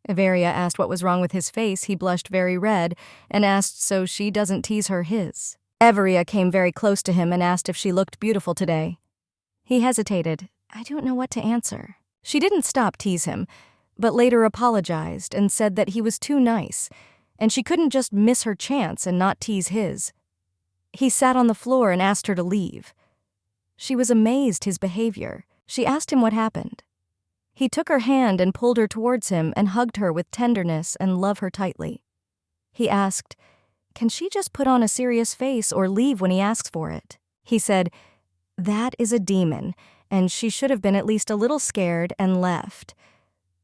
Everia asked what was wrong with his face. He blushed very red and asked so she doesn't tease her his. Everia came very close to him and asked if she looked beautiful today. He hesitated. I don't know what to answer. She didn't stop tease him, but later apologized and said that he was too nice, and she couldn't just miss her chance and not tease his. He sat on the floor and asked her to leave. She was amazed his behavior. She asked him what happened. He took her hand and pulled her towards him and hugged her with tenderness and loved her tightly. He asked, can she just put on a serious face or leave when he asks for it? He said, that is a demon, and she should have been at least a little scared and left.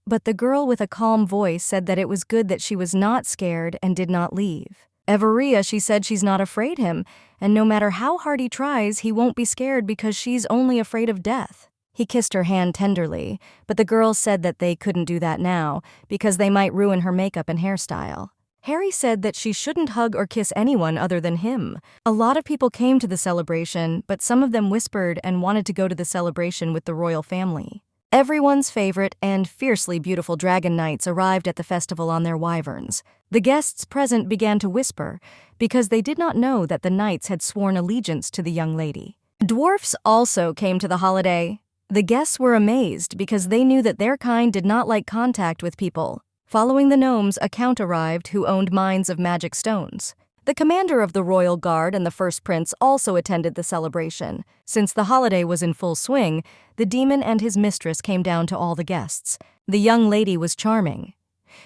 But the girl with a calm voice said that it was good that she was not scared and did not leave. Everia, she said she's not afraid him, and no matter how hard he tries, he won't be scared because she's only afraid of death. He kissed her hand tenderly, but the girl said that they couldn't do that now because they might ruin her makeup and hairstyle. Harry said that she shouldn't hug or kiss anyone other than him. A lot of people came to the celebration, but some of them whispered and wanted to go to the celebration with the royal family. Everyone's favorite and fiercely beautiful dragon knights arrived at the festival on their wyverns. The guests present began to whisper because they did not know that the knights had sworn allegiance to the young lady. Dwarfs also came to the holiday. The guests were amazed because they knew that their kind did not like contact with people. Following the gnomes, a count arrived who owned mines of magic stones. The commander of the royal guard and the first prince also attended the celebration. Since the holiday was in full swing, the demon and his mistress came down to all the guests. The young lady was charming.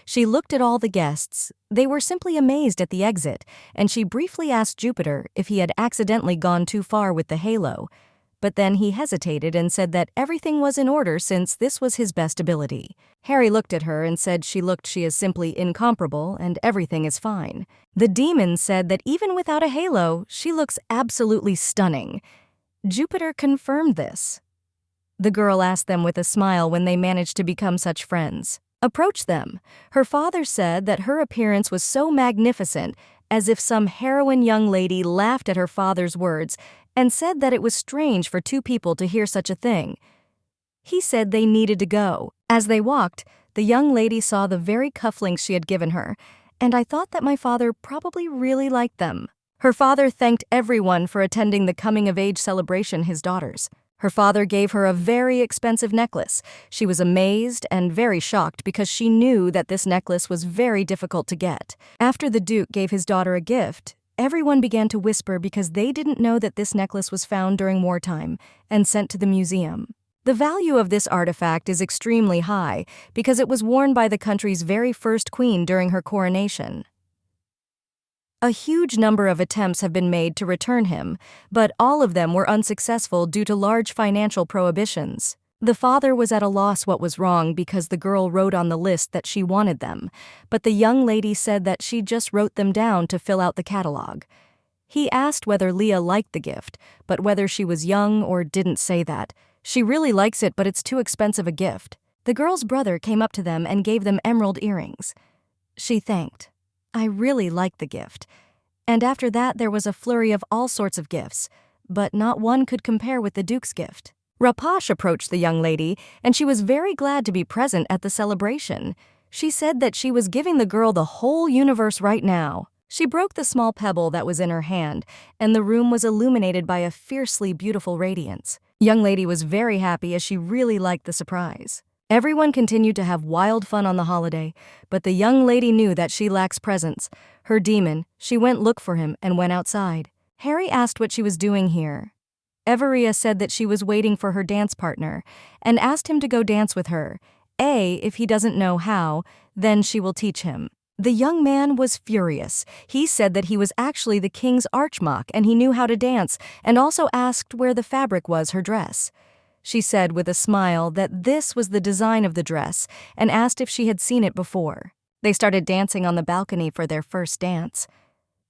She looked at all the guests. They were simply amazed at the exit, and she briefly asked Jupiter if he had accidentally gone too far with the halo. But then he hesitated and said that everything was in order since this was his best ability. Harry looked at her and said she is simply incomparable and everything is fine. The demon said that even without a halo, she looks absolutely stunning. Jupiter confirmed this. The girl asked them with a smile when they managed to become such friends. Approach them. Her father said that her appearance was so magnificent, as if some heroine young lady laughed at her father's words and said that it was strange for two people to hear such a thing. He said they needed to go. As they walked, the young lady saw the very cufflinks she had given her, and I thought that my father probably really liked them. Her father thanked everyone for attending the coming-of-age celebration his daughters. Her father gave her a very expensive necklace. She was amazed and very shocked because she knew that this necklace was very difficult to get. After the Duke gave his daughter a gift, everyone began to whisper because they didn't know that this necklace was found during wartime and sent to the museum. The value of this artifact is extremely high because it was worn by the country's very first queen during her coronation. A huge number of attempts have been made to return him, but all of them were unsuccessful due to large financial prohibitions. The father was at a loss what was wrong because the girl wrote on the list that she wanted them, but the young lady said that she just wrote them down to fill out the catalog. He asked whether Leah liked the gift, but whether she was young or didn't say that. She really likes it, but it's too expensive a gift. The girl's brother came up to them and gave them emerald earrings. She thanked. I really liked the gift. And after that there was a flurry of all sorts of gifts, but not one could compare with the Duke's gift. Rapash approached the young lady, and she was very glad to be present at the celebration. She said that she was giving the girl the whole universe right now. She broke the small pebble that was in her hand, and the room was illuminated by a fiercely beautiful radiance. Young lady was very happy as she really liked the surprise. Everyone continued to have wild fun on the holiday, but the young lady knew that she lacks presents. Her demon, she went look for him and went outside. Harry asked what she was doing here. Everia said that she was waiting for her dance partner and asked him to go dance with her. If he doesn't know how, then she will teach him. The young man was furious. He said that he was actually the king's archmock and he knew how to dance, and also asked where the fabric was her dress. She said with a smile that this was the design of the dress and asked if she had seen it before. They started dancing on the balcony for their first dance.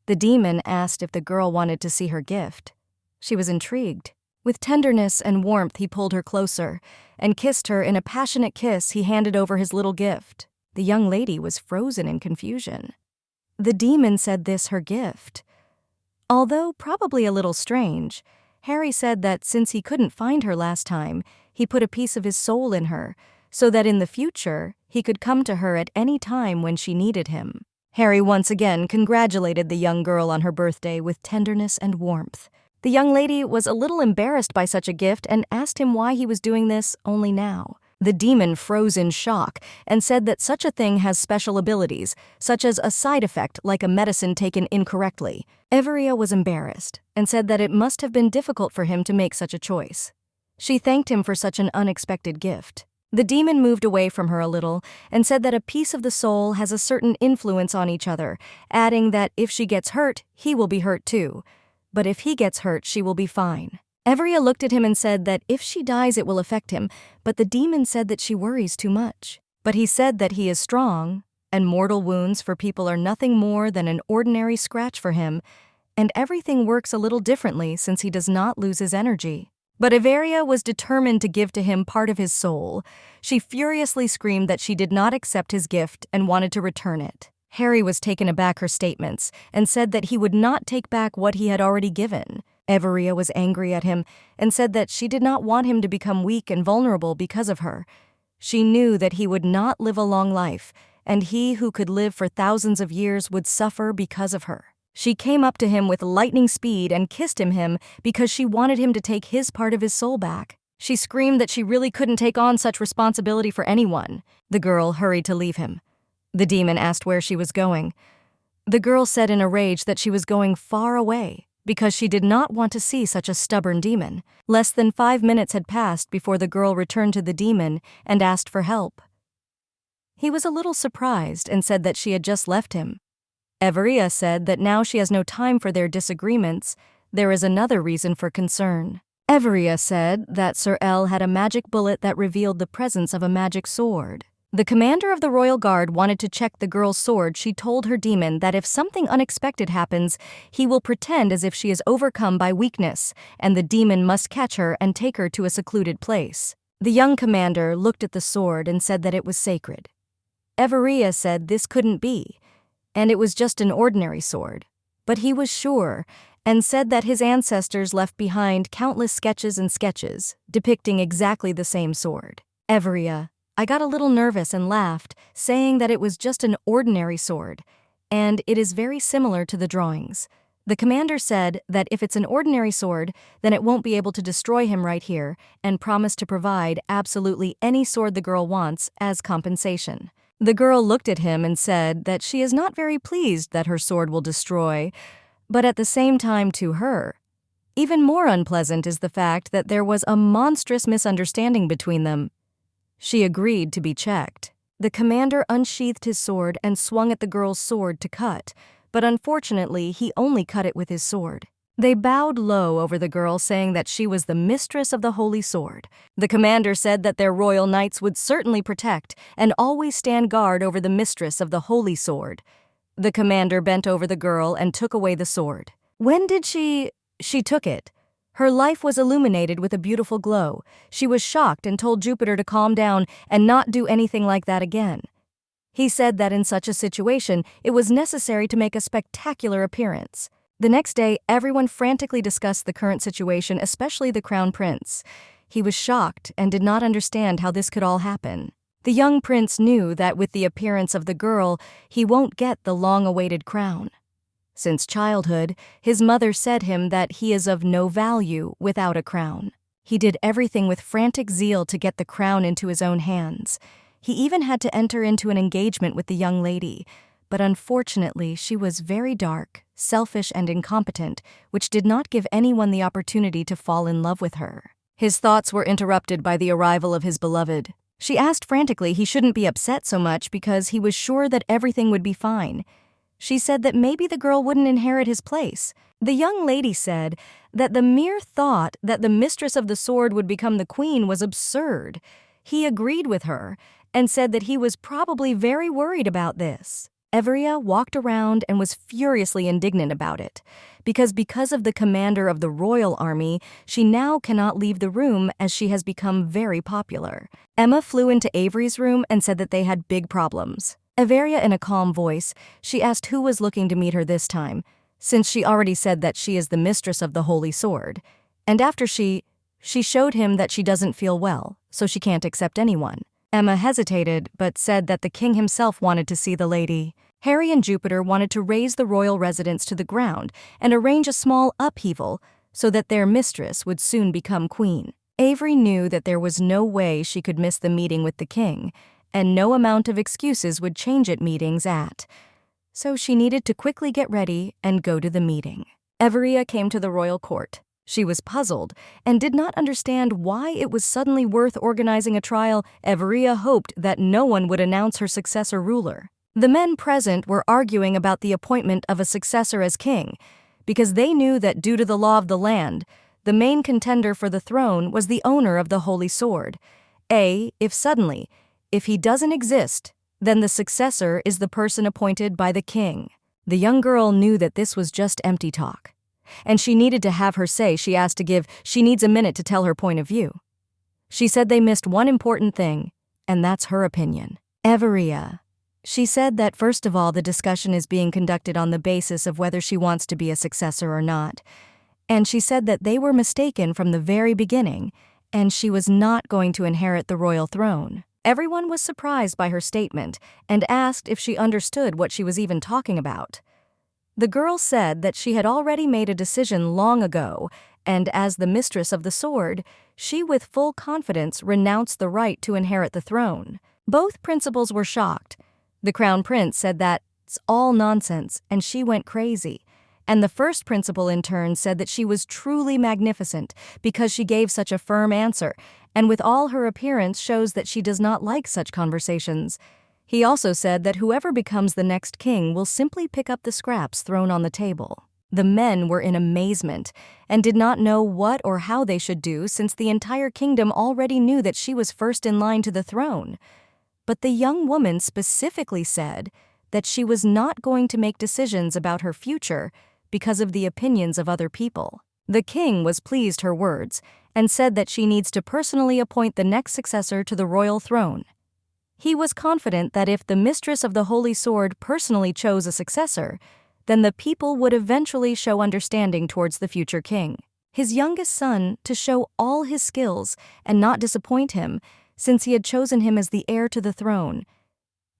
The demon asked if the girl wanted to see her gift. She was intrigued. With tenderness and warmth, he pulled her closer and kissed her. In a passionate kiss, he handed over his little gift. The young lady was frozen in confusion. The demon said this her gift. Although probably a little strange, Harry said that since he couldn't find her last time, he put a piece of his soul in her, so that in the future, he could come to her at any time when she needed him. Harry once again congratulated the young girl on her birthday with tenderness and warmth. The young lady was a little embarrassed by such a gift and asked him why he was doing this only now. The demon froze in shock and said that such a thing has special abilities, such as a side effect like a medicine taken incorrectly. Everia was embarrassed and said that it must have been difficult for him to make such a choice. She thanked him for such an unexpected gift. The demon moved away from her a little and said that a piece of the soul has a certain influence on each other, adding that if she gets hurt, he will be hurt too. But if he gets hurt, she will be fine. Everia looked at him and said that if she dies it will affect him, but the demon said that she worries too much. But he said that he is strong, and mortal wounds for people are nothing more than an ordinary scratch for him, and everything works a little differently since he does not lose his energy. But Everia was determined to give to him part of his soul. She furiously screamed that she did not accept his gift and wanted to return it. Harry was taken aback her statements and said that he would not take back what he had already given. Everia was angry at him and said that she did not want him to become weak and vulnerable because of her. She knew that he would not live a long life, and he who could live for thousands of years would suffer because of her. She came up to him with lightning speed and kissed him because she wanted him to take his part of his soul back. She screamed that she really couldn't take on such responsibility for anyone. The girl hurried to leave him. The demon asked where she was going. The girl said in a rage that she was going far away because she did not want to see such a stubborn demon. Less than 5 minutes had passed before the girl returned to the demon and asked for help. He was a little surprised and said that she had just left him. Everia said that now she has no time for their disagreements. There is another reason for concern. Everia said that Sir El had a magic bullet that revealed the presence of a magic sword. The commander of the royal guard wanted to check the girl's sword. She told her demon that if something unexpected happens, he will pretend as if she is overcome by weakness, and the demon must catch her and take her to a secluded place. The young commander looked at the sword and said that it was sacred. Everia said this couldn't be, and it was just an ordinary sword. But he was sure, and said that his ancestors left behind countless sketches and sketches depicting exactly the same sword. Everia, I got a little nervous and laughed, saying that it was just an ordinary sword, and it is very similar to the drawings. The commander said that if it's an ordinary sword, then it won't be able to destroy him right here, and promised to provide absolutely any sword the girl wants as compensation. The girl looked at him and said that she is not very pleased that her sword will destroy, but at the same time to her, even more unpleasant is the fact that there was a monstrous misunderstanding between them. She agreed to be checked. The commander unsheathed his sword and swung at the girl's sword to cut, but unfortunately he only cut it with his sword. They bowed low over the girl, saying that she was the mistress of the holy sword. The commander said that their royal knights would certainly protect and always stand guard over the mistress of the holy sword. The commander bent over the girl and took away the sword. When did she took it. Her life was illuminated with a beautiful glow. She was shocked and told Jupiter to calm down and not do anything like that again. He said that in such a situation, it was necessary to make a spectacular appearance. The next day, everyone frantically discussed the current situation, especially the crown prince. He was shocked and did not understand how this could all happen. The young prince knew that with the appearance of the girl, he won't get the long-awaited crown. Since childhood, his mother said him that he is of no value without a crown. He did everything with frantic zeal to get the crown into his own hands. He even had to enter into an engagement with the young lady, but unfortunately she was very dark, selfish and incompetent, which did not give anyone the opportunity to fall in love with her. His thoughts were interrupted by the arrival of his beloved. She asked frantically he shouldn't be upset so much because he was sure that everything would be fine. She said that maybe the girl wouldn't inherit his place. The young lady said that the mere thought that the mistress of the sword would become the queen was absurd. He agreed with her and said that he was probably very worried about this. Everia walked around and was furiously indignant about it, because of the commander of the royal army, she now cannot leave the room as she has become very popular. Emma flew into Avery's room and said that they had big problems. Everia, in a calm voice, she asked who was looking to meet her this time, since she already said that she is the mistress of the holy sword. And after she showed him that she doesn't feel well, so she can't accept anyone. Emma hesitated, but said that the king himself wanted to see the lady. Harry and Jupiter wanted to raise the royal residence to the ground and arrange a small upheaval so that their mistress would soon become queen. Avery knew that there was no way she could miss the meeting with the king, and no amount of excuses would change at meetings at. So she needed to quickly get ready and go to the meeting. Everia came to the royal court. She was puzzled and did not understand why it was suddenly worth organizing a trial. Everia hoped that no one would announce her successor ruler. The men present were arguing about the appointment of a successor as king, because they knew that due to the law of the land, the main contender for the throne was the owner of the Holy Sword. If he doesn't exist, then the successor is the person appointed by the king. The young girl knew that this was just empty talk, and she needed to have her say. She needs a minute to tell her point of view. She said they missed one important thing, and that's her opinion. Everia. She said that first of all, the discussion is being conducted on the basis of whether she wants to be a successor or not. And she said that they were mistaken from the very beginning, and she was not going to inherit the royal throne. Everyone was surprised by her statement and asked if she understood what she was even talking about. The girl said that she had already made a decision long ago, and as the mistress of the sword, she with full confidence renounced the right to inherit the throne. Both principals were shocked. The crown prince said that's all nonsense, and she went crazy. And the first principal in turn said that she was truly magnificent because she gave such a firm answer, and with all her appearance shows that she does not like such conversations. He also said that whoever becomes the next king will simply pick up the scraps thrown on the table. The men were in amazement and did not know what or how they should do, since the entire kingdom already knew that she was first in line to the throne. But the young woman specifically said that she was not going to make decisions about her future because of the opinions of other people. The king was pleased her words and said that she needs to personally appoint the next successor to the royal throne. He was confident that if the mistress of the Holy Sword personally chose a successor, then the people would eventually show understanding towards the future king. His youngest son to show all his skills and not disappoint him, since he had chosen him as the heir to the throne.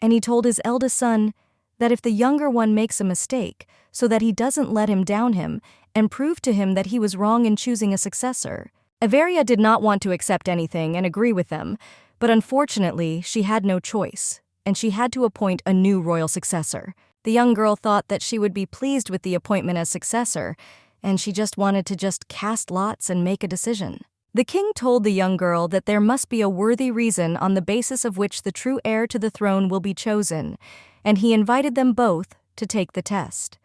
And he told his eldest son that if the younger one makes a mistake, so that he doesn't let him down him and prove to him that he was wrong in choosing a successor. Averia did not want to accept anything and agree with them, but unfortunately she had no choice, and she had to appoint a new royal successor. The young girl thought that she would be pleased with the appointment as successor, and she just wanted to cast lots and make a decision. The king told the young girl that there must be a worthy reason on the basis of which the true heir to the throne will be chosen, and he invited them both to take the test.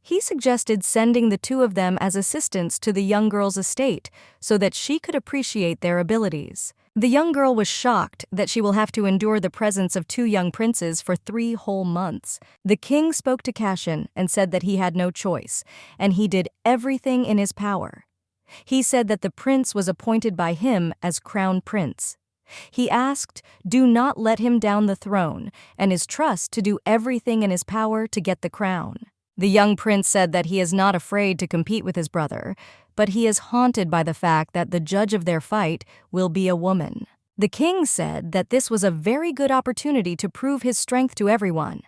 He suggested sending the two of them as assistants to the young girl's estate so that she could appreciate their abilities. The young girl was shocked that she will have to endure the presence of two young princes for 3 whole months. The king spoke to Cashin and said that he had no choice, and he did everything in his power. He said that the prince was appointed by him as crown prince. He asked, do not let him down the throne, and is trust to do everything in his power to get the crown. The young prince said that he is not afraid to compete with his brother, but he is haunted by the fact that the judge of their fight will be a woman. The king said that this was a very good opportunity to prove his strength to everyone.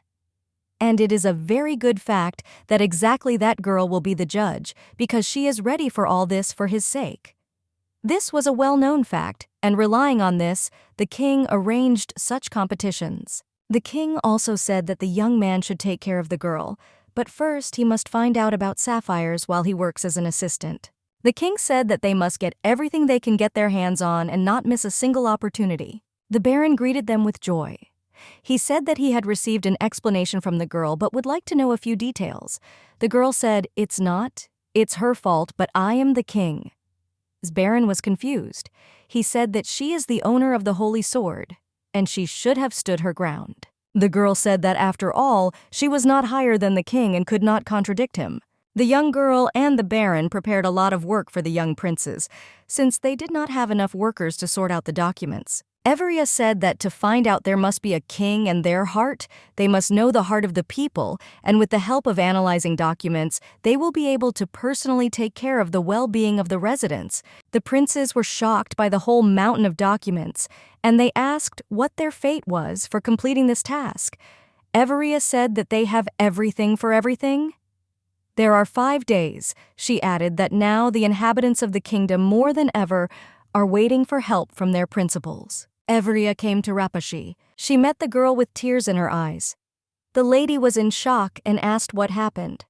And it is a very good fact that exactly that girl will be the judge, because she is ready for all this for his sake. This was a well-known fact, and relying on this, the king arranged such competitions. The king also said that the young man should take care of the girl, but first he must find out about sapphires while he works as an assistant. The king said that they must get everything they can get their hands on and not miss a single opportunity. The baron greeted them with joy. He said that he had received an explanation from the girl but would like to know a few details. The girl said, it's her fault, but I am the king. The baron was confused. He said that she is the owner of the Holy Sword, and she should have stood her ground. The girl said that after all, she was not higher than the king and could not contradict him. The young girl and the baron prepared a lot of work for the young princes, since they did not have enough workers to sort out the documents. Everia said that to find out there must be a king and their heart, they must know the heart of the people, and with the help of analyzing documents, they will be able to personally take care of the well-being of the residents. The princes were shocked by the whole mountain of documents, and they asked what their fate was for completing this task. Everia said that they have everything for everything. There are 5 days, she added, that now the inhabitants of the kingdom more than ever are waiting for help from their principals. Everia came to Rapashi. She met the girl with tears in her eyes. The lady was in shock and asked what happened.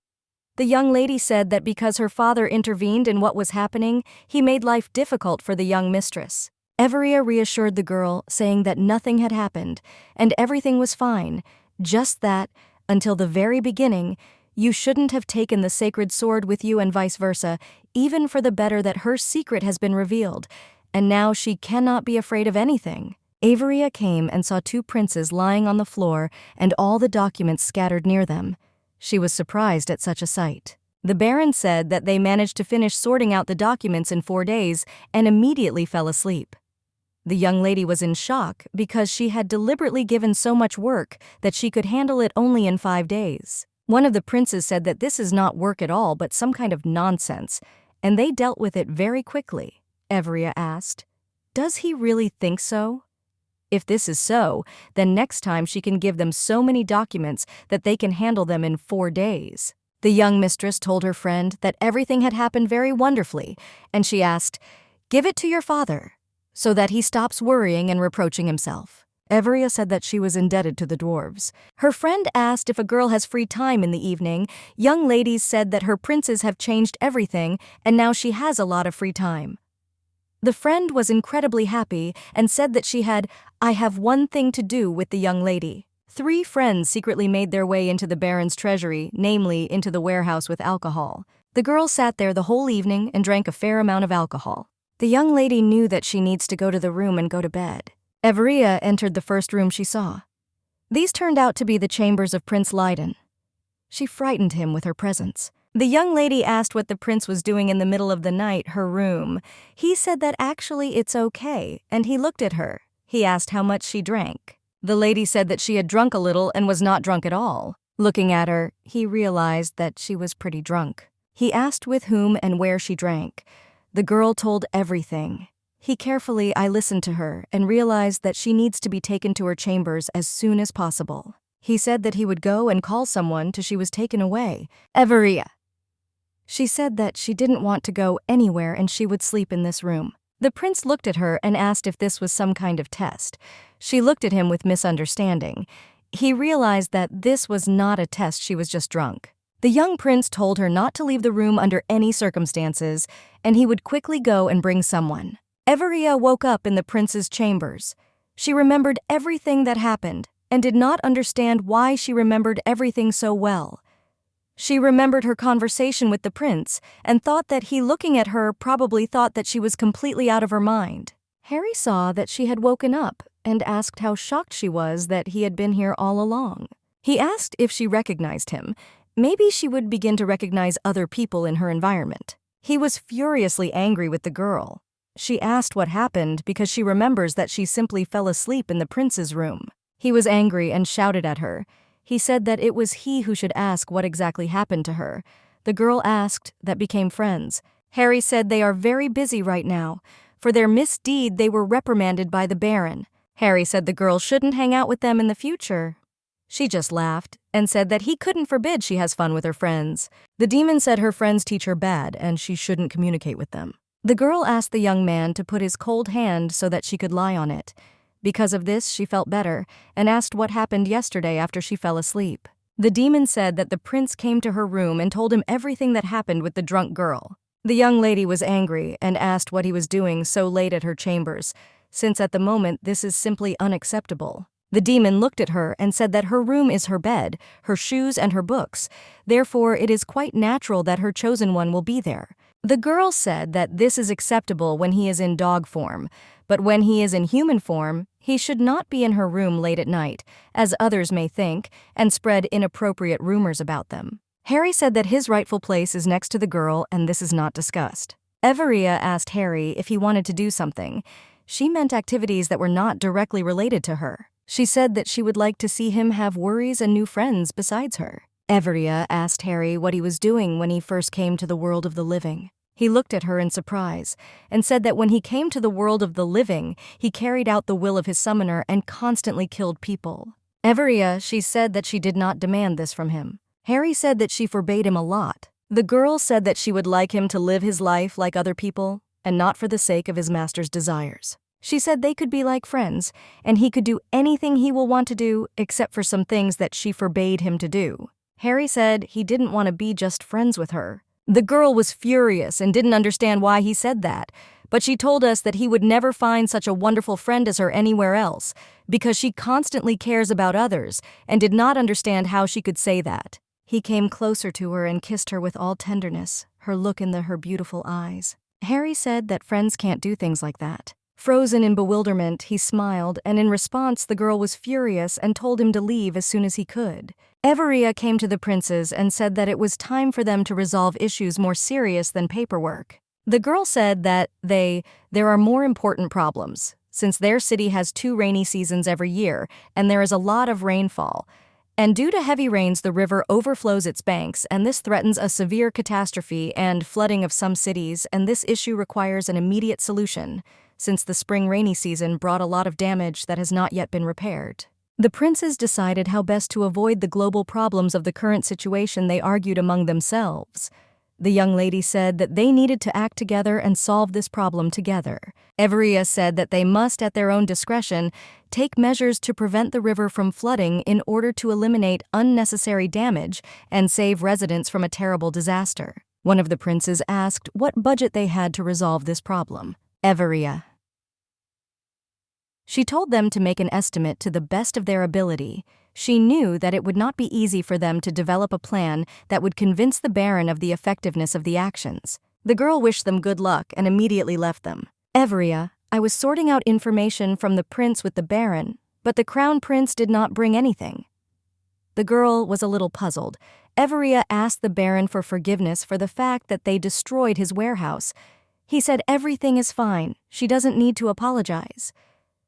The young lady said that because her father intervened in what was happening, he made life difficult for the young mistress. Everia reassured the girl, saying that nothing had happened and everything was fine, just that, until the very beginning, you shouldn't have taken the sacred sword with you and vice versa, even for the better that her secret has been revealed, and now she cannot be afraid of anything. Averia came and saw 2 princes lying on the floor and all the documents scattered near them. She was surprised at such a sight. The Baron said that they managed to finish sorting out the documents in 4 days and immediately fell asleep. The young lady was in shock because she had deliberately given so much work that she could handle it only in 5 days. One of the princes said that this is not work at all but some kind of nonsense, and they dealt with it very quickly. Everia asked, "Does he really think so?" If this is so, then next time she can give them so many documents that they can handle them in 4 days. The young mistress told her friend that everything had happened very wonderfully, and she asked, "Give it to your father, so that he stops worrying and reproaching himself." Everia said that she was indebted to the dwarves. Her friend asked if a girl has free time in the evening. Young ladies said that her princes have changed everything, and now she has a lot of free time. The friend was incredibly happy and said that she had, "I have one thing to do" with the young lady. 3 friends secretly made their way into the Baron's treasury, namely into the warehouse with alcohol. The girl sat there the whole evening and drank a fair amount of alcohol. The young lady knew that she needs to go to the room and go to bed. Everia entered the first room she saw. These turned out to be the chambers of Prince Leiden. She frightened him with her presence. The young lady asked what the prince was doing in the middle of the night, her room. He said that actually it's okay, and he looked at her. He asked how much she drank. The lady said that she had drunk a little and was not drunk at all. Looking at her, he realized that she was pretty drunk. He asked with whom and where she drank. The girl told everything. I listened to her and realized that she needs to be taken to her chambers as soon as possible. He said that he would go and call someone till she was taken away. Everia. She said that she didn't want to go anywhere and she would sleep in this room. The prince looked at her and asked if this was some kind of test. She looked at him with misunderstanding. He realized that this was not a test, she was just drunk. The young prince told her not to leave the room under any circumstances, and he would quickly go and bring someone. Everia woke up in the prince's chambers. She remembered everything that happened and did not understand why she remembered everything so well. She remembered her conversation with the prince and thought that he, looking at her, probably thought that she was completely out of her mind. Harry saw that she had woken up and asked how shocked she was that he had been here all along. He asked if she recognized him. Maybe she would begin to recognize other people in her environment. He was furiously angry with the girl. She asked what happened because she remembers that she simply fell asleep in the prince's room. He was angry and shouted at her. He said that it was he who should ask what exactly happened to her. The girl asked, that became friends. Harry said they are very busy right now. For their misdeed, they were reprimanded by the Baron. Harry said the girl shouldn't hang out with them in the future. She just laughed and said that he couldn't forbid she has fun with her friends. The demon said her friends teach her bad and she shouldn't communicate with them. The girl asked the young man to put his cold hand so that she could lie on it. Because of this, she felt better and asked what happened yesterday after she fell asleep. The demon said that the prince came to her room and told him everything that happened with the drunk girl. The young lady was angry and asked what he was doing so late at her chambers, since at the moment this is simply unacceptable. The demon looked at her and said that her room is her bed, her shoes, and her books. Therefore, it is quite natural that her chosen one will be there. The girl said that this is acceptable when he is in dog form, but when he is in human form, he should not be in her room late at night, as others may think, and spread inappropriate rumors about them. Harry said that his rightful place is next to the girl and this is not discussed. Everia asked Harry if he wanted to do something. she meant activities that were not directly related to her. She said that she would like to see him have worries and new friends besides her. Everia asked Harry what he was doing when he first came to the world of the living. He looked at her in surprise and said that when he came to the world of the living, he carried out the will of his summoner and constantly killed people. Everia, she said that she did not demand this from him. Harry said that she forbade him a lot. The girl said that she would like him to live his life like other people and not for the sake of his master's desires. She said they could be like friends, and he could do anything he will want to do except for some things that she forbade him to do. Harry said he didn't want to be just friends with her. The girl was furious and didn't understand why he said that, but she told us that he would never find such a wonderful friend as her anywhere else because she constantly cares about others and did not understand how she could say that. He came closer to her and kissed her with all tenderness, her look in her beautiful eyes. Harry said that friends can't do things like that. Frozen in bewilderment, he smiled, and in response the girl was furious and told him to leave as soon as he could. Everia came to the princes and said that it was time for them to resolve issues more serious than paperwork. The girl said that there are more important problems, since their city has 2 rainy seasons every year, and there is a lot of rainfall. And due to heavy rains, the river overflows its banks, and this threatens a severe catastrophe and flooding of some cities, and this issue requires an immediate solution, since the spring rainy season brought a lot of damage that has not yet been repaired. The princes decided how best to avoid the global problems of the current situation. They argued among themselves. The young lady said that they needed to act together and solve this problem together. Everia said that they must, at their own discretion, take measures to prevent the river from flooding in order to eliminate unnecessary damage and save residents from a terrible disaster. One of the princes asked what budget they had to resolve this problem. Everia. She told them to make an estimate to the best of their ability. She knew that it would not be easy for them to develop a plan that would convince the Baron of the effectiveness of the actions. The girl wished them good luck and immediately left them. Everia, I was sorting out information from the prince with the Baron, but the crown prince did not bring anything. The girl was a little puzzled. Everia asked the Baron for forgiveness for the fact that they destroyed his warehouse. He said everything is fine. She doesn't need to apologize.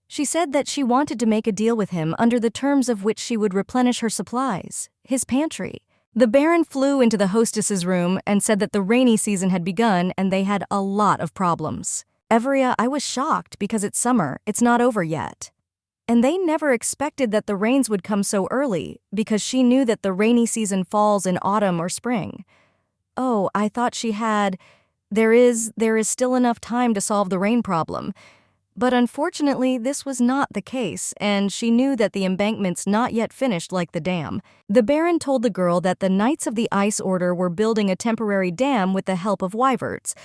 She said that she wanted to make a deal with him under the terms of which she would replenish her supplies, his pantry. The Baron flew into the hostess's room and said that the rainy season had begun and they had a lot of problems. Everia, I was shocked because it's summer, it's not over yet. And they never expected that the rains would come so early because she knew that the rainy season falls in autumn or spring. Oh, I thought she had. There is still enough time to solve the rain problem. But unfortunately, this was not the case, and she knew that the embankment's not yet finished like the dam. The Baron told the girl that the Knights of the Ice Order were building a temporary dam with the help of wyverns,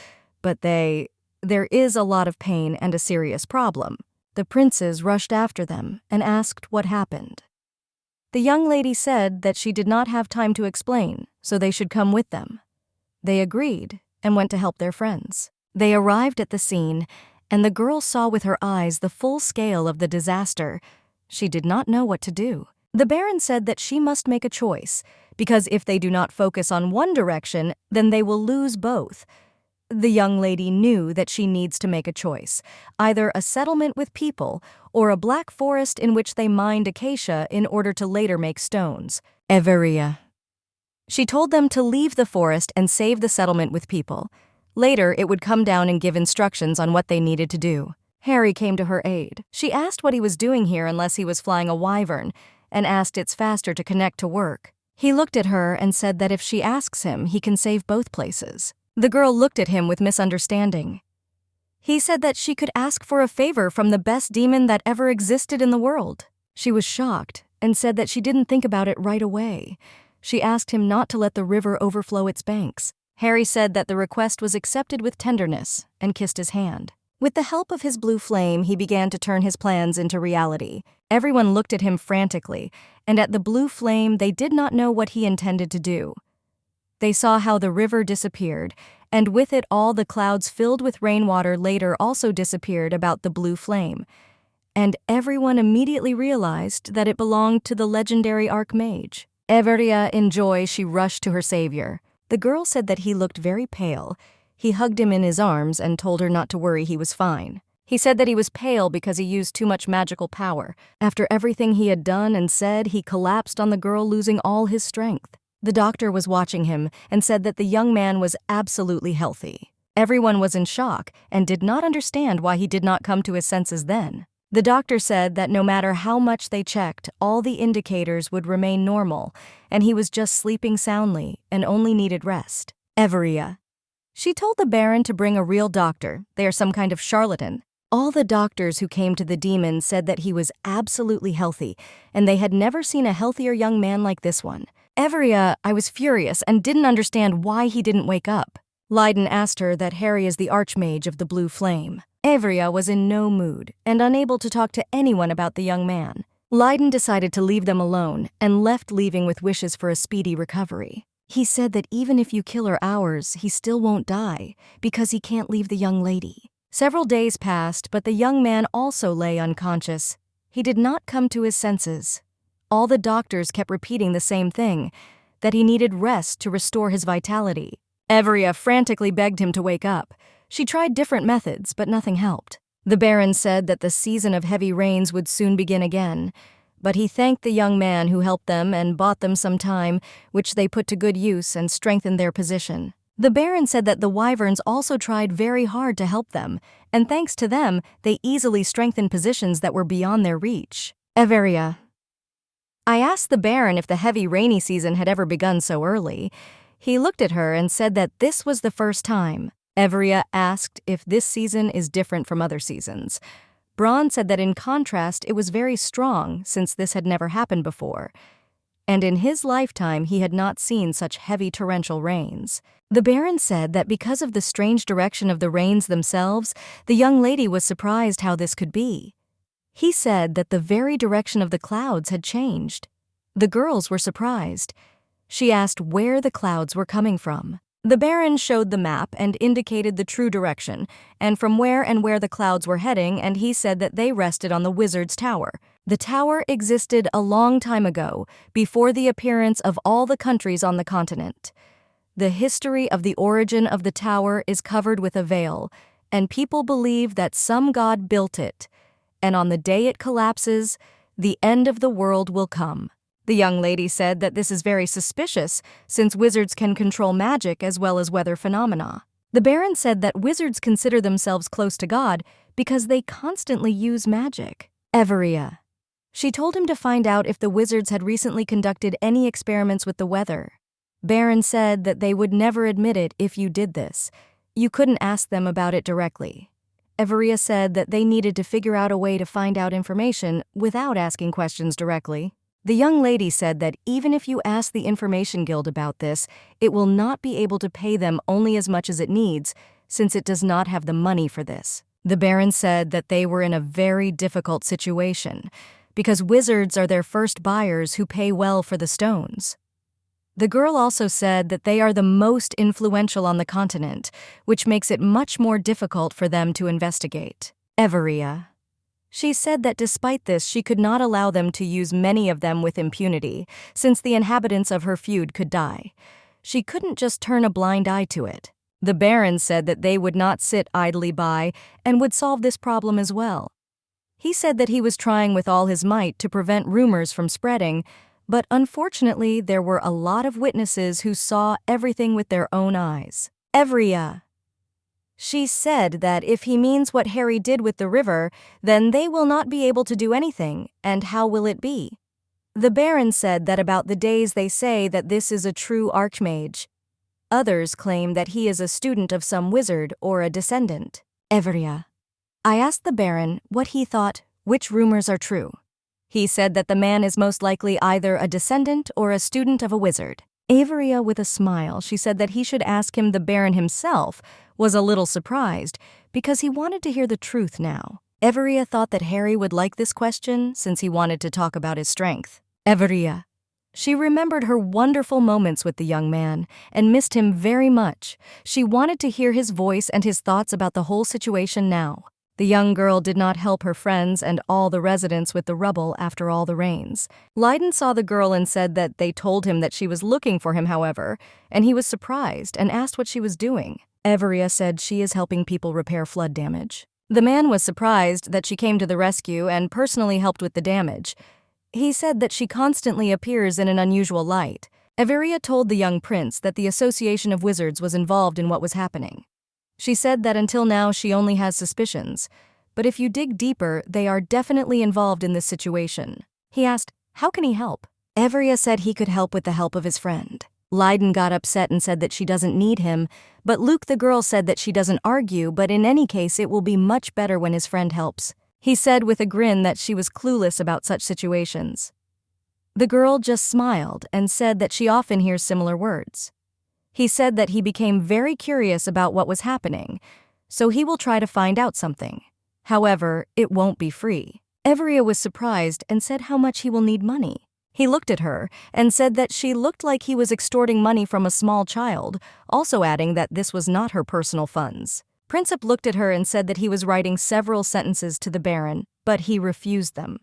but there is a lot of pain and a serious problem. The princes rushed after them and asked what happened. The young lady said that she did not have time to explain, so they should come with them. They agreed and went to help their friends. They arrived at the scene, and the girl saw with her eyes the full scale of the disaster. She did not know what to do. The Baron said that she must make a choice, because if they do not focus on one direction, then they will lose both. The young lady knew that she needs to make a choice, either a settlement with people or a black forest in which they mined acacia in order to later make stones. Everia. She told them to leave the forest and save the settlement with people. Later, it would come down and give instructions on what they needed to do. Harry came to her aid. She asked what he was doing here unless he was flying a wyvern, and asked it's faster to connect to work. He looked at her and said that if she asks him, he can save both places. The girl looked at him with misunderstanding. He said that she could ask for a favor from the best demon that ever existed in the world. She was shocked and said that she didn't think about it right away. She asked him not to let the river overflow its banks. Harry said that the request was accepted with tenderness and kissed his hand. With the help of his blue flame, he began to turn his plans into reality. Everyone looked at him frantically, and at the blue flame they did not know what he intended to do. They saw how the river disappeared, and with it all the clouds filled with rainwater later also disappeared about the blue flame. And everyone immediately realized that it belonged to the legendary Archmage. Everia, in joy, she rushed to her savior. The girl said that he looked very pale. He hugged him in his arms and told her not to worry, he was fine. He said that he was pale because he used too much magical power. After everything he had done and said, he collapsed on the girl, losing all his strength. The doctor was watching him and said that the young man was absolutely healthy. Everyone was in shock and did not understand why he did not come to his senses then. The doctor said that no matter how much they checked, all the indicators would remain normal, and he was just sleeping soundly and only needed rest. Everia. She told the Baron to bring a real doctor. They are some kind of charlatan. All the doctors who came to the demon said that he was absolutely healthy, and they had never seen a healthier young man like this one. Everia, I was furious and didn't understand why he didn't wake up. Leiden asked her that Harry is the Archmage of the Blue Flame. Everia was in no mood and unable to talk to anyone about the young man. Leiden decided to leave them alone and left, leaving with wishes for a speedy recovery. He said that even if you kill her hours, he still won't die because he can't leave the young lady. Several days passed, but the young man also lay unconscious. He did not come to his senses. All the doctors kept repeating the same thing, that he needed rest to restore his vitality. Everia frantically begged him to wake up. She tried different methods, but nothing helped. The Baron said that the season of heavy rains would soon begin again, but he thanked the young man who helped them and bought them some time, which they put to good use and strengthened their position. The Baron said that the Wyverns also tried very hard to help them, and thanks to them, they easily strengthened positions that were beyond their reach. Everia. I asked the Baron if the heavy rainy season had ever begun so early. He looked at her and said that this was the first time. Everia asked if this season is different from other seasons. Braun said that in contrast it was very strong since this had never happened before, and in his lifetime he had not seen such heavy torrential rains. The Baron said that because of the strange direction of the rains themselves, the young lady was surprised how this could be. He said that the very direction of the clouds had changed. The girls were surprised. She asked where the clouds were coming from. The Baron showed the map and indicated the true direction, and from where the clouds were heading, and he said that they rested on the Wizard's Tower. The tower existed a long time ago, before the appearance of all the countries on the continent. The history of the origin of the tower is covered with a veil, and people believe that some god built it, and on the day it collapses, the end of the world will come. The young lady said that this is very suspicious, since wizards can control magic as well as weather phenomena. The Baron said that wizards consider themselves close to God because they constantly use magic. Everia. She told him to find out if the wizards had recently conducted any experiments with the weather. Baron said that they would never admit it if you did this. You couldn't ask them about it directly. Everia said that they needed to figure out a way to find out information without asking questions directly. The young lady said that even if you ask the Information Guild about this, it will not be able to pay them only as much as it needs, since it does not have the money for this. The Baron said that they were in a very difficult situation, because wizards are their first buyers who pay well for the stones. The girl also said that they are the most influential on the continent, which makes it much more difficult for them to investigate. Everia. She said that despite this, she could not allow them to use many of them with impunity, since the inhabitants of her feud could die. She couldn't just turn a blind eye to it. The Baron said that they would not sit idly by and would solve this problem as well. He said that he was trying with all his might to prevent rumors from spreading, but unfortunately there were a lot of witnesses who saw everything with their own eyes. Everia. She said that if he means what Harry did with the river, then they will not be able to do anything, and how will it be? The Baron said that about the days they say that this is a true Archmage. Others claim that he is a student of some wizard or a descendant. Everia. I asked the Baron what he thought, which rumors are true. He said that the man is most likely either a descendant or a student of a wizard. Averia, with a smile, she said that he should ask him. The Baron himself was a little surprised because he wanted to hear the truth now. Everia thought that Harry would like this question since he wanted to talk about his strength. Everia. She remembered her wonderful moments with the young man and missed him very much. She wanted to hear his voice and his thoughts about the whole situation now. The young girl did not help her friends and all the residents with the rubble after all the rains. Leiden saw the girl and said that they told him that she was looking for him, however, and he was surprised and asked what she was doing. Everia said she is helping people repair flood damage. The man was surprised that she came to the rescue and personally helped with the damage. He said that she constantly appears in an unusual light. Everia told the young prince that the Association of Wizards was involved in what was happening. She said that until now she only has suspicions, but if you dig deeper, they are definitely involved in this situation. He asked, how can he help? Everia said he could help with the help of his friend. Leiden got upset and said that she doesn't need him, but Luke the girl said that she doesn't argue, but in any case it will be much better when his friend helps. He said with a grin that she was clueless about such situations. The girl just smiled and said that she often hears similar words. He said that he became very curious about what was happening, so he will try to find out something. However, it won't be free. Everia was surprised and said how much he will need money. He looked at her and said that she looked like he was extorting money from a small child, also adding that this was not her personal funds. Princip looked at her and said that he was writing several sentences to the Baron, but he refused them.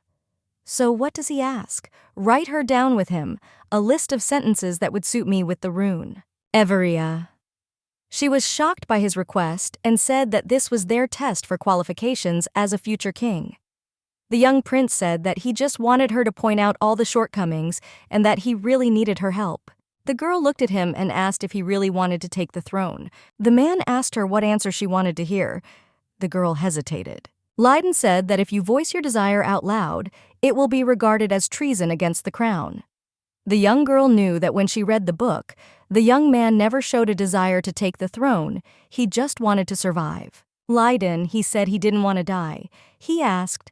So what does he ask? Write her down with him, a list of sentences that would suit me with the rune. Everia. She was shocked by his request and said that this was their test for qualifications as a future king. The young prince said that he just wanted her to point out all the shortcomings and that he really needed her help. The girl looked at him and asked if he really wanted to take the throne. The man asked her what answer she wanted to hear. The girl hesitated. Leiden said that if you voice your desire out loud, it will be regarded as treason against the crown. The young girl knew that when she read the book, the young man never showed a desire to take the throne, he just wanted to survive. Leiden, he said he didn't want to die. He asked,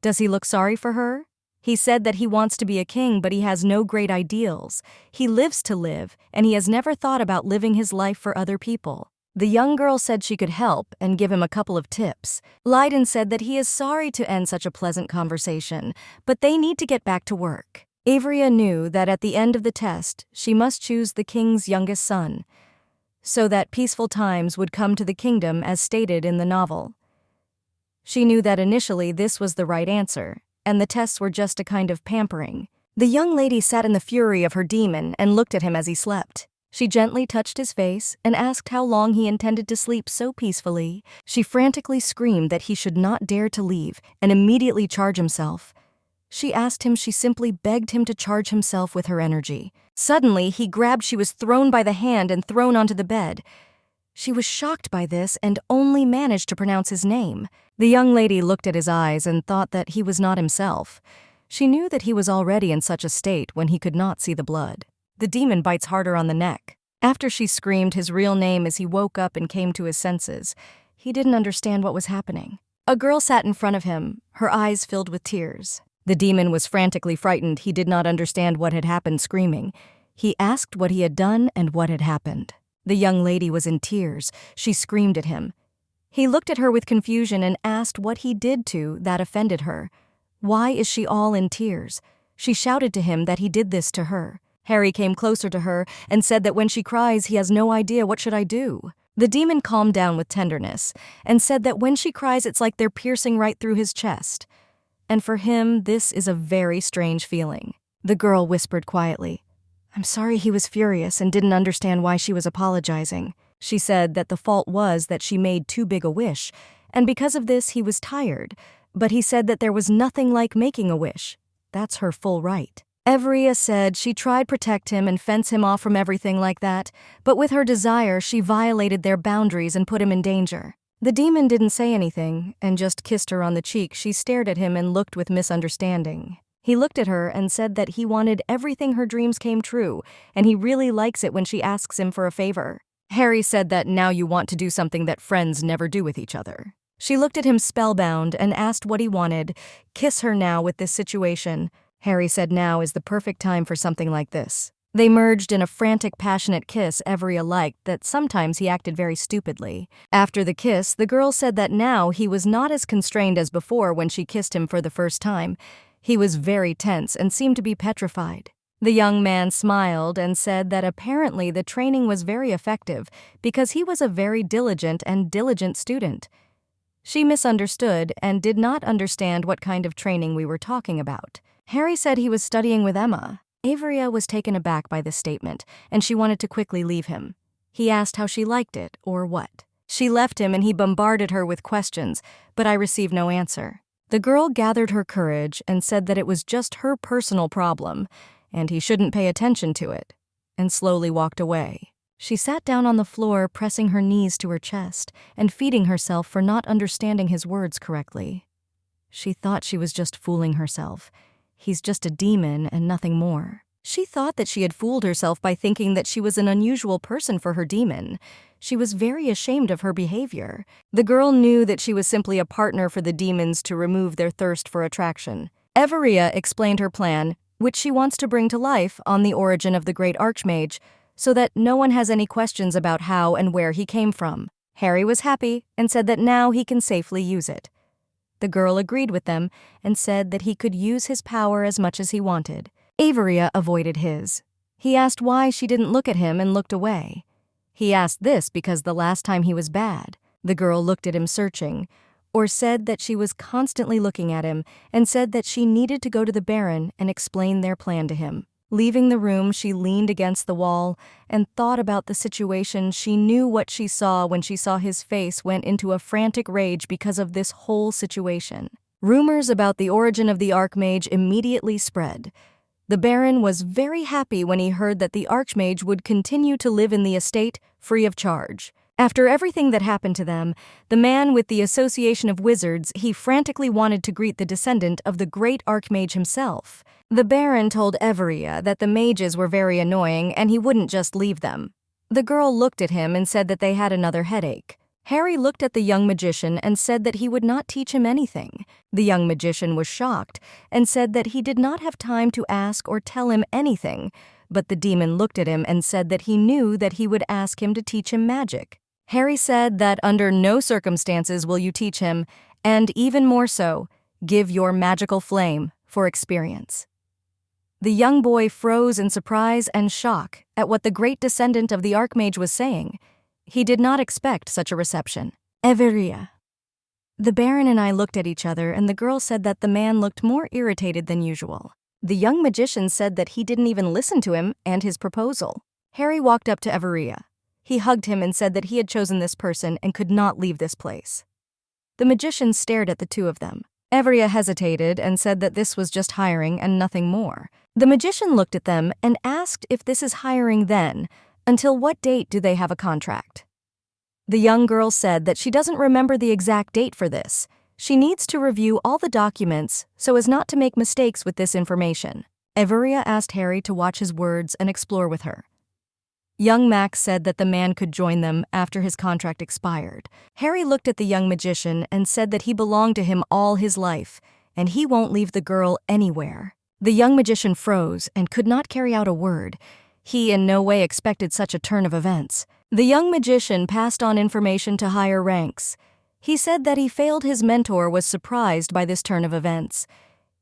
does he look sorry for her? He said that he wants to be a king, but he has no great ideals. He lives to live, and he has never thought about living his life for other people. The young girl said she could help and give him a couple of tips. Leiden said that he is sorry to end such a pleasant conversation, but they need to get back to work. Averia knew that at the end of the test, she must choose the king's youngest son, so that peaceful times would come to the kingdom as stated in the novel. She knew that initially this was the right answer, and the tests were just a kind of pampering. The young lady sat in the fury of her demon and looked at him as he slept. She gently touched his face and asked how long he intended to sleep so peacefully. She frantically screamed that he should not dare to leave and immediately charge himself. She asked him, she simply begged him to charge himself with her energy. Suddenly, he grabbed, she was thrown by the hand and thrown onto the bed. She was shocked by this and only managed to pronounce his name. The young lady looked at his eyes and thought that he was not himself. She knew that he was already in such a state when he could not see the blood. The demon bites harder on the neck. After she screamed his real name as he woke up and came to his senses, he didn't understand what was happening. A girl sat in front of him, her eyes filled with tears. The demon was frantically frightened. He did not understand what had happened, screaming. He asked what he had done and what had happened. The young lady was in tears. She screamed at him. He looked at her with confusion and asked what he did to that offended her. Why is she all in tears? She shouted to him that he did this to her. Harry came closer to her and said that when she cries, he has no idea. What should I do? The demon calmed down with tenderness and said that when she cries, it's like they're piercing right through his chest. And for him, this is a very strange feeling. The girl whispered quietly, I'm sorry he was furious and didn't understand why she was apologizing. She said that the fault was that she made too big a wish, and because of this he was tired, but he said that there was nothing like making a wish. That's her full right. Everia said she tried to protect him and fence him off from everything like that, but with her desire she violated their boundaries and put him in danger. The demon didn't say anything and just kissed her on the cheek. She stared at him and looked with misunderstanding. He looked at her and said that he wanted everything her dreams came true, and he really likes it when she asks him for a favor. Harry said that now you want to do something that friends never do with each other. She looked at him spellbound and asked what he wanted. Kiss her now with this situation. Harry said now is the perfect time for something like this. They merged in a frantic, passionate kiss Everia liked that sometimes he acted very stupidly. After the kiss, the girl said that now he was not as constrained as before when she kissed him for the first time. He was very tense and seemed to be petrified. The young man smiled and said that apparently the training was very effective because he was a very diligent student. She misunderstood and did not understand what kind of training we were talking about. Harry said he was studying with Emma. Averia was taken aback by this statement, and she wanted to quickly leave him. He asked how she liked it, or what. She left him and he bombarded her with questions, but I received no answer. The girl gathered her courage and said that it was just her personal problem, and he shouldn't pay attention to it, and slowly walked away. She sat down on the floor, pressing her knees to her chest and feeding herself for not understanding his words correctly. She thought she was just fooling herself. He's just a demon and nothing more. She thought that she had fooled herself by thinking that she was an unusual person for her demon. She was very ashamed of her behavior. The girl knew that she was simply a partner for the demons to remove their thirst for attraction. Everia explained her plan, which she wants to bring to life on the origin of the great Archmage, so that no one has any questions about how and where he came from. Harry was happy and said that now he can safely use it. The girl agreed with them and said that he could use his power as much as he wanted. Averia avoided his. He asked why she didn't look at him and looked away. He asked this because the last time he was bad. The girl looked at him searching, or said that she was constantly looking at him and said that she needed to go to the Baron and explain their plan to him. Leaving the room, she leaned against the wall and thought about the situation. She knew what she saw when she saw his face went into a frantic rage because of this whole situation. Rumors about the origin of the Archmage immediately spread. The Baron was very happy when he heard that the Archmage would continue to live in the estate free of charge. After everything that happened to them, the man with the Association of Wizards, he frantically wanted to greet the descendant of the great Archmage himself. The Baron told Everia that the mages were very annoying and he wouldn't just leave them. The girl looked at him and said that they had another headache. Harry looked at the young magician and said that he would not teach him anything. The young magician was shocked and said that he did not have time to ask or tell him anything, but the demon looked at him and said that he knew that he would ask him to teach him magic. Harry said that under no circumstances will you teach him, and even more so, give your magical flame for experience. The young boy froze in surprise and shock at what the great descendant of the Archmage was saying. He did not expect such a reception. Everia. The Baron and I looked at each other, and the girl said that the man looked more irritated than usual. The young magician said that he didn't even listen to him and his proposal. Harry walked up to Everia. He hugged him and said that he had chosen this person and could not leave this place. The magician stared at the two of them. Everia hesitated and said that this was just hiring and nothing more. The magician looked at them and asked if this is hiring then. Until what date do they have a contract? The young girl said that she doesn't remember the exact date for this. She needs to review all the documents so as not to make mistakes with this information. Everia asked Harry to watch his words and explore with her. Young Max said that the man could join them after his contract expired. Harry looked at the young magician and said that he belonged to him all his life, and he won't leave the girl anywhere. The young magician froze and could not carry out a word. He in no way expected such a turn of events. The young magician passed on information to higher ranks. He said that he failed his mentor was surprised by this turn of events.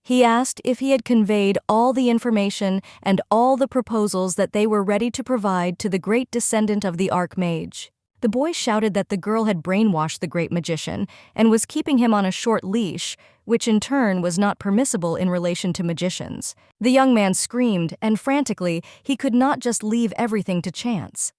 He asked if he had conveyed all the information and all the proposals that they were ready to provide to the great descendant of the Archmage. The boy shouted that the girl had brainwashed the great magician and was keeping him on a short leash, which in turn was not permissible in relation to magicians. The young man screamed, and frantically, he could not just leave everything to chance.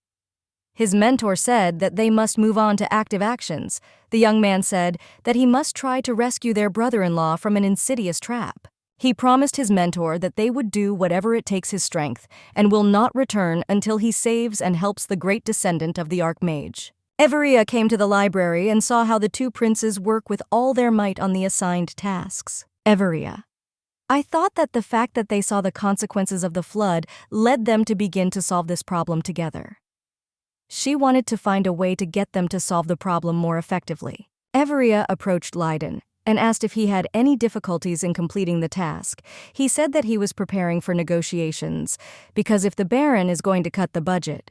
His mentor said that they must move on to active actions. The young man said that he must try to rescue their brother-in-law from an insidious trap. He promised his mentor that they would do whatever it takes his strength and will not return until he saves and helps the great descendant of the Archmage. Everia came to the library and saw how the two princes work with all their might on the assigned tasks. Everia. I thought that the fact that they saw the consequences of the flood led them to begin to solve this problem together. She wanted to find a way to get them to solve the problem more effectively. Everia approached Leiden and asked if he had any difficulties in completing the task. He said that he was preparing for negotiations, because if the Baron is going to cut the budget,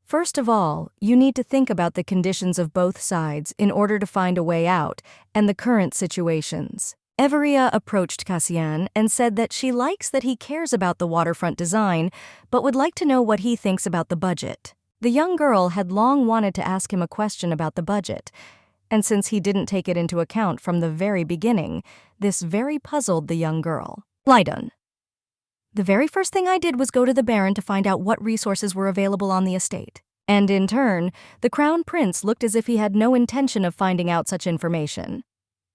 first of all, you need to think about the conditions of both sides in order to find a way out and the current situations. Everia approached Cassian and said that she likes that he cares about the waterfront design, but would like to know what he thinks about the budget. The young girl had long wanted to ask him a question about the budget, and since he didn't take it into account from the very beginning, this very puzzled the young girl. Leiden. The very first thing I did was go to the Baron to find out what resources were available on the estate. And in turn, the crown prince looked as if he had no intention of finding out such information.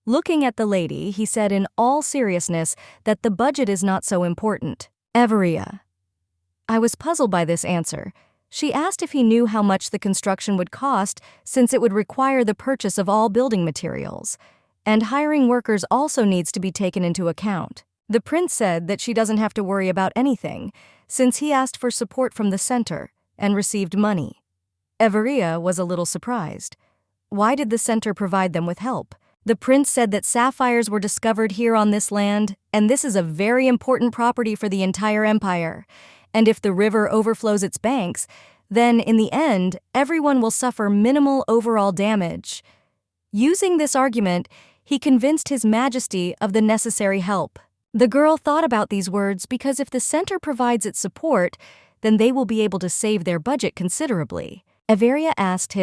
Looking at the lady, he said in all seriousness that the budget is not so important. Everia. I was puzzled by this answer. She asked if he knew how much the construction would cost, since it would require the purchase of all building materials. And hiring workers also needs to be taken into account. The prince said that she doesn't have to worry about anything, since he asked for support from the center and received money. Everia was a little surprised. Why did the center provide them with help? The prince said that sapphires were discovered here on this land, and this is a very important property for the entire empire. And if the river overflows its banks, then in the end, everyone will suffer minimal overall damage. Using this argument, he convinced His Majesty of the necessary help. The girl thought about these words because if the center provides its support, then they will be able to save their budget considerably. Everia asked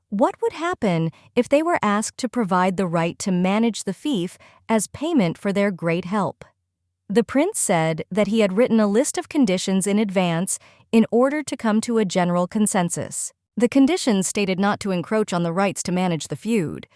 what would happen if they were asked to provide the right to manage the fief as payment for their great help. The prince said that he had written a list of conditions in advance in order to come to a general consensus. The conditions stated not to encroach on the rights to manage the feud.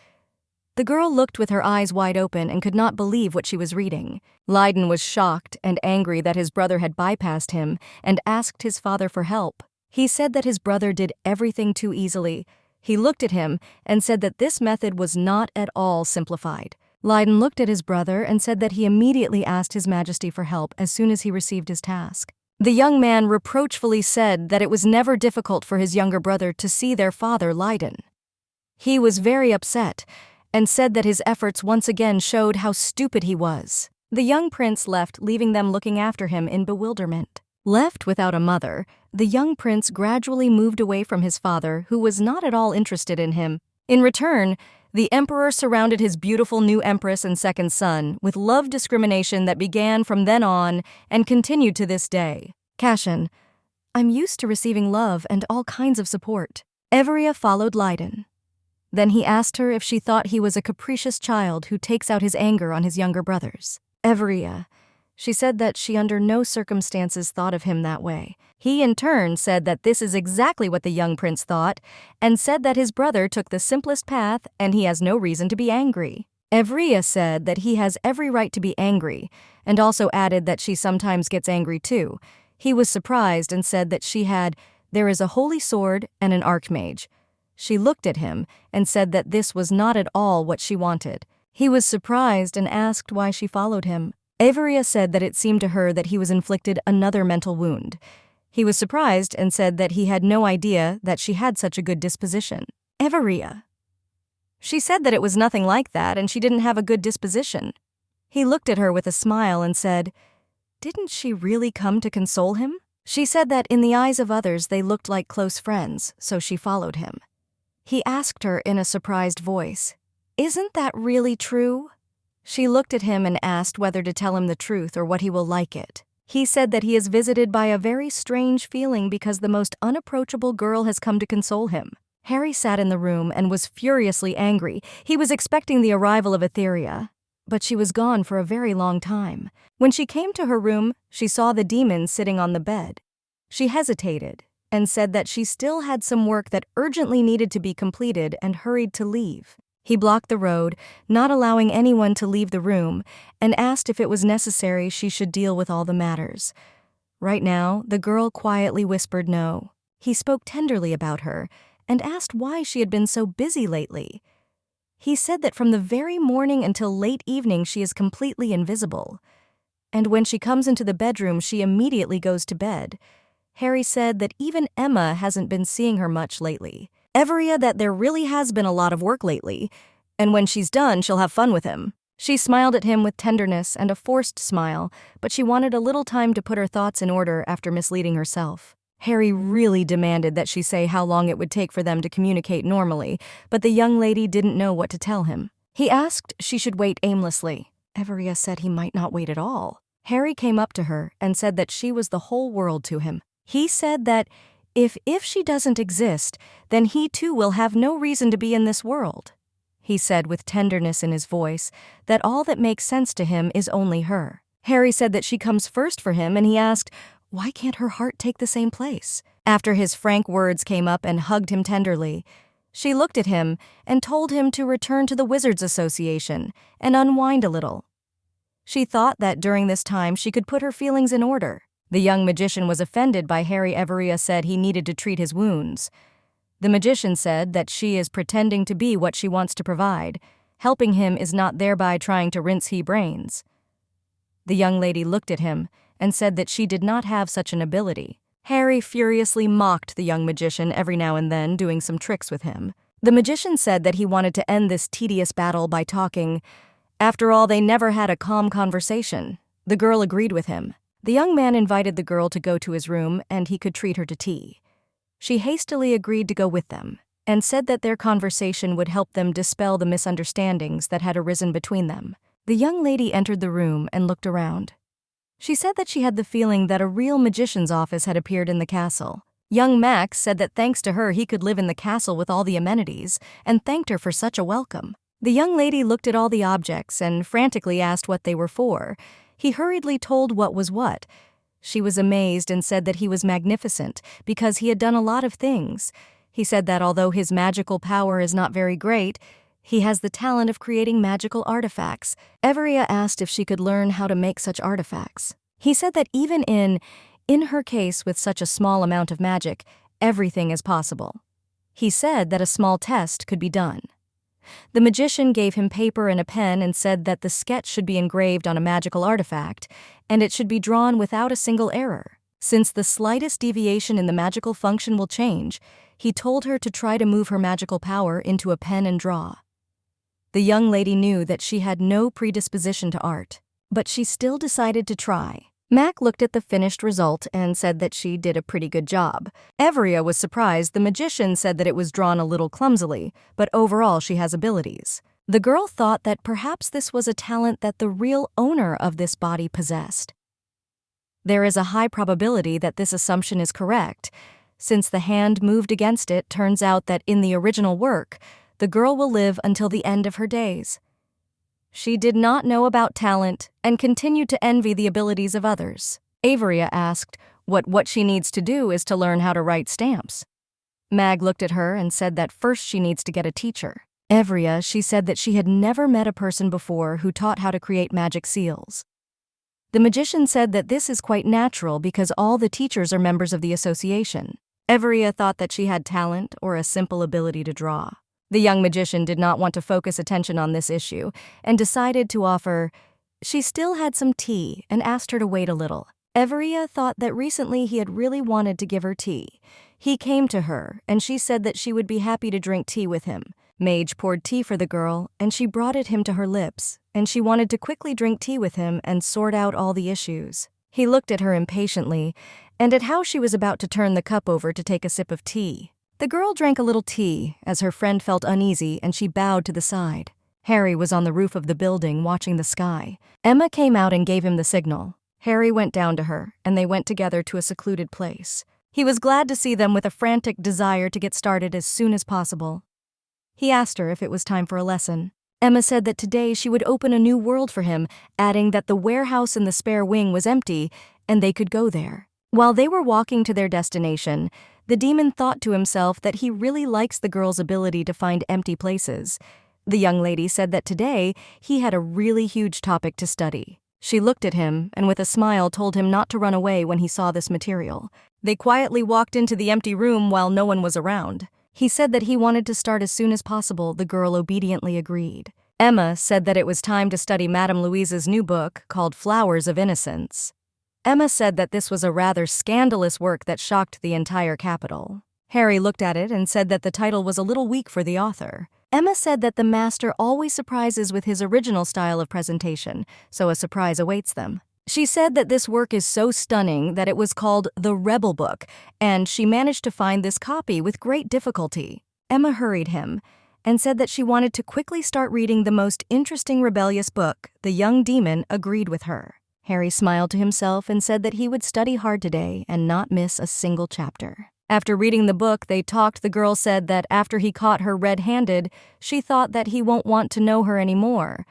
The girl looked with her eyes wide open and could not believe what she was reading. Leiden was shocked and angry that his brother had bypassed him and asked his father for help. He said that his brother did everything too easily. He looked at him and said that this method was not at all simplified. Leiden looked at his brother and said that he immediately asked His Majesty for help as soon as he received his task. The young man reproachfully said that it was never difficult for his younger brother to see their father, Leiden. He was very upset and said that his efforts once again showed how stupid he was. The young prince left, leaving them looking after him in bewilderment. Left without a mother, the young prince gradually moved away from his father, who was not at all interested in him. In return, the emperor surrounded his beautiful new empress and second son with love discrimination that began from then on and continued to this day. Cashin, I'm used to receiving love and all kinds of support. Everia followed Leiden. Then he asked her if she thought he was a capricious child who takes out his anger on his younger brothers. Everia. She said that she under no circumstances thought of him that way. He in turn said that this is exactly what the young prince thought, and said that his brother took the simplest path and he has no reason to be angry. Everia said that he has every right to be angry, and also added that she sometimes gets angry too. He was surprised and said that there is a holy sword and an archmage. She looked at him and said that this was not at all what she wanted. He was surprised and asked why she followed him. Everia said that it seemed to her that he was inflicted another mental wound. He was surprised and said that he had no idea that she had such a good disposition. Everia. She said that it was nothing like that and she didn't have a good disposition. He looked at her with a smile and said, didn't she really come to console him? She said that in the eyes of others they looked like close friends, so she followed him. He asked her in a surprised voice, isn't that really true? She looked at him and asked whether to tell him the truth or what he will like it. He said that he is visited by a very strange feeling because the most unapproachable girl has come to console him. Harry sat in the room and was furiously angry. He was expecting the arrival of Etheria, but she was gone for a very long time. When she came to her room, she saw the demon sitting on the bed. She hesitated and said that she still had some work that urgently needed to be completed and hurried to leave. He blocked the road, not allowing anyone to leave the room, and asked if it was necessary she should deal with all the matters. Right now, the girl quietly whispered no. He spoke tenderly about her and asked why she had been so busy lately. He said that from the very morning until late evening she is completely invisible, and when she comes into the bedroom she immediately goes to bed. Harry said that even Emma hasn't been seeing her much lately. Everia that there really has been a lot of work lately, and when she's done, she'll have fun with him. She smiled at him with tenderness and a forced smile, but she wanted a little time to put her thoughts in order after misleading herself. Harry really demanded that she say how long it would take for them to communicate normally, but the young lady didn't know what to tell him. He asked she should wait aimlessly. Everia said he might not wait at all. Harry came up to her and said that she was the whole world to him. He said that if she doesn't exist, then he too will have no reason to be in this world. He said with tenderness in his voice that all that makes sense to him is only her. Harry said that she comes first for him, and he asked, Why can't her heart take the same place? After his frank words came up and hugged him tenderly, she looked at him and told him to return to the Wizards Association and unwind a little. She thought that during this time she could put her feelings in order. The young magician was offended by Harry. Everia said he needed to treat his wounds. The magician said that she is pretending to be what she wants to provide. Helping him is not thereby trying to rinse he brains. The young lady looked at him and said that she did not have such an ability. Harry furiously mocked the young magician every now and then, doing some tricks with him. The magician said that he wanted to end this tedious battle by talking. After all, they never had a calm conversation. The girl agreed with him. The young man invited the girl to go to his room and he could treat her to tea. She hastily agreed to go with them and said that their conversation would help them dispel the misunderstandings that had arisen between them. The young lady entered the room and looked around. She said that she had the feeling that a real magician's office had appeared in the castle. Young Max said that thanks to her he could live in the castle with all the amenities and thanked her for such a welcome. The young lady looked at all the objects and frantically asked what they were for. He hurriedly told what was what. She was amazed and said that he was magnificent because he had done a lot of things. He said that although his magical power is not very great, he has the talent of creating magical artifacts. Everia asked if she could learn how to make such artifacts. He said that even in her case with such a small amount of magic, everything is possible. He said that a small test could be done. The magician gave him paper and a pen and said that the sketch should be engraved on a magical artifact, and it should be drawn without a single error. Since the slightest deviation in the magical function will change, he told her to try to move her magical power into a pen and draw. The young lady knew that she had no predisposition to art, but she still decided to try. Mac looked at the finished result and said that she did a pretty good job. Everia was surprised. The magician said that it was drawn a little clumsily, but overall she has abilities. The girl thought that perhaps this was a talent that the real owner of this body possessed. There is a high probability that this assumption is correct. Since the hand moved against it, turns out that in the original work, the girl will live until the end of her days. She did not know about talent and continued to envy the abilities of others. Averia asked what she needs to do is to learn how to write stamps. Mag looked at her and said that first she needs to get a teacher. Averia, she said that she had never met a person before who taught how to create magic seals. The magician said that this is quite natural because all the teachers are members of the association. Averia thought that she had talent or a simple ability to draw. The young magician did not want to focus attention on this issue and decided to offer. She still had some tea and asked her to wait a little. Everia thought that recently he had really wanted to give her tea. He came to her and she said that she would be happy to drink tea with him. Mage poured tea for the girl and she brought it him to her lips and she wanted to quickly drink tea with him and sort out all the issues. He looked at her impatiently and at how she was about to turn the cup over to take a sip of tea. The girl drank a little tea as her friend felt uneasy and she bowed to the side. Harry was on the roof of the building watching the sky. Emma came out and gave him the signal. Harry went down to her and they went together to a secluded place. He was glad to see them with a frantic desire to get started as soon as possible. He asked her if it was time for a lesson. Emma said that today she would open a new world for him, adding that the warehouse in the spare wing was empty and they could go there. While they were walking to their destination, the demon thought to himself that he really likes the girl's ability to find empty places. The young lady said that today he had a really huge topic to study. She looked at him and with a smile told him not to run away when he saw this material. They quietly walked into the empty room while no one was around. He said that he wanted to start as soon as possible. The girl obediently agreed. Emma said that it was time to study Madame Louise's new book called Flowers of Innocence. Emma said that this was a rather scandalous work that shocked the entire capital. Harry looked at it and said that the title was a little weak for the author. Emma said that the master always surprises with his original style of presentation, so a surprise awaits them. She said that this work is so stunning that it was called the Rebel Book, and she managed to find this copy with great difficulty. Emma hurried him and said that she wanted to quickly start reading the most interesting rebellious book. The young demon agreed with her. Harry smiled to himself and said that he would study hard today and not miss a single chapter. After reading the book, they talked. The girl said that after he caught her red-handed, she thought that he won't want to know her anymore.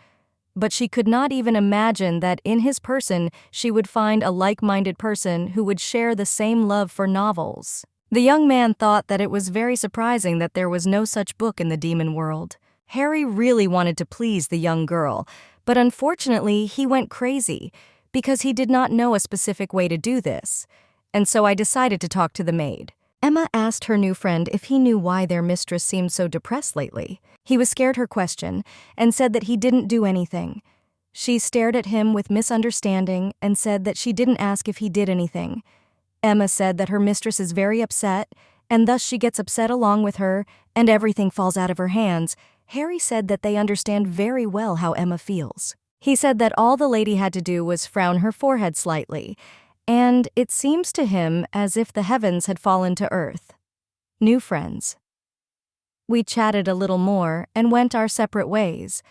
but she could not even imagine that in his person she would find a like-minded person who would share the same love for novels. The young man thought that it was very surprising that there was no such book in the demon world. Harry really wanted to please the young girl, but unfortunately he went crazy because he did not know a specific way to do this, and so I decided to talk to the maid. Emma asked her new friend if he knew why their mistress seemed so depressed lately. He was scared her question and said that he didn't do anything. She stared at him with misunderstanding and said that she didn't ask if he did anything. Emma said that her mistress is very upset, and thus she gets upset along with her, and everything falls out of her hands. Harry said that they understand very well how Emma feels. He said that all the lady had to do was frown her forehead slightly, and it seems to him as if the heavens had fallen to earth. New friends. We chatted a little more and went our separate ways.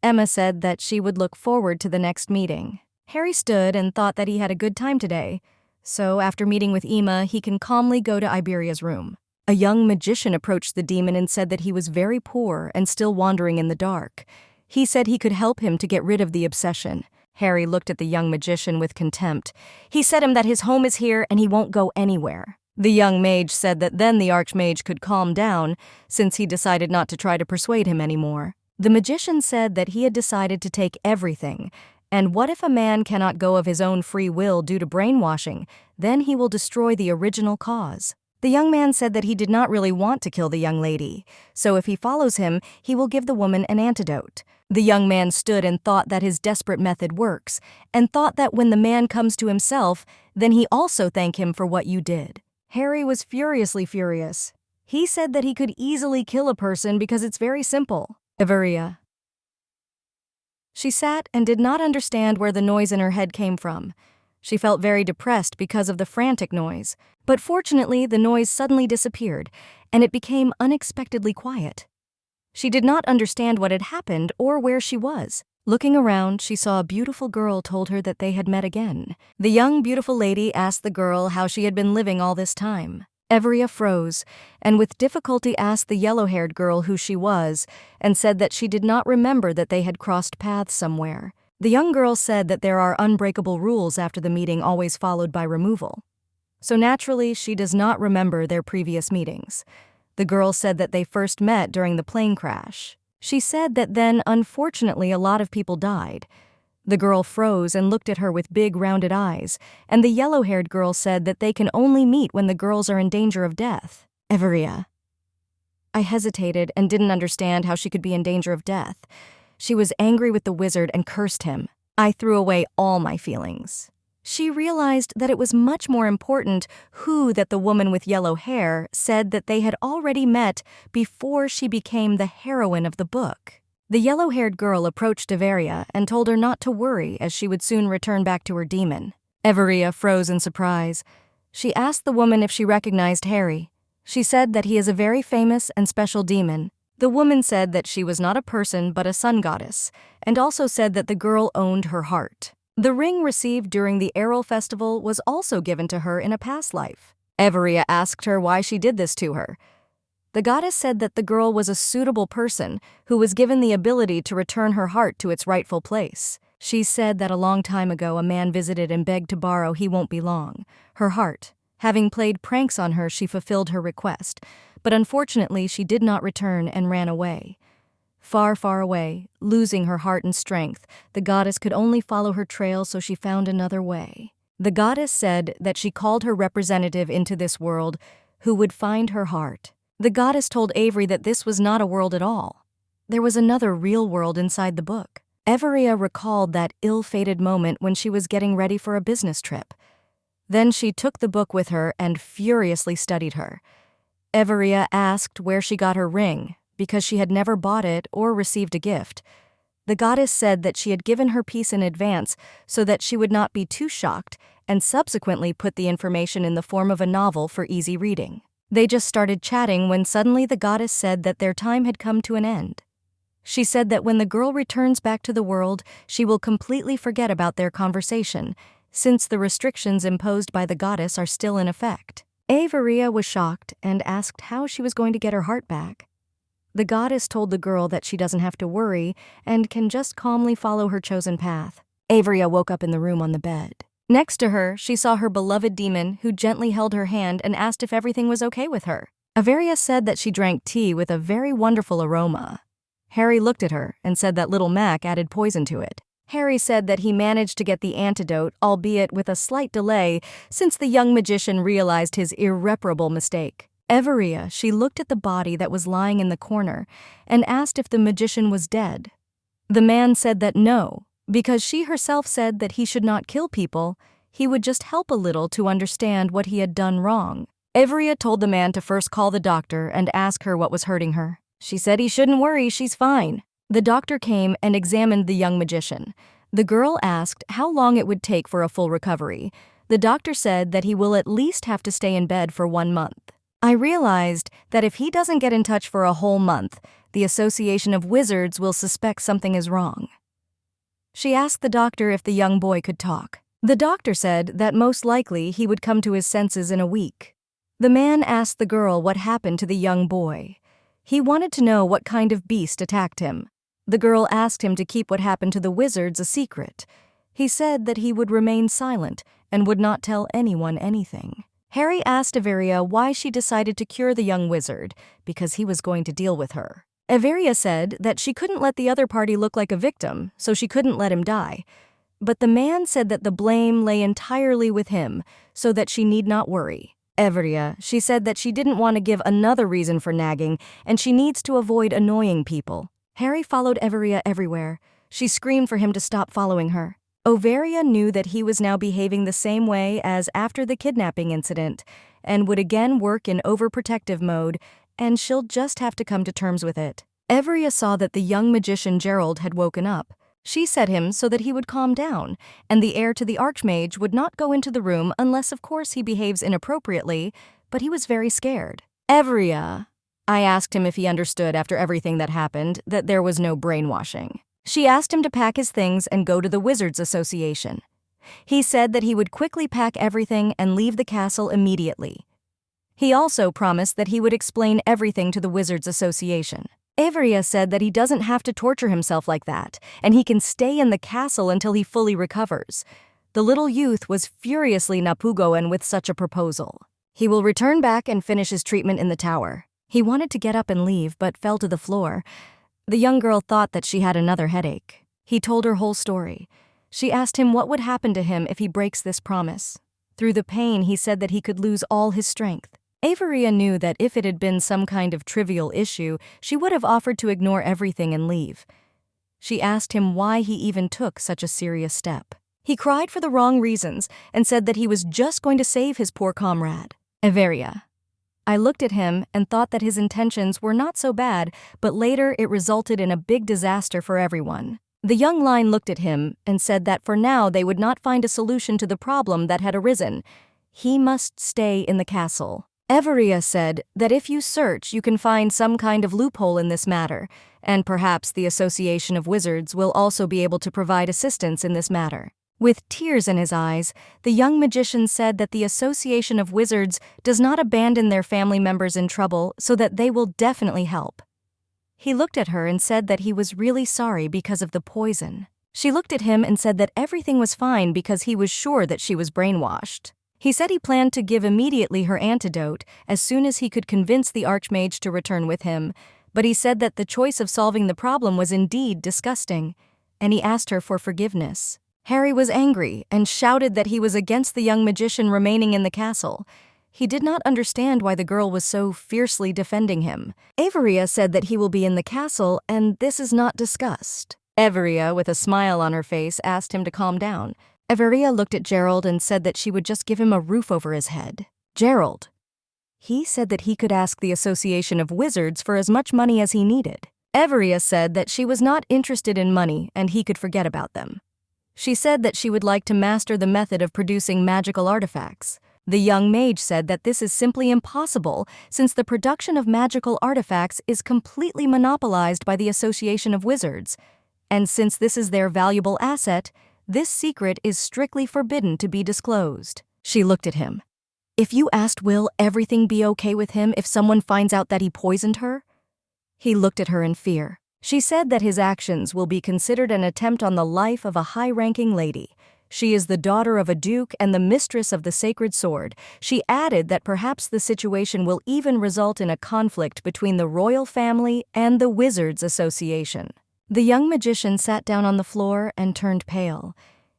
Emma said that she would look forward to the next meeting. Harry stood and thought that he had a good time today, so after meeting with Emma, he can calmly go to Iberia's room. A young magician approached the demon and said that he was very poor and still wandering in the dark. He said he could help him to get rid of the obsession. Harry looked at the young magician with contempt. He said him that his home is here and he won't go anywhere. The young mage said that then the archmage could calm down, since he decided not to try to persuade him anymore. The magician said that he had decided to take everything, and what if a man cannot go of his own free will due to brainwashing? Then he will destroy the original cause. The young man said that he did not really want to kill the young lady, so if he follows him, he will give the woman an antidote. The young man stood and thought that his desperate method works, and thought that when the man comes to himself, then he also thank him for what you did. Harry was furiously furious. He said that he could easily kill a person because it's very simple. Evaria. She sat and did not understand where the noise in her head came from. She felt very depressed because of the frantic noise, but fortunately the noise suddenly disappeared, and it became unexpectedly quiet. She did not understand what had happened or where she was. Looking around, she saw a beautiful girl told her that they had met again. The young, beautiful lady asked the girl how she had been living all this time. Evaria froze, and with difficulty asked the yellow-haired girl who she was, and said that she did not remember that they had crossed paths somewhere. The young girl said that there are unbreakable rules after the meeting always followed by removal. So naturally, she does not remember their previous meetings. The girl said that they first met during the plane crash. She said that then, unfortunately, a lot of people died. The girl froze and looked at her with big rounded eyes, and the yellow-haired girl said that they can only meet when the girls are in danger of death. Evaria. I hesitated and didn't understand how she could be in danger of death. She was angry with the wizard and cursed him. I threw away all my feelings. She realized that it was much more important who that the woman with yellow hair said that they had already met before she became the heroine of the book. The yellow-haired girl approached Evaria and told her not to worry as she would soon return back to her demon. Evaria froze in surprise. She asked the woman if she recognized Harry. She said that he is a very famous and special demon. The woman said that she was not a person but a sun goddess, and also said that the girl owned her heart. The ring received during the Errol Festival was also given to her in a past life. Evaria asked her why she did this to her. The goddess said that the girl was a suitable person who was given the ability to return her heart to its rightful place. She said that a long time ago a man visited and begged to borrow he won't be long. Her heart. Having played pranks on her, she fulfilled her request, but unfortunately she did not return and ran away. Far, far away, losing her heart and strength, the goddess could only follow her trail, so she found another way. The goddess said that she called her representative into this world who would find her heart. The goddess told Avery that this was not a world at all. There was another real world inside the book. Evaria recalled that ill-fated moment when she was getting ready for a business trip. Then she took the book with her and furiously studied her. Evaria asked where she got her ring, because she had never bought it or received a gift. The goddess said that she had given her piece in advance so that she would not be too shocked, and subsequently put the information in the form of a novel for easy reading. They just started chatting when suddenly the goddess said that their time had come to an end. She said that when the girl returns back to the world, she will completely forget about their conversation, since the restrictions imposed by the goddess are still in effect. Evaria was shocked and asked how she was going to get her heart back. The goddess told the girl that she doesn't have to worry and can just calmly follow her chosen path. Averia woke up in the room on the bed. Next to her, she saw her beloved demon, who gently held her hand and asked if everything was okay with her. Averia said that she drank tea with a very wonderful aroma. Harry looked at her and said that little Mac added poison to it. Harry said that he managed to get the antidote, albeit with a slight delay, since the young magician realized his irreparable mistake. Averia, she looked at the body that was lying in the corner and asked if the magician was dead. The man said that no, because she herself said that he should not kill people, he would just help a little to understand what he had done wrong. Averia told the man to first call the doctor and ask her what was hurting her. She said he shouldn't worry, she's fine. The doctor came and examined the young magician. The girl asked how long it would take for a full recovery. The doctor said that he will at least have to stay in bed for 1 month. I realized that if he doesn't get in touch for a whole month, the Association of Wizards will suspect something is wrong. She asked the doctor if the young boy could talk. The doctor said that most likely he would come to his senses in a week. The man asked the girl what happened to the young boy. He wanted to know what kind of beast attacked him. The girl asked him to keep what happened to the wizards a secret. He said that he would remain silent and would not tell anyone anything. Harry asked Averia why she decided to cure the young wizard, because he was going to deal with her. Averia said that she couldn't let the other party look like a victim, so she couldn't let him die. But the man said that the blame lay entirely with him, so that she need not worry. Averia, she said that she didn't want to give another reason for nagging, and she needs to avoid annoying people. Harry followed Averia everywhere. She screamed for him to stop following her. Averia knew that he was now behaving the same way as after the kidnapping incident, and would again work in overprotective mode, and she'll just have to come to terms with it. Averia saw that the young magician Gerald had woken up. She set him so that he would calm down, and the heir to the Archmage would not go into the room unless of course he behaves inappropriately, but he was very scared. Averia, I asked him if he understood after everything that happened that there was no brainwashing. She asked him to pack his things and go to the Wizards Association. He said that he would quickly pack everything and leave the castle immediately. He also promised that he would explain everything to the Wizards Association. Averia said that he doesn't have to torture himself like that, and he can stay in the castle until he fully recovers. The little youth was furiously napugoan with such a proposal. He will return back and finish his treatment in the tower. He wanted to get up and leave, but fell to the floor. The young girl thought that she had another headache. He told her whole story. She asked him what would happen to him if he breaks this promise. Through the pain, he said that he could lose all his strength. Averia knew that if it had been some kind of trivial issue, she would have offered to ignore everything and leave. She asked him why he even took such a serious step. He cried for the wrong reasons and said that he was just going to save his poor comrade. Averia. I looked at him and thought that his intentions were not so bad, but later it resulted in a big disaster for everyone. The young lion looked at him and said that for now they would not find a solution to the problem that had arisen. He must stay in the castle. Averia said that if you search, you can find some kind of loophole in this matter, and perhaps the Association of Wizards will also be able to provide assistance in this matter. With tears in his eyes, the young magician said that the Association of Wizards does not abandon their family members in trouble, so that they will definitely help. He looked at her and said that he was really sorry because of the poison. She looked at him and said that everything was fine because he was sure that she was brainwashed. He said he planned to give immediately her antidote as soon as he could convince the Archmage to return with him, but he said that the choice of solving the problem was indeed disgusting, and he asked her for forgiveness. Harry was angry and shouted that he was against the young magician remaining in the castle. He did not understand why the girl was so fiercely defending him. Averia said that he will be in the castle and this is not discussed. Averia, with a smile on her face, asked him to calm down. Averia looked at Gerald and said that she would just give him a roof over his head. Gerald. He said that he could ask the Association of Wizards for as much money as he needed. Averia said that she was not interested in money and he could forget about them. She said that she would like to master the method of producing magical artifacts. The young mage said that this is simply impossible since the production of magical artifacts is completely monopolized by the Association of Wizards, and since this is their valuable asset, this secret is strictly forbidden to be disclosed. She looked at him. If you asked, will everything be okay with him if someone finds out that he poisoned her? He looked at her in fear. She said that his actions will be considered an attempt on the life of a high-ranking lady. She is the daughter of a duke and the mistress of the sacred sword. She added that perhaps the situation will even result in a conflict between the royal family and the Wizards Association. The young magician sat down on the floor and turned pale.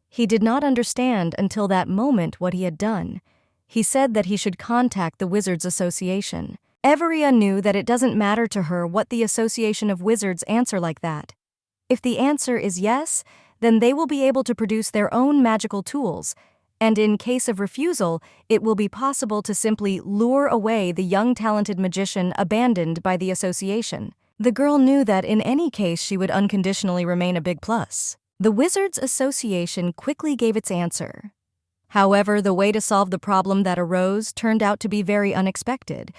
He did not understand until that moment what he had done. He said that he should contact the Wizards Association. Everia knew that it doesn't matter to her what the Association of Wizards answer like that. If the answer is yes, then they will be able to produce their own magical tools, and in case of refusal, it will be possible to simply lure away the young talented magician abandoned by the association. The girl knew that in any case she would unconditionally remain a big plus. The Wizards Association quickly gave its answer. However, the way to solve the problem that arose turned out to be very unexpected.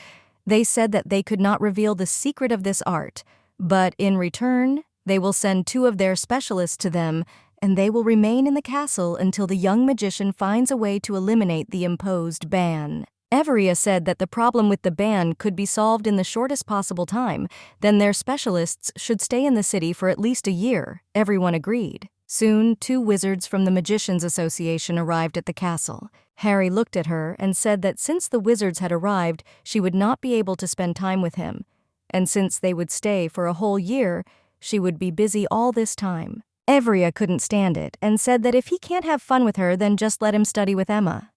They said that they could not reveal the secret of this art, but in return, they will send 2 of their specialists to them, and they will remain in the castle until the young magician finds a way to eliminate the imposed ban. Everia said that the problem with the ban could be solved in the shortest possible time, then their specialists should stay in the city for at least a year. Everyone agreed. Soon, 2 wizards from the Magicians' Association arrived at the castle. Harry looked at her and said that since the wizards had arrived, she would not be able to spend time with him, and since they would stay for a whole year, she would be busy all this time. Everia couldn't stand it and said that if he can't have fun with her, then just let him study with Emma.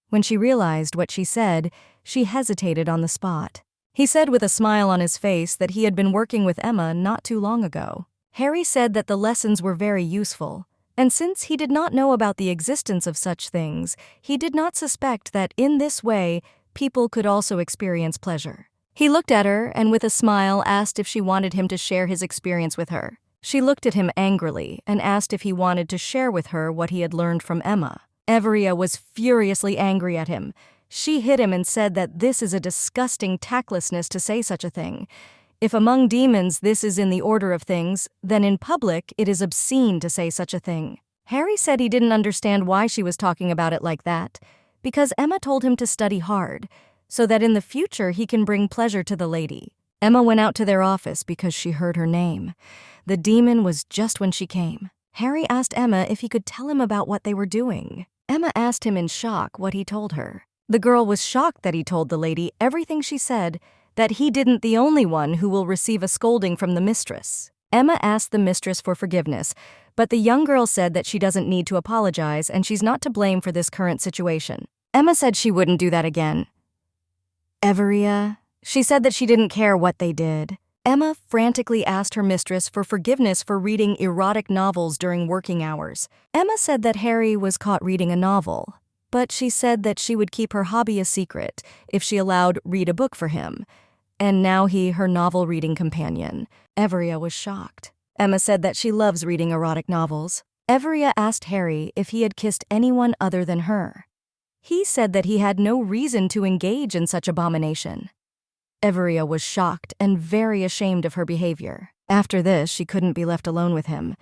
When she realized what she said, she hesitated on the spot. He said with a smile on his face that he had been working with Emma not too long ago. Harry said that the lessons were very useful, and since he did not know about the existence of such things, he did not suspect that in this way, people could also experience pleasure. He looked at her and with a smile asked if she wanted him to share his experience with her. She looked at him angrily and asked if he wanted to share with her what he had learned from Emma. Everia was furiously angry at him. She hit him and said that this is a disgusting tactlessness to say such a thing. If among demons this is in the order of things, then in public it is obscene to say such a thing. Harry said he didn't understand why she was talking about it like that, because Emma told him to study hard, so that in the future he can bring pleasure to the lady. Emma went out to their office because she heard her name. The demon was just when she came. Harry asked Emma if he could tell him about what they were doing. Emma asked him in shock what he told her. The girl was shocked that he told the lady everything she said, that he didn't the only one who will receive a scolding from the mistress. Emma asked the mistress for forgiveness, but the young girl said that she doesn't need to apologize and she's not to blame for this current situation. Emma said she wouldn't do that again. Everia, she said that she didn't care what they did. Emma frantically asked her mistress for forgiveness for reading erotic novels during working hours. Emma said that Harry was caught reading a novel, but she said that she would keep her hobby a secret if she allowed read a book for him. And now he, her novel reading companion. Everia was shocked. Emma said that she loves reading erotic novels. Everia asked Harry if he had kissed anyone other than her. He said that he had no reason to engage in such abomination. Everia was shocked and very ashamed of her behavior. After this, she couldn't be left alone with him,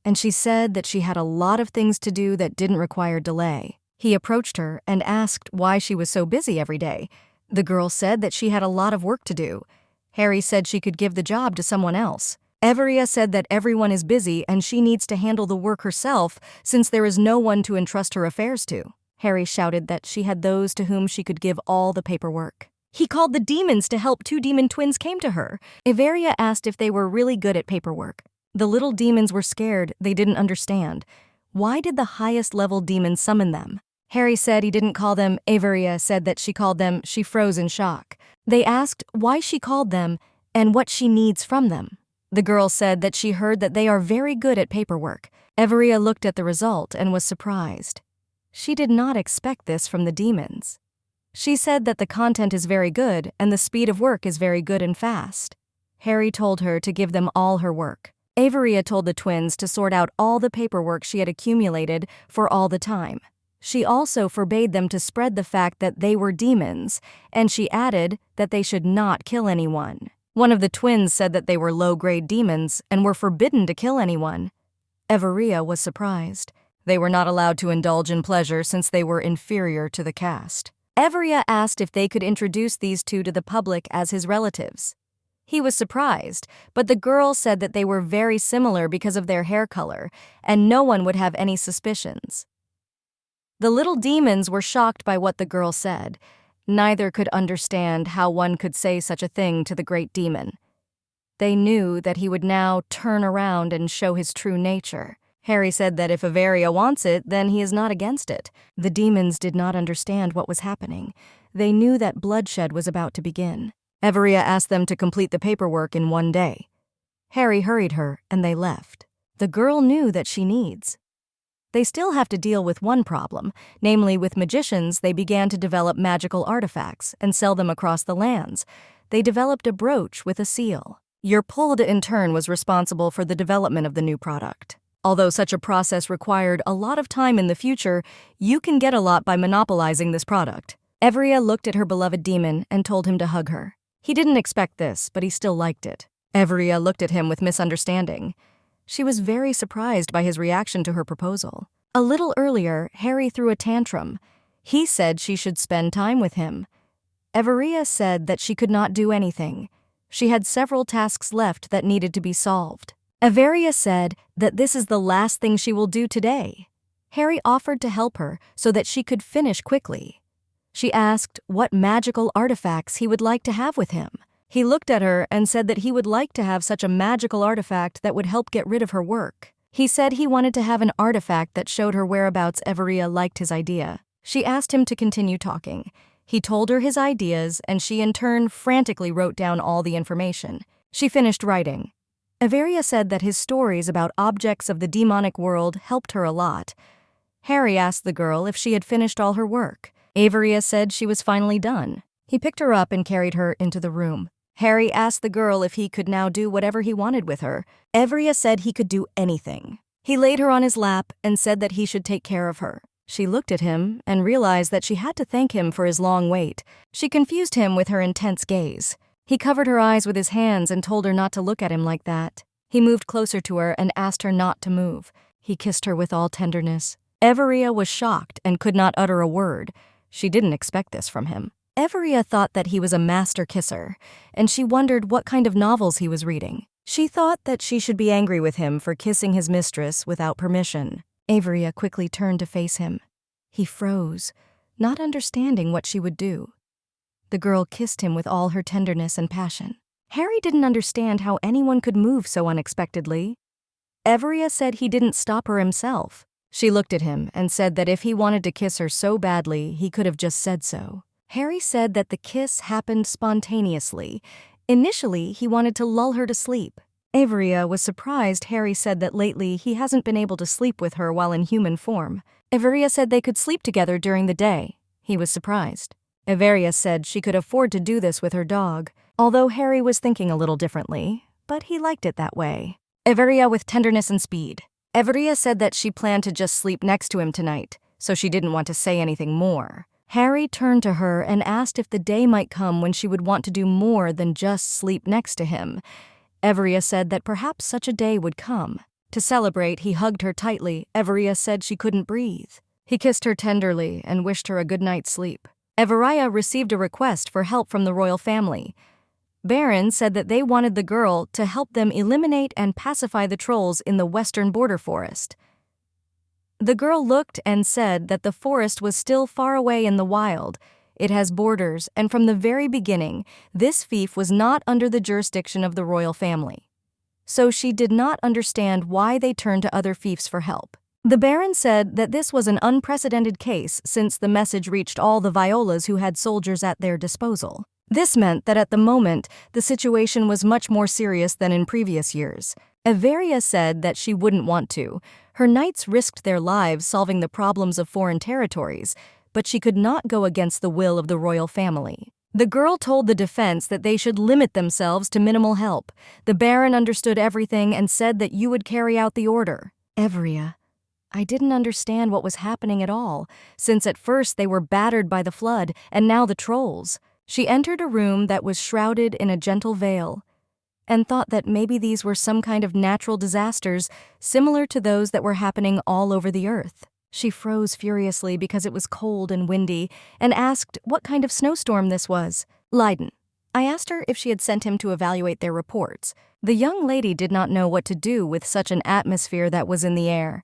and she said that she had a lot of things to do that didn't require delay. He approached her and asked why she was so busy every day. The girl said that she had a lot of work to do. Harry said she could give the job to someone else. Everia said that everyone is busy and she needs to handle the work herself since there is no one to entrust her affairs to. Harry shouted that she had those to whom she could give all the paperwork. He called the demons to help 2 demon twins came to her. Everia asked if they were really good at paperwork. The little demons were scared, they didn't understand. Why did the highest level demon summon them? Harry said he didn't call them. Everia said that she called them. She froze in shock. They asked why she called them and what she needs from them. The girl said that she heard that they are very good at paperwork. Everia looked at the result and was surprised. She did not expect this from the demons. She said that the content is very good and the speed of work is very good and fast. Harry told her to give them all her work. Everia told the twins to sort out all the paperwork she had accumulated for all the time. She also forbade them to spread the fact that they were demons, and she added that they should not kill anyone. One of the twins said that they were low-grade demons and were forbidden to kill anyone. Everia was surprised. They were not allowed to indulge in pleasure since they were inferior to the caste. Everia asked if they could introduce these 2 to the public as his relatives. He was surprised, but the girl said that they were very similar because of their hair color, and no one would have any suspicions. The little demons were shocked by what the girl said. Neither could understand how one could say such a thing to the great demon. They knew that he would now turn around and show his true nature. Harry said that if Averia wants it, then he is not against it. The demons did not understand what was happening. They knew that bloodshed was about to begin. Averia asked them to complete the paperwork in 1 day. Harry hurried her, and they left. The girl knew that she needs. They still have to deal with one problem, namely with magicians. They began to develop magical artifacts and sell them across the lands. They developed a brooch with a seal. Your pulled in turn was responsible for the development of the new product. Although such a process required a lot of time in the future, you can get a lot by monopolizing this product. Averia looked at her beloved demon and told him to hug her. He didn't expect this, but he still liked it. Averia looked at him with misunderstanding. She was very surprised by his reaction to her proposal. A little earlier, Harry threw a tantrum. He said she should spend time with him. Averia said that she could not do anything. She had several tasks left that needed to be solved. Averia said that this is the last thing she will do today. Harry offered to help her so that she could finish quickly. She asked what magical artifacts he would like to have with him. He looked at her and said that he would like to have such a magical artifact that would help get rid of her work. He said he wanted to have an artifact that showed her whereabouts. Averia liked his idea. She asked him to continue talking. He told her his ideas, and she in turn frantically wrote down all the information. She finished writing. Averia said that his stories about objects of the demonic world helped her a lot. Harry asked the girl if she had finished all her work. Averia said she was finally done. He picked her up and carried her into the room. Harry asked the girl if he could now do whatever he wanted with her. Averia said he could do anything. He laid her on his lap and said that he should take care of her. She looked at him and realized that she had to thank him for his long wait. She confused him with her intense gaze. He covered her eyes with his hands and told her not to look at him like that. He moved closer to her and asked her not to move. He kissed her with all tenderness. Averia was shocked and could not utter a word. She didn't expect this from him. Averia thought that he was a master kisser, and she wondered what kind of novels he was reading. She thought that she should be angry with him for kissing his mistress without permission. Averia quickly turned to face him. He froze, not understanding what she would do. The girl kissed him with all her tenderness and passion. Harry didn't understand how anyone could move so unexpectedly. Averia said he didn't stop her himself. She looked at him and said that if he wanted to kiss her so badly, he could have just said so. Harry said that the kiss happened spontaneously. Initially, he wanted to lull her to sleep. Averia was surprised Harry said that lately he hasn't been able to sleep with her while in human form. Averia said they could sleep together during the day. He was surprised. Averia said she could afford to do this with her dog, although Harry was thinking a little differently, but he liked it that way. Averia with tenderness and speed. Averia said that she planned to just sleep next to him tonight, so she didn't want to say anything more. Harry turned to her and asked if the day might come when she would want to do more than just sleep next to him. Averia said that perhaps such a day would come. To celebrate, he hugged her tightly. Averia said she couldn't breathe. He kissed her tenderly and wished her a good night's sleep. Averia received a request for help from the royal family. Baron said that they wanted the girl to help them eliminate and pacify the trolls in the western border forest. The girl looked and said that the forest was still far away in the wild. It has borders, and from the very beginning, this fief was not under the jurisdiction of the royal family. So she did not understand why they turned to other fiefs for help. The Baron said that this was an unprecedented case since the message reached all the Violas who had soldiers at their disposal. This meant that at the moment, the situation was much more serious than in previous years. Averia said that she wouldn't want to. Her knights risked their lives solving the problems of foreign territories, but she could not go against the will of the royal family. The girl told the defense that they should limit themselves to minimal help. The Baron understood everything and said that you would carry out the order. Averia, I didn't understand what was happening at all, since at first they were battered by the flood and now the trolls. She entered a room that was shrouded in a gentle veil, and thought that maybe these were some kind of natural disasters similar to those that were happening all over the earth. She froze furiously because it was cold and windy and asked what kind of snowstorm this was. Leiden, I asked her if she had sent him to evaluate their reports. The young lady did not know what to do with such an atmosphere that was in the air.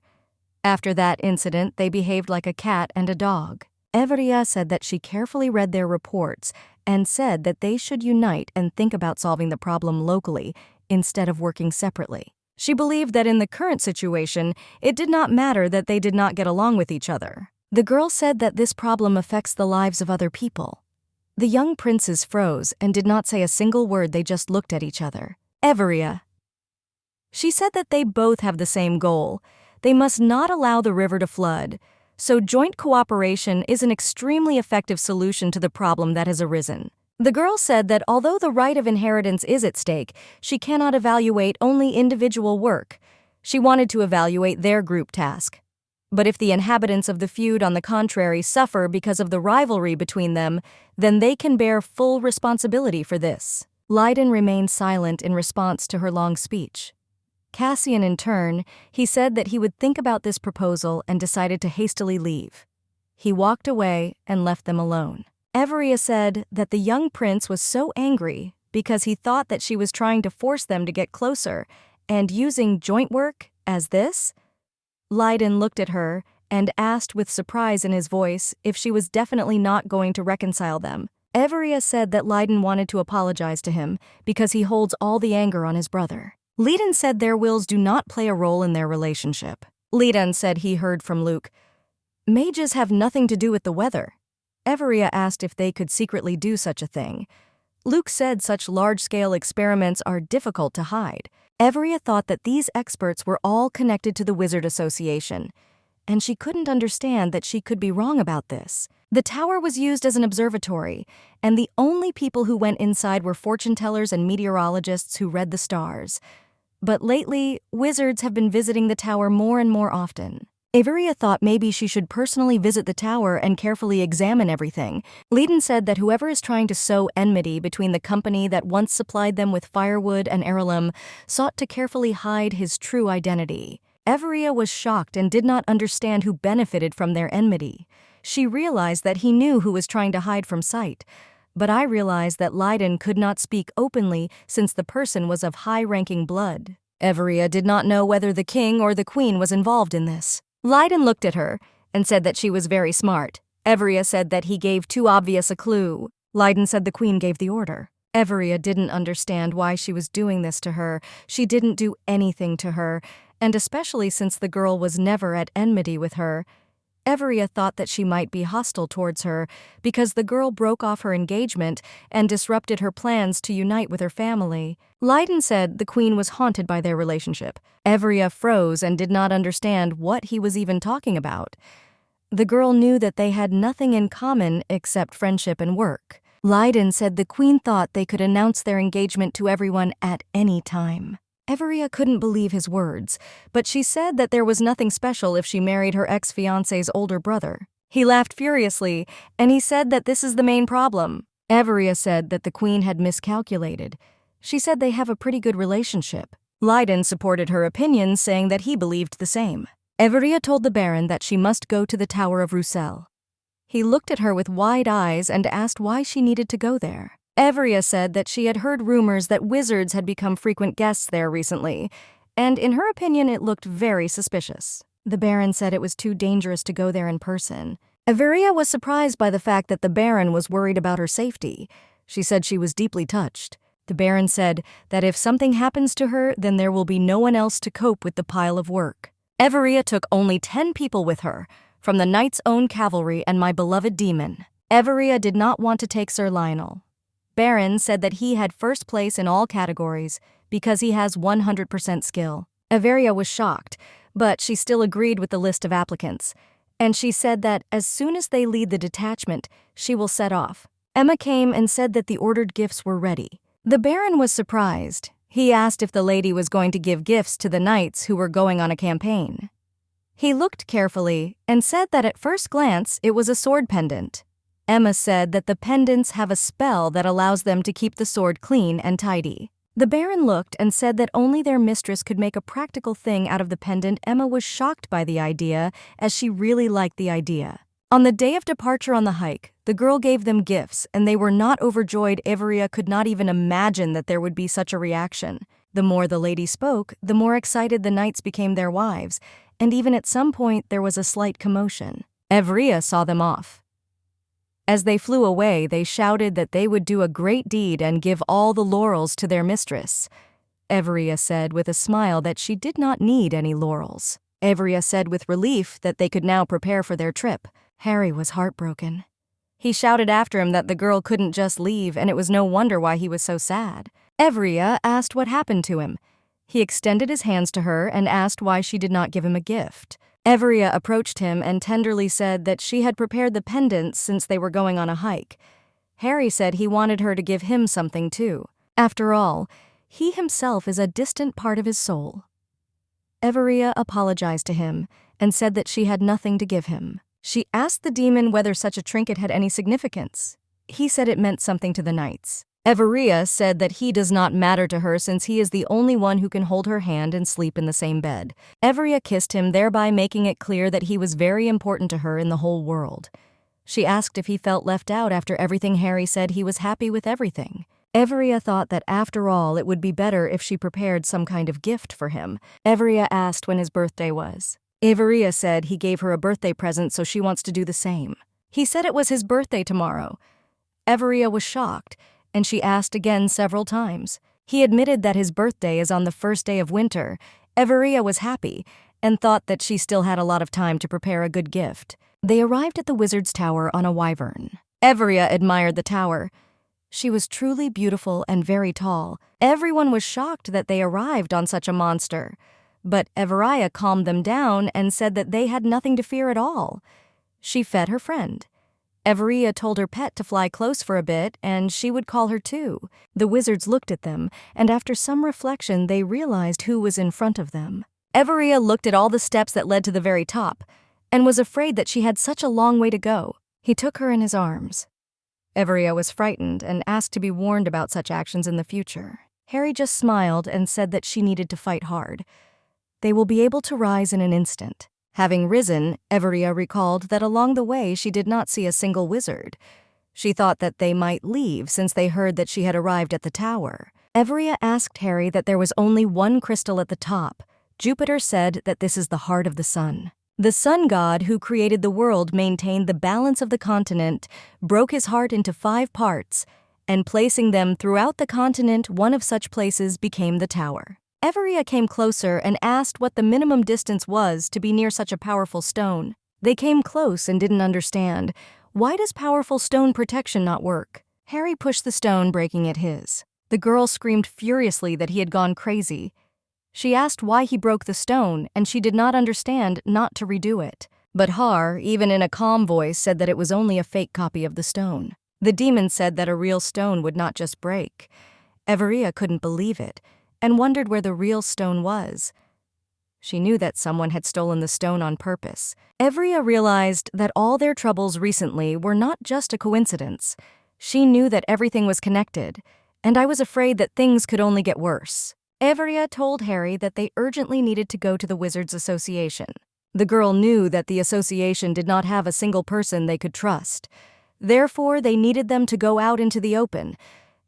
After that incident, they behaved like a cat and a dog. Everia said that she carefully read their reports and said that they should unite and think about solving the problem locally instead of working separately. She believed that in the current situation, it did not matter that they did not get along with each other. The girl said that this problem affects the lives of other people. The young princes froze and did not say a single word, they just looked at each other. Everia. She said that they both have the same goal. They must not allow the river to flood. So joint cooperation is an extremely effective solution to the problem that has arisen. The girl said that although the right of inheritance is at stake, she cannot evaluate only individual work. She wanted to evaluate their group task. But if the inhabitants of the feud, on the contrary, suffer because of the rivalry between them, then they can bear full responsibility for this. Leiden remained silent in response to her long speech. Cassian, in turn, he said that he would think about this proposal and decided to hastily leave. He walked away and left them alone. Everia said that the young prince was so angry because he thought that she was trying to force them to get closer and using joint work as this. Leiden looked at her and asked with surprise in his voice if she was definitely not going to reconcile them. Everia said that Leiden wanted to apologize to him because he holds all the anger on his brother. Leiden said their wills do not play a role in their relationship. Leiden said he heard from Luke, "Mages have nothing to do with the weather." Everia asked if they could secretly do such a thing. Luke said such large-scale experiments are difficult to hide. Everia thought that these experts were all connected to the Wizard Association, and she couldn't understand that she could be wrong about this. The tower was used as an observatory, and the only people who went inside were fortune-tellers and meteorologists who read the stars. But lately, wizards have been visiting the tower more and more often. Everia thought maybe she should personally visit the tower and carefully examine everything. Leiden said that whoever is trying to sow enmity between the company that once supplied them with firewood and heirloom sought to carefully hide his true identity. Everia was shocked and did not understand who benefited from their enmity. She realized that he knew who was trying to hide from sight. But I realized that Leiden could not speak openly since the person was of high-ranking blood. Everia did not know whether the king or the queen was involved in this. Leiden looked at her and said that she was very smart. Everia said that he gave too obvious a clue. Leiden said the queen gave the order. Everia didn't understand why she was doing this to her. She didn't do anything to her, and especially since the girl was never at enmity with her. Everia thought that she might be hostile towards her because the girl broke off her engagement and disrupted her plans to unite with her family. Leiden said the queen was haunted by their relationship. Everia froze and did not understand what he was even talking about. The girl knew that they had nothing in common except friendship and work. Leiden said the queen thought they could announce their engagement to everyone at any time. Everia couldn't believe his words, but she said that there was nothing special if she married her ex-fiancé's older brother. He laughed furiously, and he said that this is the main problem. Everia said that the queen had miscalculated. She said they have a pretty good relationship. Leiden supported her opinion, saying that he believed the same. Everia told the Baron that she must go to the Tower of Roussel. He looked at her with wide eyes and asked why she needed to go there. Everia said that she had heard rumors that wizards had become frequent guests there recently, and in her opinion it looked very suspicious. The Baron said it was too dangerous to go there in person. Everia was surprised by the fact that the Baron was worried about her safety. She said she was deeply touched. The Baron said that if something happens to her, then there will be no one else to cope with the pile of work. Everia took only 10 people with her, from the Knight's Own Cavalry and my beloved demon. Everia did not want to take Sir Lionel. Baron said that he had first place in all categories because he has 100% skill. Everia was shocked, but she still agreed with the list of applicants, and she said that as soon as they lead the detachment, she will set off. Emma came and said that the ordered gifts were ready. The Baron was surprised. He asked if the lady was going to give gifts to the knights who were going on a campaign. He looked carefully and said that at first glance it was a sword pendant. Emma said that the pendants have a spell that allows them to keep the sword clean and tidy. The Baron looked and said that only their mistress could make a practical thing out of the pendant. Emma was shocked by the idea, as she really liked the idea. On the day of departure on the hike, the girl gave them gifts, and they were not overjoyed. Everia could not even imagine that there would be such a reaction. The more the lady spoke, the more excited the knights became their wives, and even at some point there was a slight commotion. Evria saw them off. As they flew away, they shouted that they would do a great deed and give all the laurels to their mistress. Evria said with a smile that she did not need any laurels. Evria said with relief that they could now prepare for their trip. Harry was heartbroken. He shouted after him that the girl couldn't just leave, and it was no wonder why he was so sad. Evria asked what happened to him. He extended his hands to her and asked why she did not give him a gift. Evria approached him and tenderly said that she had prepared the pendants since they were going on a hike. Harry said he wanted her to give him something too. After all, he himself is a distant part of his soul. Evria apologized to him and said that she had nothing to give him. She asked the demon whether such a trinket had any significance. He said it meant something to the knights. Evria said that he does not matter to her since he is the only one who can hold her hand and sleep in the same bed. Evria kissed him, thereby making it clear that he was very important to her in the whole world. She asked if he felt left out after everything. Harry said he was happy with everything. Evria thought that after all it would be better if she prepared some kind of gift for him. Evria asked when his birthday was. Evria said he gave her a birthday present, so she wants to do the same. He said it was his birthday tomorrow. Evria was shocked, and she asked again several times. He admitted that his birthday is on the first day of winter. Evria was happy and thought that she still had a lot of time to prepare a good gift. They arrived at the wizard's tower on a wyvern. Evria admired the tower. She was truly beautiful and very tall. Everyone was shocked that they arrived on such a monster. But Evria calmed them down and said that they had nothing to fear at all. She fed her friend. Evria told her pet to fly close for a bit, and she would call her too. The wizards looked at them, and after some reflection they realized who was in front of them. Evria looked at all the steps that led to the very top, and was afraid that she had such a long way to go. He took her in his arms. Evria was frightened and asked to be warned about such actions in the future. Harry just smiled and said that she needed to fight hard. They will be able to rise in an instant. Having risen, Evria recalled that along the way she did not see a single wizard. She thought that they might leave since they heard that she had arrived at the tower. Evria asked Harry that there was only one crystal at the top. Jupiter said that this is the heart of the sun. The sun god who created the world maintained the balance of the continent, broke his heart into 5 parts, and placing them throughout the continent, one of such places became the tower. Evria came closer and asked what the minimum distance was to be near such a powerful stone. They came close and didn't understand. Why does powerful stone protection not work? Harry pushed the stone, breaking it his. The girl screamed furiously that he had gone crazy. She asked why he broke the stone, and she did not understand not to redo it. But Har, even in a calm voice, said that it was only a fake copy of the stone. The demon said that a real stone would not just break. Evria couldn't believe it, and wondered where the real stone was. She knew that someone had stolen the stone on purpose. Evria realized that all their troubles recently were not just a coincidence. She knew that everything was connected, and I was afraid that things could only get worse. Evria told Harry that they urgently needed to go to the Wizards Association. The girl knew that the association did not have a single person they could trust. Therefore, they needed them to go out into the open.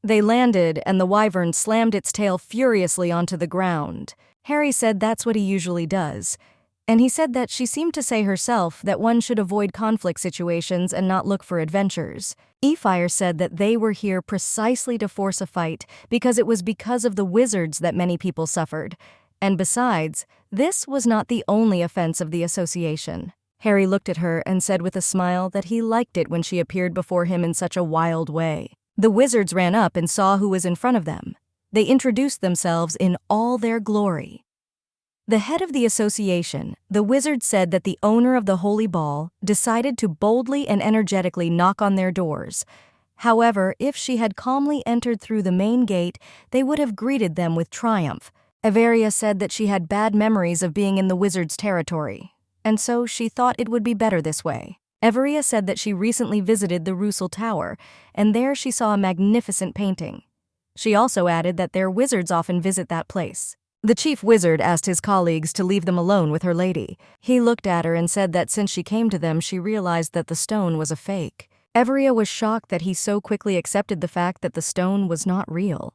They landed, and the wyvern slammed its tail furiously onto the ground. Harry said that's what he usually does, and he said that she seemed to say herself that one should avoid conflict situations and not look for adventures. Efire said that they were here precisely to force a fight because it was because of the wizards that many people suffered. And besides, this was not the only offense of the association. Harry looked at her and said with a smile that he liked it when she appeared before him in such a wild way. The wizards ran up and saw who was in front of them. They introduced themselves in all their glory. The head of the association, the wizard, said that the owner of the holy ball decided to boldly and energetically knock on their doors. However, if she had calmly entered through the main gate, they would have greeted them with triumph. Everia said that she had bad memories of being in the wizard's territory, and so she thought it would be better this way. Everia said that she recently visited the Russell Tower, and there she saw a magnificent painting. She also added that their wizards often visit that place. The chief wizard asked his colleagues to leave them alone with her lady. He looked at her and said that since she came to them, she realized that the stone was a fake. Everia was shocked that he so quickly accepted the fact that the stone was not real.